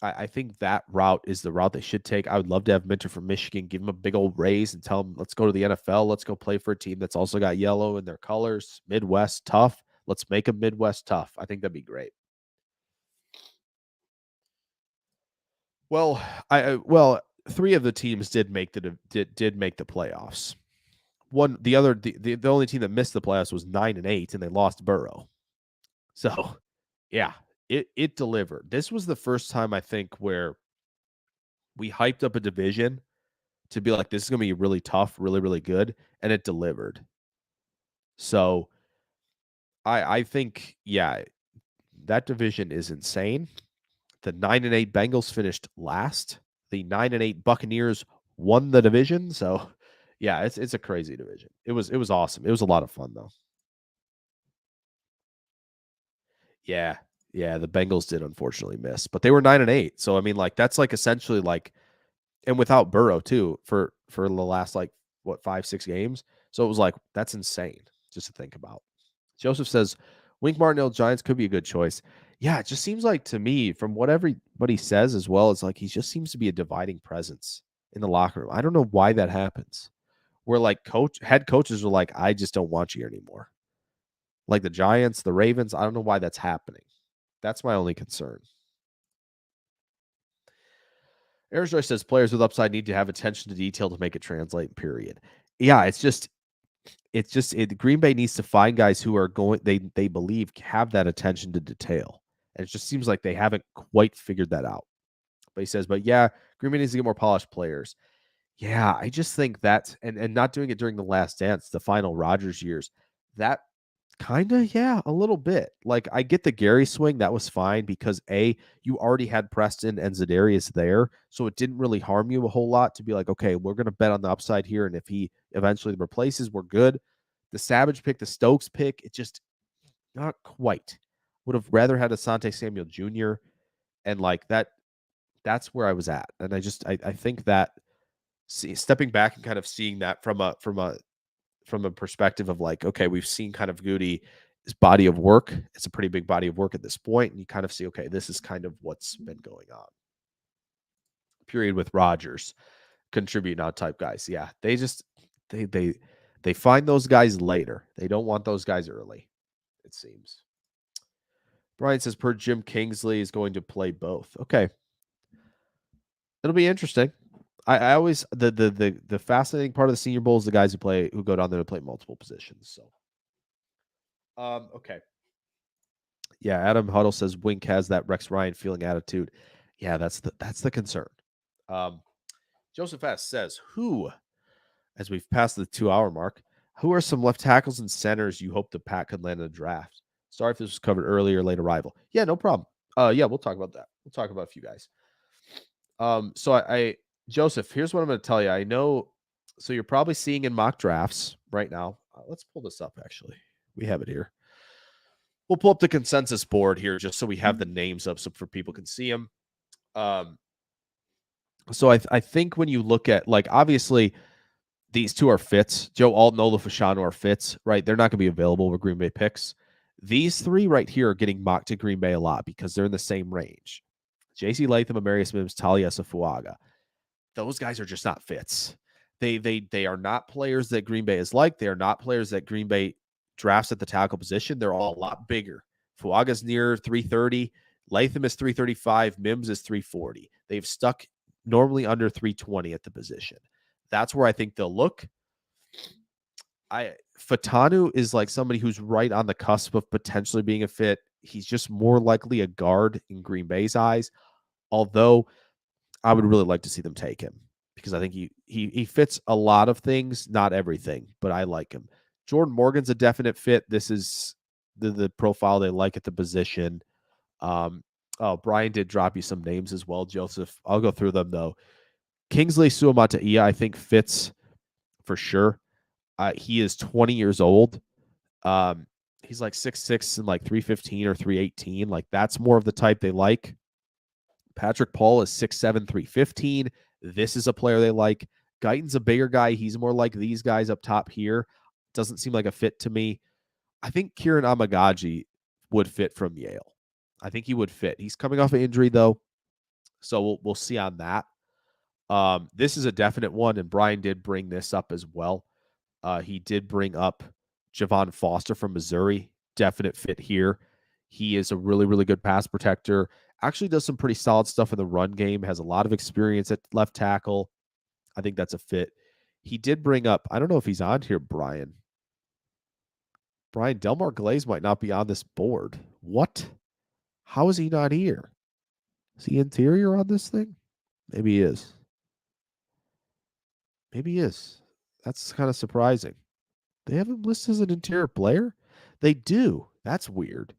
that route is the route they should take. I would love to have Minter from Michigan, give him a big old raise and tell him, let's go to the NFL. Let's go play for a team that's also got yellow in their colors, Midwest tough. Let's make them Midwest tough. I think that'd be great. Well, three of the teams did make the playoffs. The only team that missed the playoffs was 9-8, and they lost Burrow. So, yeah, it delivered. This was the first time I think where we hyped up a division to be like, this is going to be really tough, really, really good, and it delivered. So, I think, yeah, that division is insane. The 9-8 Bengals finished last. The 9-8 Buccaneers won the division. So, yeah, it's a crazy division. It was awesome. It was a lot of fun though. Yeah, the Bengals did unfortunately miss, but they were 9-8. So I mean, like that's like essentially like, and without Burrow too for the last like 5-6 games. So it was like that's insane just to think about. Joseph says Wink Martindale Giants could be a good choice. Yeah, it just seems like to me, from what everybody says as well, it's like he just seems to be a dividing presence in the locker room. I don't know why that happens. Where like head coaches are like, I just don't want you here anymore. Like the Giants, the Ravens, I don't know why that's happening. That's my only concern. Arizona says players with upside need to have attention to detail to make it translate, period. Yeah, Green Bay needs to find guys who are going, they believe have that attention to detail. And it just seems like they haven't quite figured that out. But he says, but yeah, Green Bay needs to get more polished players. Yeah, I just think that's, and not doing it during the last dance, the final Rodgers years, that kind of, yeah, a little bit. Like I get the Gary swing. That was fine because you already had Preston and Za'Darius there. So it didn't really harm you a whole lot to be like, okay, we're going to bet on the upside here. And if he eventually replaces, we're good. The Savage pick, the Stokes pick, it just not quite. Would have rather had Asante Samuel Jr. And like that's where I was at. And I think that stepping back and kind of seeing that from a perspective of like, okay, we've seen kind of Goody's body of work. It's a pretty big body of work at this point, and you kind of see, okay, this is kind of what's been going on. Period with Rodgers, contribute now type guys. Yeah, they just they find those guys later. They don't want those guys early, it seems. Brian says per Jim Kingsley is going to play both. Okay. It'll be interesting. I always the fascinating part of the Senior Bowl is the guys who go down there to play multiple positions. So okay. Yeah, Adam Huddle says Wink has that Rex Ryan feeling attitude. Yeah, that's the concern. Joseph S says, who, as we've passed the 2-hour mark, who are some left tackles and centers you hope the Pack could land in the draft? Sorry if this was covered earlier or late arrival. Yeah, no problem. Yeah, we'll talk about that. We'll talk about a few guys. So I Joseph, here's what I'm going to tell you. I know, so you're probably seeing in mock drafts right now. Let's pull this up, actually. We have it here. We'll pull up the consensus board here just so we have the names up so for people can see them. So I think when you look at, like, obviously these two are fits. Joe Alt and Ola Fashanu are fits, right? They're not going to be available with Green Bay picks. These three right here are getting mocked to Green Bay a lot because they're in the same range. J.C. Latham, Amarius Mims, Taliesa Fuaga. Those guys are just not fits. They are not players that Green Bay is like. They are not players that Green Bay drafts at the tackle position. They're all a lot bigger. Fuaga's near 330. Latham is 335. Mims is 340. They've stuck normally under 320 at the position. That's where I think they'll look. Fatanu is like somebody who's right on the cusp of potentially being a fit. He's just more likely a guard in Green Bay's eyes, although I would really like to see them take him because I think he fits a lot of things, not everything, but I like him. Jordan Morgan's a definite fit. This is the profile they like at the position. Brian did drop you some names as well, Joseph. I'll go through them, though. Kingsley Suamataia, I think, fits for sure. He is 20 years old. He's like 6'6" and like 315 or 318. Like, that's more of the type they like. Patrick Paul is 6'7", 315. This is a player they like. Guyton's a bigger guy. He's more like these guys up top here. Doesn't seem like a fit to me. I think Kieran Amagaji would fit from Yale. I think he would fit. He's coming off an injury, though, so we'll see on that. This is a definite one, and Brian did bring this up as well. He did bring up Javon Foster from Missouri. Definite fit here. He is a really, really good pass protector. Actually does some pretty solid stuff in the run game. Has a lot of experience at left tackle. I think that's a fit. He did bring up, I don't know if he's on here, Brian. Delmar Glaze might not be on this board. What? How is he not here? Is he interior on this thing? Maybe he is. Maybe he is. That's kind of surprising. They have him listed as an interior player? They do. That's weird.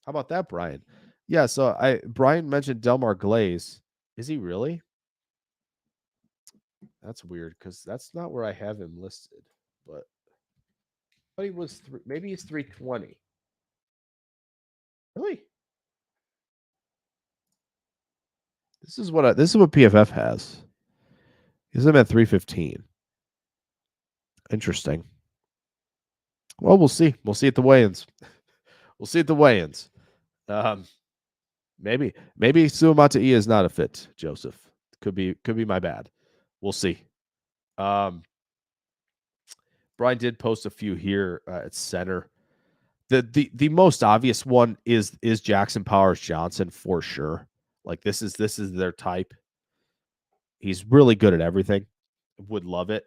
How about that, Brian? Yeah, so Brian mentioned Delmar Glaze. Is he really? That's weird because that's not where I have him listed. But he was maybe he's 320. Really? This is what PFF has. He's him at 315. Interesting. Well, we'll see. We'll see at the weigh-ins. Maybe Suamataia is not a fit, Joseph. Could be my bad. We'll see. Brian did post a few here at center. The most obvious one is Jackson Powers Johnson for sure. Like, this is their type. He's really good at everything. Would love it.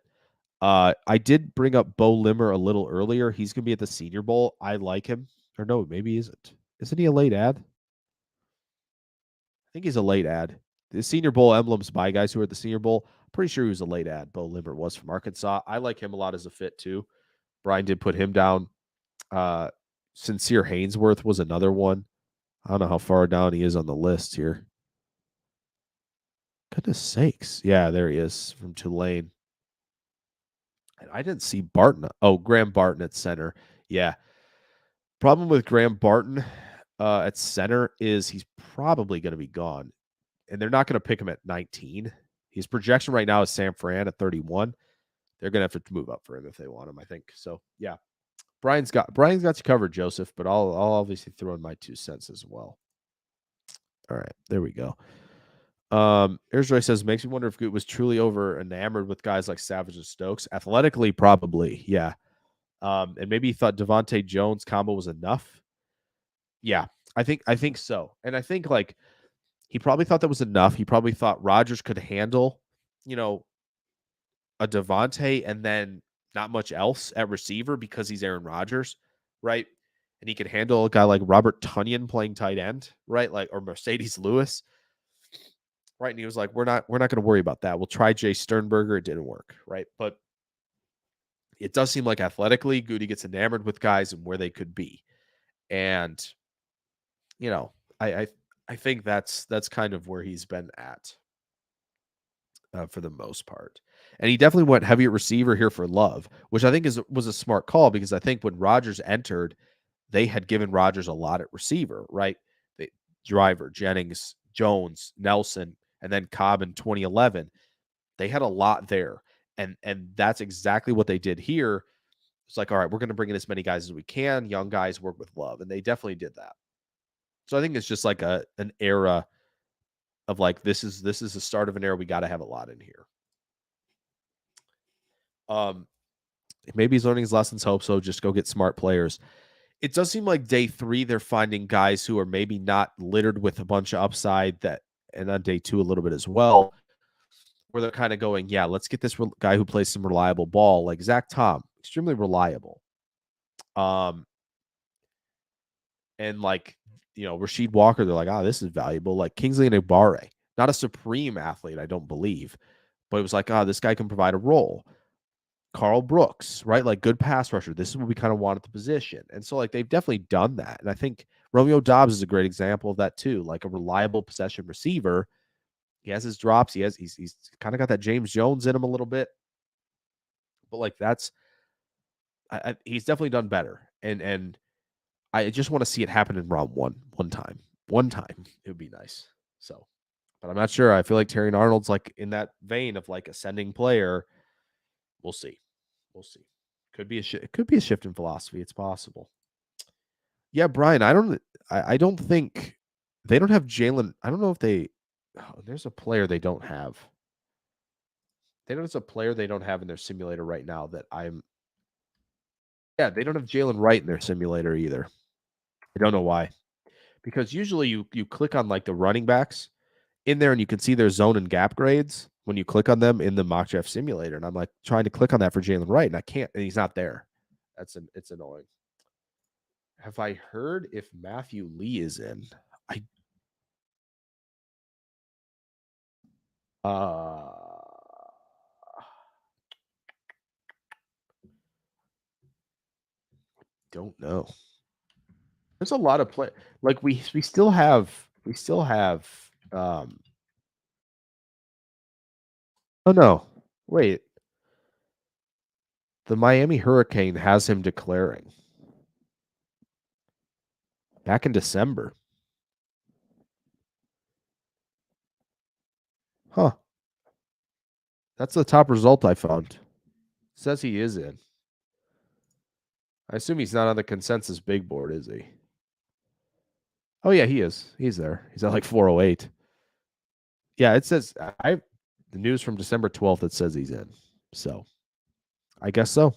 I did bring up Bo Limmer a little earlier. He's going to be at the Senior Bowl. I like him. Or no, maybe he isn't. Isn't he a late ad? I think he's a late ad. The Senior Bowl emblems by guys who are at the Senior Bowl. I'm pretty sure he was a late ad. Bo Limmer was from Arkansas. I like him a lot as a fit too. Brian did put him down. Sincere Hainsworth was another one. I don't know how far down he is on the list here. Goodness sakes. Yeah, there he is from Tulane. I didn't see Barton. Oh, Graham Barton at center. Yeah. Problem with Graham Barton at center is he's probably going to be gone. And they're not going to pick him at 19. His projection right now is San Fran at 31. They're going to have to move up for him if they want him, I think. So, yeah. Brian's got you covered, Joseph, but I'll obviously throw in my 2 cents as well. All right, there we go. Erzroy says, makes me wonder if Goot was truly over enamored with guys like Savage and Stokes. Athletically, probably, yeah. And maybe he thought Devontae Jones combo was enough. Yeah, I think so. And I think like he probably thought that was enough. He probably thought Rodgers could handle, a Devontae and then not much else at receiver because he's Aaron Rodgers, right? And he could handle a guy like Robert Tonyan playing tight end, right? Like or Mercedes Lewis. Right. And he was like, we're not going to worry about that. We'll try Jay Sternberger. It didn't work. Right. But it does seem like athletically, Goody gets enamored with guys and where they could be. And, I think that's kind of where he's been at for the most part. And he definitely went heavy at receiver here for Love, which I think was a smart call because I think when Rodgers entered, they had given Rodgers a lot at receiver, right? Driver, Jennings, Jones, Nelson, and then Cobb in 2011. They had a lot there. And that's exactly what they did here. It's like, all right, we're going to bring in as many guys as we can. Young guys work with Love. And they definitely did that. So I think it's just like an era of like, this is the start of an era. We got to have a lot in here. Maybe he's learning his lessons. Hope so. Just go get smart players. It does seem like day 3, they're finding guys who are maybe not littered with a bunch of upside and on day 2 a little bit as well, where they're kind of going, yeah, let's get this guy who plays some reliable ball, like Zach Tom, extremely reliable. And like, Rasheed Walker, they're like, this is valuable. Like Kingsley Nagbare, not a supreme athlete, I don't believe, but it was like, this guy can provide a role. Carl Brooks, right? Like good pass rusher. This is what we kind of want at the position. And so like they've definitely done that. And I think Romeo Doubs is a great example of that too. Like a reliable possession receiver. He has his drops. He's kind of got that James Jones in him a little bit. But like he's definitely done better. And I just want to see it happen in round one time. One time. It would be nice. So, but I'm not sure. I feel like Terry Arnold's like in that vein of like ascending player. We'll see. We'll see. Could be it could be a shift in philosophy. It's possible. Yeah, Brian. I don't think they don't have Jalen. I don't know if they. Oh, there's a player they don't have. There's a player they don't have in their simulator right now that I'm. Yeah, they don't have Jalen Wright in their simulator either. I don't know why. Because usually you click on like the running backs in there and you can see their zone and gap grades when you click on them in the mock draft simulator. And I'm like trying to click on that for Jalen Wright and I can't, and he's not there. It's annoying. Have I heard if Matthew Lee is in? I don't know. There's a lot of play. Like we still have oh no. Wait. The Miami Hurricane has him declaring back in December. Huh. That's the top result I found. Says he is in. I assume he's not on the consensus big board, is he? Oh yeah, he is. He's there. He's at like 408. Yeah, it says the news from December 12th, it says he's in. So I guess so.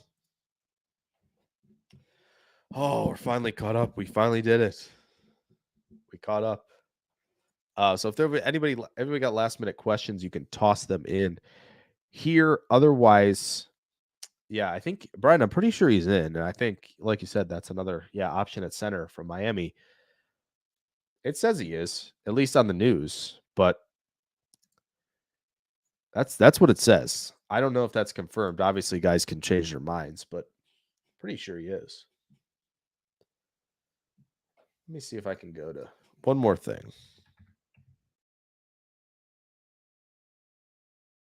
Oh, we're finally caught up. We finally did it. We caught up. So if there were everybody got last minute questions, you can toss them in here. Otherwise, yeah, I think Brian, I'm pretty sure he's in. And I think, like you said, that's another option at center from Miami. It says he is, at least on the news, but that's what it says. I don't know if that's confirmed. Obviously, guys can change their minds, but pretty sure he is. Let me see if I can go to one more thing.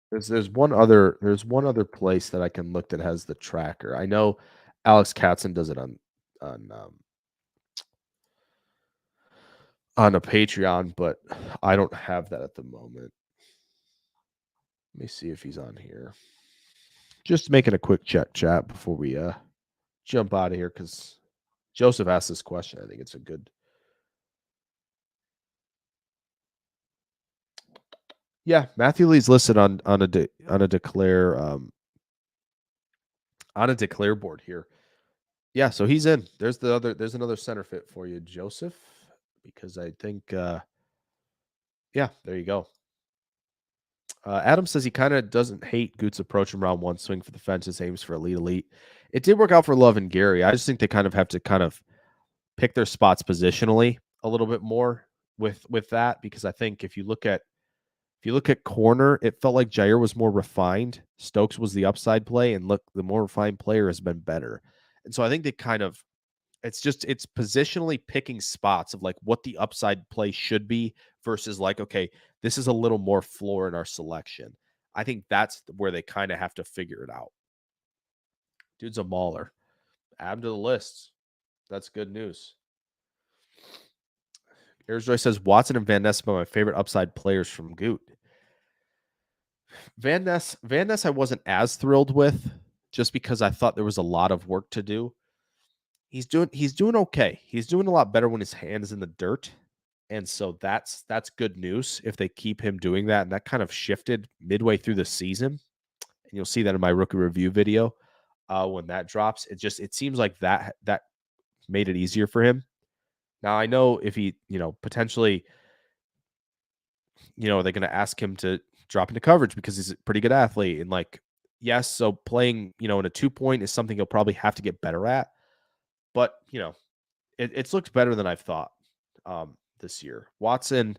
There's one other place that I can look that has the tracker. I know Alex Katzen does it on a Patreon, but I don't have that at the moment. Let me see if he's on here. Just making a quick chat before we jump out of here because Joseph asked this question. I think it's a good. Yeah, Matthew Lee's listed on a declare on a declare board here. Yeah, so he's in. There's another center fit for you, Joseph. because I think, yeah, there you go. Adam says he kind of doesn't hate Goot's approach in round one, swing for the fences, aims for elite. It did work out for Love and Gary. I just think they kind of have to kind of pick their spots positionally a little bit more with that, because I think if you look at corner, it felt like Jair was more refined. Stokes was the upside play, and look, the more refined player has been better. And so I think they kind of it's positionally picking spots of like what the upside play should be versus like, okay, this is a little more floor in our selection. I think that's where they kind of have to figure it out. Dude's a mauler. Add him to the list. That's good news. Airjoy says Watson and Van Ness are my favorite upside players from Goot. Van Ness, I wasn't as thrilled with, just because I thought there was a lot of work to do. He's doing okay. He's doing a lot better when his hand is in the dirt. And so that's good news if they keep him doing that. And that kind of shifted midway through the season. And you'll see that in my rookie review video when that drops. It seems like that made it easier for him. Now I know if he, potentially, they're going to ask him to drop into coverage because he's a pretty good athlete. And like, yes, so playing, in a 2-point is something he'll probably have to get better at. But, it's looked better than I've thought this year. Watson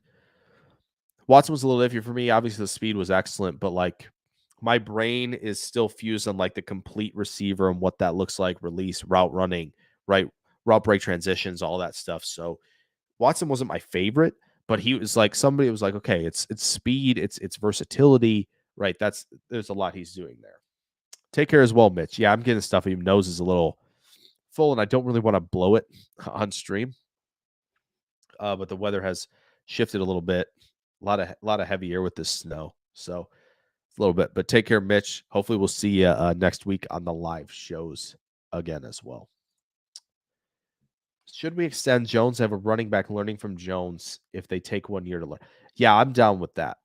was a little iffy for me. Obviously, the speed was excellent, but like my brain is still fused on like the complete receiver and what that looks like, release, route running, right, route break transitions, all that stuff. So Watson wasn't my favorite, but he was like somebody was like, okay, it's speed, it's versatility, right? There's a lot he's doing there. Take care as well, Mitch. Yeah, I'm getting stuff. Your nose is a little full, and I don't really want to blow it on stream. But the weather has shifted a little bit. A lot of heavy air with this snow, so a little bit. But take care, Mitch. Hopefully, we'll see you next week on the live shows again as well. Should we extend Jones? Have a running back learning from Jones if they take 1 year to learn? Yeah, I'm down with that.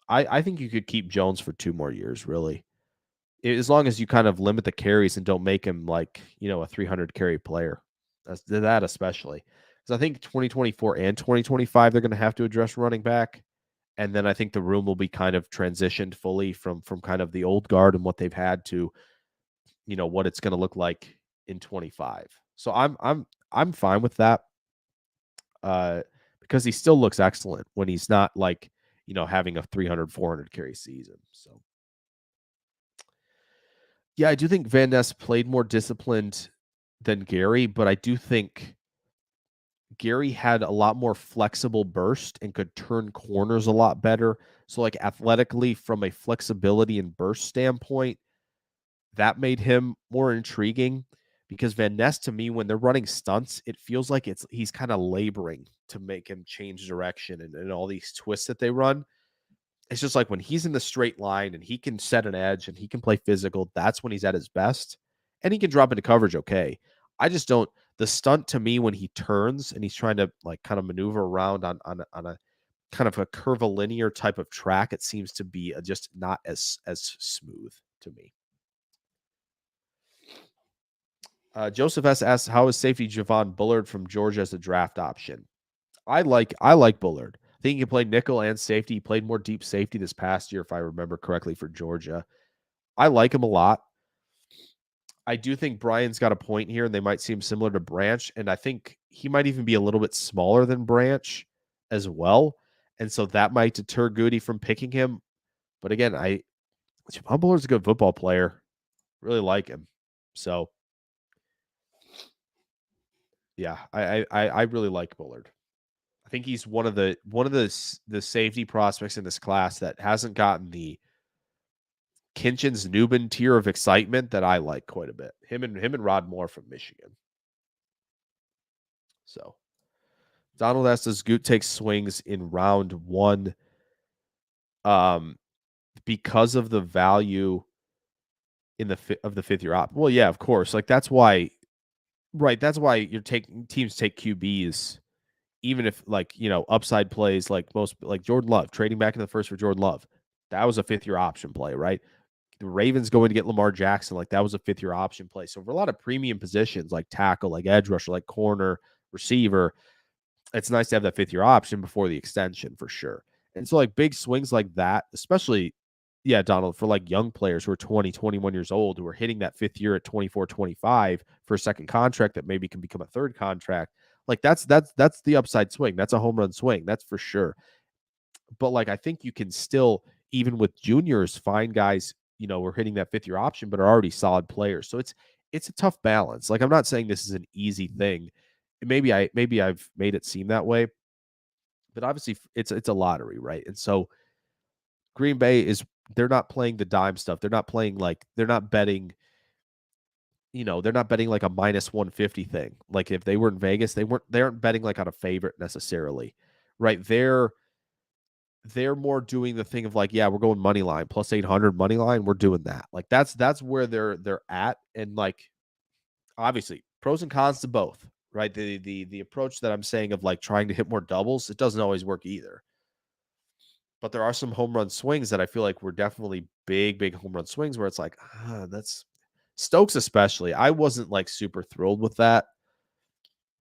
I think you could keep Jones for 2 more years, really, as long as you kind of limit the carries and don't make him like a 300 carry player. That's that especially. Because I think 2024 and 2025 they're going to have to address running back, and then I think the room will be kind of transitioned fully from kind of the old guard and what they've had to, what it's going to look like in 25. So I'm fine with that, because he still looks excellent when he's not like having a 300 400 carry season. So yeah, I do think Van Ness played more disciplined than Gary, but I do think Gary had a lot more flexible burst and could turn corners a lot better. So like athletically, from a flexibility and burst standpoint, that made him more intriguing, because Van Ness, to me, when they're running stunts, it feels like he's kind of laboring to make him change direction and all these twists that they run. It's just like when he's in the straight line and he can set an edge and he can play physical, that's when he's at his best. And he can drop into coverage okay. I just don't the stunt to me when he turns and he's trying to like kind of maneuver around on a kind of a curvilinear type of track, it seems to be just not as smooth to me. Joseph S. asks, how is safety Javon Bullard from Georgia as a draft option? I like Bullard. I think he can play nickel and safety. He played more deep safety this past year, if I remember correctly, for Georgia. I like him a lot. I do think Brian's got a point here, and they might seem similar to Branch, and I think he might even be a little bit smaller than Branch as well, and so that might deter Goody from picking him. But again, Javon Bullard's a good football player. Really like him. So yeah, I really like Bullard. I think he's one of the safety prospects in this class that hasn't gotten the Kinchins Newman tier of excitement that I like quite a bit. Him and Rod Moore from Michigan. So Donald asks, does Goot take swings in round one because of the value in the fifth year op? Well, yeah, of course. Like that's why you're taking teams take QBs, even if like, upside plays like Jordan Love, trading back in the first for Jordan Love. That was a 5th-year option play, right? The Ravens going to get Lamar Jackson, like that was a 5th-year option play. So for a lot of premium positions like tackle, like edge rusher, like corner, receiver, it's nice to have that 5th-year option before the extension for sure. And so like big swings like that, especially, yeah, Donald, for like young players who are 20, 21 years old, who are hitting that 5th year at 24, 25 for a second contract that maybe can become a third contract. Like that's the upside swing. That's a home run swing. That's for sure. But like, I think you can still, even with juniors, find guys, we're hitting that 5th-year option, but are already solid players. So it's a tough balance. Like, I'm not saying this is an easy thing. Maybe I've made it seem that way, but obviously it's a lottery, right? And so Green Bay they're not playing the dime stuff. They're not playing like they're not betting. They're not betting like a -150 thing. Like if they were in Vegas, they aren't betting like on a favorite necessarily, right? They're more doing the thing of like, yeah, we're going money line plus 800 money line. We're doing that. Like that's where they're at. And like, obviously pros and cons to both, right? The approach that I'm saying of like trying to hit more doubles, it doesn't always work either. But there are some home run swings that I feel like were definitely big home run swings where it's like, that's Stokes, especially. I wasn't like super thrilled with that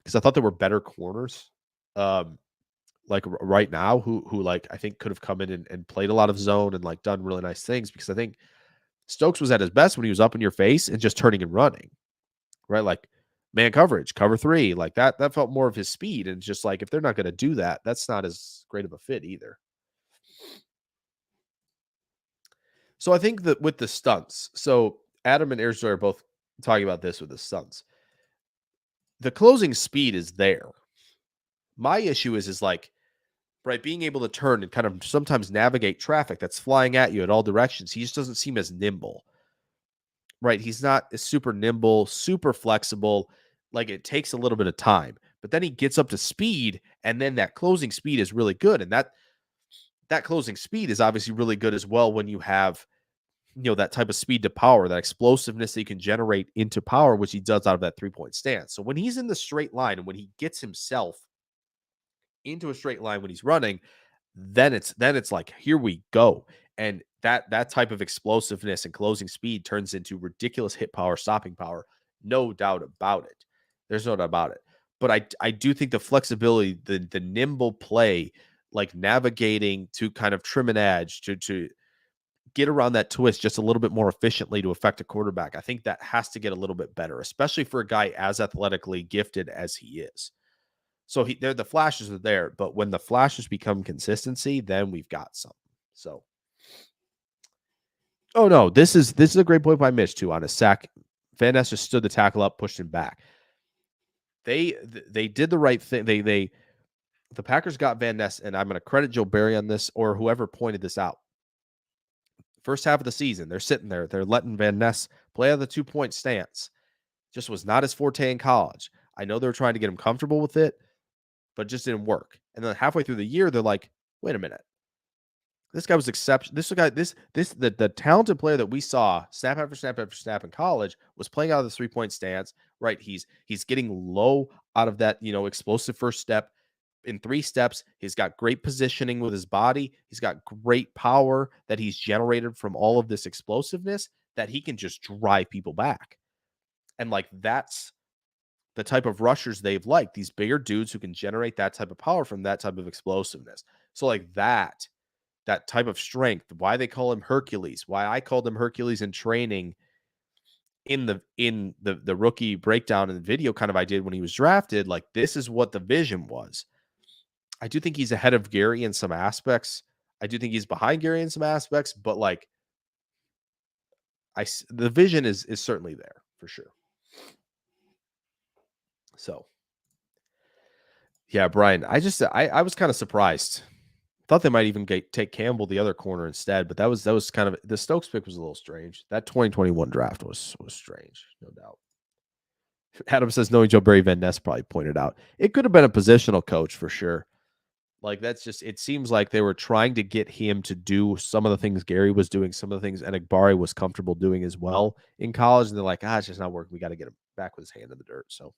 because I thought there were better corners. Like right now, who like I think could have come in and played a lot of zone and like done really nice things, because I think Stokes was at his best when he was up in your face and just turning and running, right? Like man coverage, cover 3, like that felt more of his speed. And just like if they're not going to do that, that's not as great of a fit either. So I think that with the stunts, so Adam and Airjoy are both talking about this with the stunts. The closing speed is there. My issue is like, right, being able to turn and kind of sometimes navigate traffic that's flying at you in all directions. He just doesn't seem as nimble, right? He's not as super nimble, super flexible. Like it takes a little bit of time, but then he gets up to speed, and then that closing speed is really good. And that closing speed is obviously really good as well when you have, that type of speed to power, that explosiveness that you can generate into power, which he does out of that 3-point stance. So when he's in the straight line and when he gets himself into a straight line when he's running, then it's like, here we go. And that type of explosiveness and closing speed turns into ridiculous hit power, stopping power. No doubt about it. There's no doubt about it. But I do think the flexibility, the nimble play, like navigating to kind of trim an edge to get around that twist just a little bit more efficiently to affect a quarterback, I think that has to get a little bit better, especially for a guy as athletically gifted as he is. So the flashes are there, but when the flashes become consistency, then we've got something. So, oh no, this is a great point by Mitch too. On a sack, Van Ness just stood the tackle up, pushed him back. They did the right thing. The Packers got Van Ness, and I'm going to credit Joe Barry on this, or whoever pointed this out. First half of the season, they're sitting there. They're letting Van Ness play on the 2-point stance. Just was not his forte in college. I know they were trying to get him comfortable with it, but it just didn't work. And then halfway through the year, they're like, wait a minute. This guy was exceptional. The talented player that we saw snap after snap after snap in college was playing out of the 3-point stance, right? He's getting low out of that, explosive first step. In 3 steps, he's got great positioning with his body. He's got great power that he's generated from all of this explosiveness that he can just drive people back. And like, that's the type of rushers they've liked, these bigger dudes who can generate that type of power from that type of explosiveness. So like that type of strength, why they call him Hercules, why I called him Hercules in training in the rookie breakdown in the video kind of I did when he was drafted. Like, this is what the vision was. I do think he's ahead of Gary in some aspects. I do think he's behind Gary in some aspects, but like the vision is certainly there for sure. So yeah, Brian, I was kind of surprised. Thought they might even take Campbell the other corner instead, but that was kind of, the Stokes pick was a little strange. That 2021 draft was strange, no doubt. Adam says knowing Joe Barry, Van Ness probably pointed out it could have been a positional coach for sure. Like, that's just, it seems like they were trying to get him to do some of the things Gary was doing, some of the things Enigbari was comfortable doing as well in college. And they're like, it's just not working. We got to get him back with his hand in the dirt. So,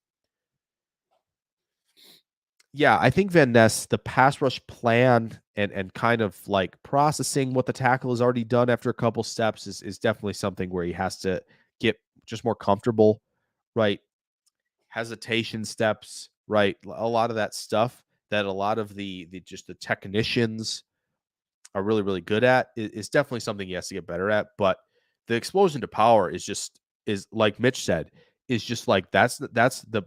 yeah, I think Van Ness, the pass rush plan and kind of like processing what the tackle has already done after a couple steps is definitely something where he has to get just more comfortable, right? Hesitation steps, right? A lot of that stuff that a lot of the just the technicians are really, really good at is definitely something he has to get better at. But the explosion to power is like Mitch said, is just like that's the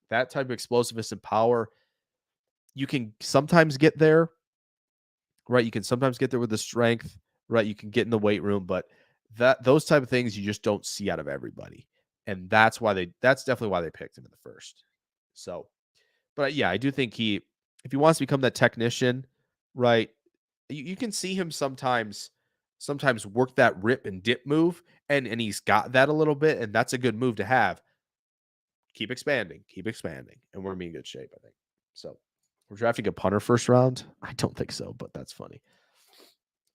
that type of explosiveness and power. You can sometimes get there, right? You can sometimes get there with the strength, right? You can get in the weight room, but those type of things you just don't see out of everybody. And that's definitely why they picked him in the first. So, but yeah, I do think if he wants to become that technician, right? You can see him sometimes work that rip and dip move, and he's got that a little bit, and that's a good move to have. Keep expanding, and we're gonna be in good shape, I think. So we're drafting a punter first round. I don't think so, but that's funny.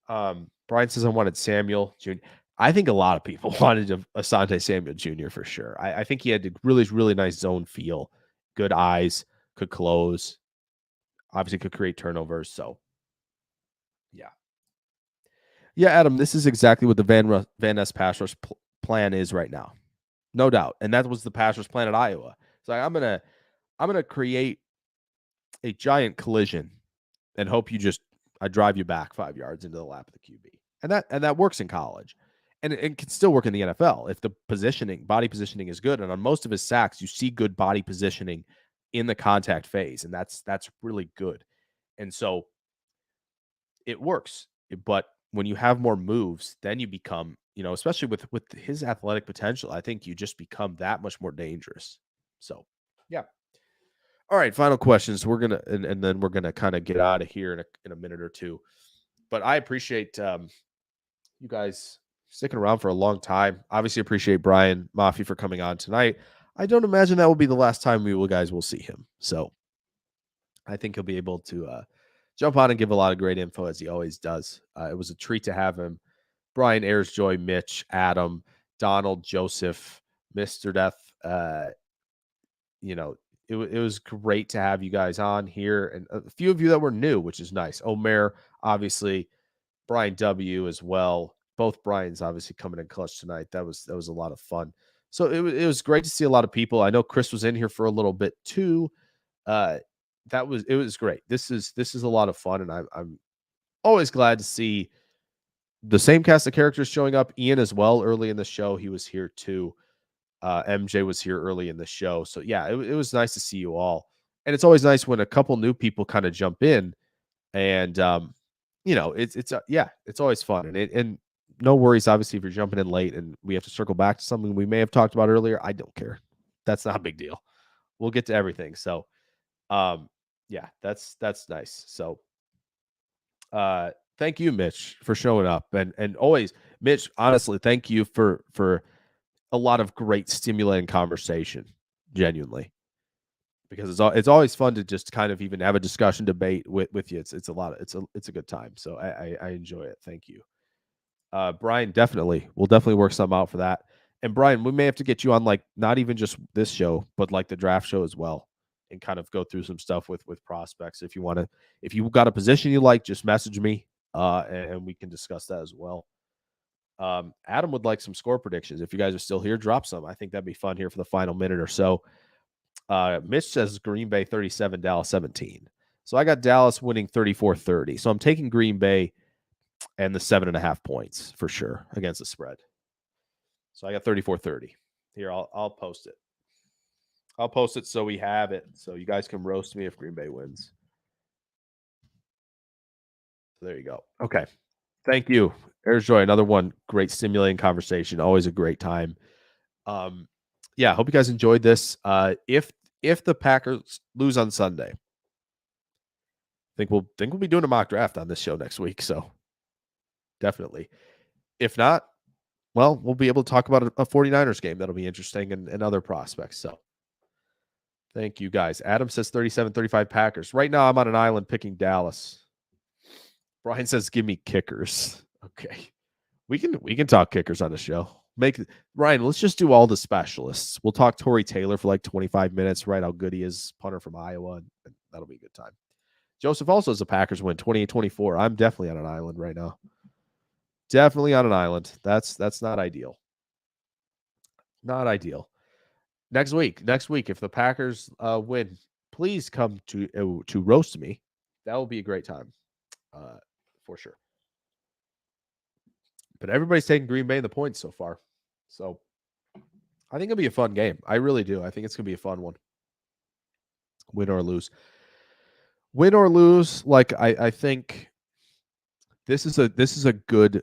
Brian says I wanted Samuel Jr. I think a lot of people wanted Asante Samuel Jr. for sure. I think he had a really, really nice zone feel, good eyes, could close, obviously could create turnovers. So, yeah, Adam, this is exactly what the Van Ness pass rush plan is right now, no doubt, and that was the pass rush plan at Iowa. So I'm gonna create a giant collision and hope I drive you back 5 yards into the lap of the QB. And that works in college. And it can still work in the NFL if the body positioning is good. And on most of his sacks, you see good body positioning in the contact phase. And that's really good. And so it works. But when you have more moves, then you become, especially with his athletic potential, I think you just become that much more dangerous. So, yeah. All right, final questions. We're gonna and then we're gonna kind of get out of here in a minute or two. But I appreciate you guys sticking around for a long time. Obviously, appreciate Brian Maffey for coming on tonight. I don't imagine that will be the last time guys will see him. So I think he'll be able to jump on and give a lot of great info as he always does. It was a treat to have him. Brian, Ayers-Joy, Mitch, Adam, Donald, Joseph, Mr. Death. It was great to have you guys on here, and a few of you that were new, which is nice. Omer, obviously, Brian W. as well. Both Brian's obviously coming in clutch tonight. That was a lot of fun. So it was great to see a lot of people. I know Chris was in here for a little bit too. It was great. This is a lot of fun, and I'm always glad to see the same cast of characters showing up. Ian as well early in the show. He was here too. MJ was here early in the show. So yeah, it was nice to see you all. And it's always nice when a couple new people kind of jump in and, it's always fun. And no worries, obviously, if you're jumping in late and we have to circle back to something we may have talked about earlier. I don't care. That's not a big deal. We'll get to everything. So, that's nice. So, thank you, Mitch, for showing up and always, Mitch, honestly, thank you for a lot of great stimulating conversation, genuinely, because it's always fun to just kind of even have a discussion debate with you. It's a good time. So I enjoy it. Thank you. Brian, we'll definitely work some out for that. And Brian, we may have to get you on like not even just this show, but like the draft show as well, and kind of go through some stuff with prospects. If you got a position you like, just message me, and we can discuss that as well. Adam would like some score predictions. If you guys are still here, drop some. I think that'd be fun here for the final minute or so. Mitch says Green Bay 37, Dallas 17. So I got Dallas winning 34-30. So I'm taking Green Bay and the 7.5 points for sure against the spread. So I got 34-30. Here, I'll post it. I'll post it so we have it, so you guys can roast me if Green Bay wins. So there you go. Okay. Thank you. Ayers-Joy, another one. Great stimulating conversation. Always a great time. Yeah, hope you guys enjoyed this. If the Packers lose on Sunday, I think we'll be doing a mock draft on this show next week. So definitely. If not, well, we'll be able to talk about a 49ers game. That'll be interesting and other prospects. So thank you guys. Adam says 37-35 Packers. Right now I'm on an island picking Dallas. Brian says, give me kickers. Okay. We can talk kickers on the show. Ryan, let's just do all the specialists. We'll talk Torrey Taylor for like 25 minutes, right? How good he is, punter from Iowa, and that'll be a good time. Joseph also has the Packers win 28-24. I'm definitely on an island right now. Definitely on an island. That's not ideal. Not ideal. Next week, if the Packers win, please come to roast me. That will be a great time, for sure. But everybody's taking Green Bay in the points so far. So I think it'll be a fun game. I really do. I think it's going to be a fun one. Win or lose. Win or lose, like I think this is a good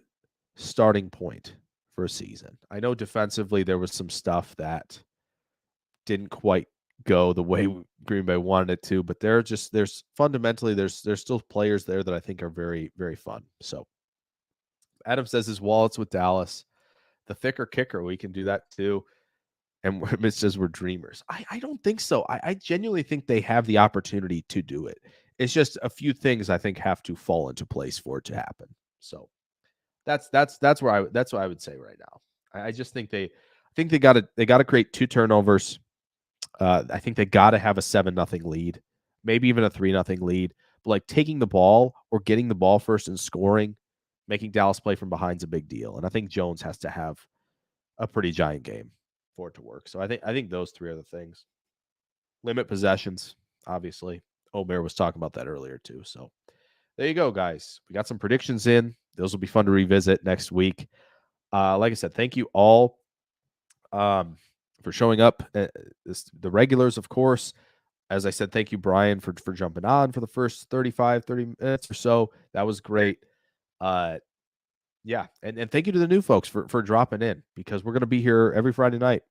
starting point for a season. I know defensively there was some stuff that didn't quite go the way Green Bay wanted it to, but there's still players there that I think are very, very fun. So Adam says his wallet's with Dallas. The thicker kicker, we can do that too. And Mitch says we're dreamers. I don't think so. I genuinely think they have the opportunity to do it. It's just a few things I think have to fall into place for it to happen. So that's what I would say right now. I just think they got to create 2 turnovers. I think they got to have a 7-0 lead, maybe even a 3-0 lead. But like taking the ball or getting the ball first and scoring, making Dallas play from behind is a big deal. And I think Jones has to have a pretty giant game for it to work. So I think those 3 are the things. Limit possessions, obviously. Omer was talking about that earlier too. So there you go, guys. We got some predictions in. Those will be fun to revisit next week. Like I said, thank you all for showing up. The regulars, of course. As I said, thank you, Brian, for jumping on for the first 30 minutes or so. That was great. Yeah, and thank you to the new folks for dropping in, because we're going to be here every Friday night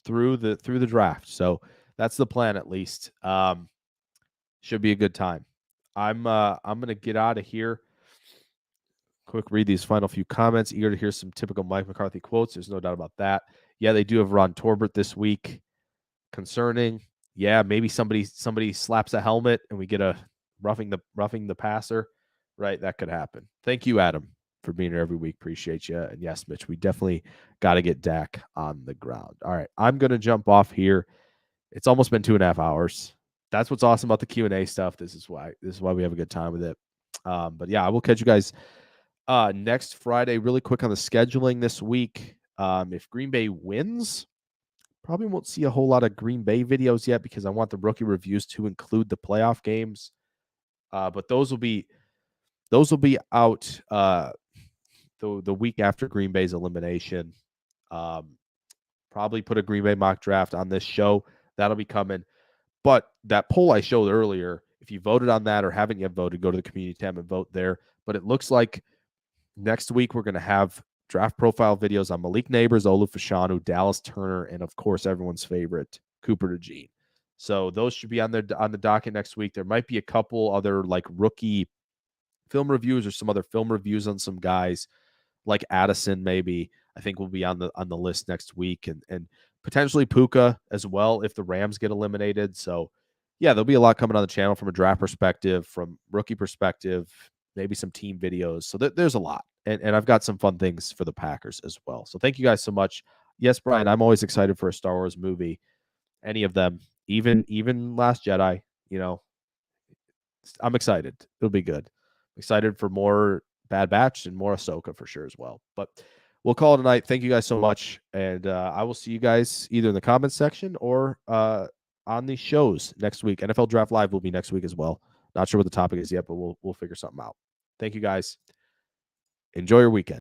through the draft. So that's the plan, at least. Should be a good time. I'm going to get out of here. Quick read these final few comments. Eager to hear some typical Mike McCarthy quotes. There's no doubt about that. Yeah, they do have Ron Torbert this week. Concerning. Yeah, maybe somebody slaps a helmet and we get a roughing the passer. Right, that could happen. Thank you, Adam, for being here every week. Appreciate you. And yes, Mitch, we definitely got to get Dak on the ground. All right, I'm going to jump off here. It's almost been 2.5 hours. That's what's awesome about the Q&A stuff. This is why we have a good time with it. But yeah, I will catch you guys next Friday. Really quick on the scheduling this week. If Green Bay wins, probably won't see a whole lot of Green Bay videos yet, because I want the rookie reviews to include the playoff games. But those will be out the week after Green Bay's elimination. Probably put a Green Bay mock draft on this show. That'll be coming. But that poll I showed earlier, if you voted on that or haven't yet voted, go to the community tab and vote there. But it looks like next week we're going to have draft profile videos on Malik Neighbors, Olu Fashanu, Dallas Turner, and of course everyone's favorite, Cooper DeJean. So those should be on the docket next week. There might be a couple other like rookie film reviews or some other film reviews on some guys like Addison, maybe. I think will be on the list next week, and potentially Puka as well if the Rams get eliminated. So yeah, there'll be a lot coming on the channel from a draft perspective, from rookie perspective, maybe some team videos. So there's a lot. And I've got some fun things for the Packers as well. So thank you guys so much. Yes, Brian, I'm always excited for a Star Wars movie. Any of them, even Last Jedi, I'm excited. It'll be good. Excited for more Bad Batch and more Ahsoka for sure as well. But we'll call it a night. Thank you guys so much. And I will see you guys either in the comments section or on the shows next week. NFL Draft Live will be next week as well. Not sure what the topic is yet, but we'll figure something out. Thank you guys. Enjoy your weekend.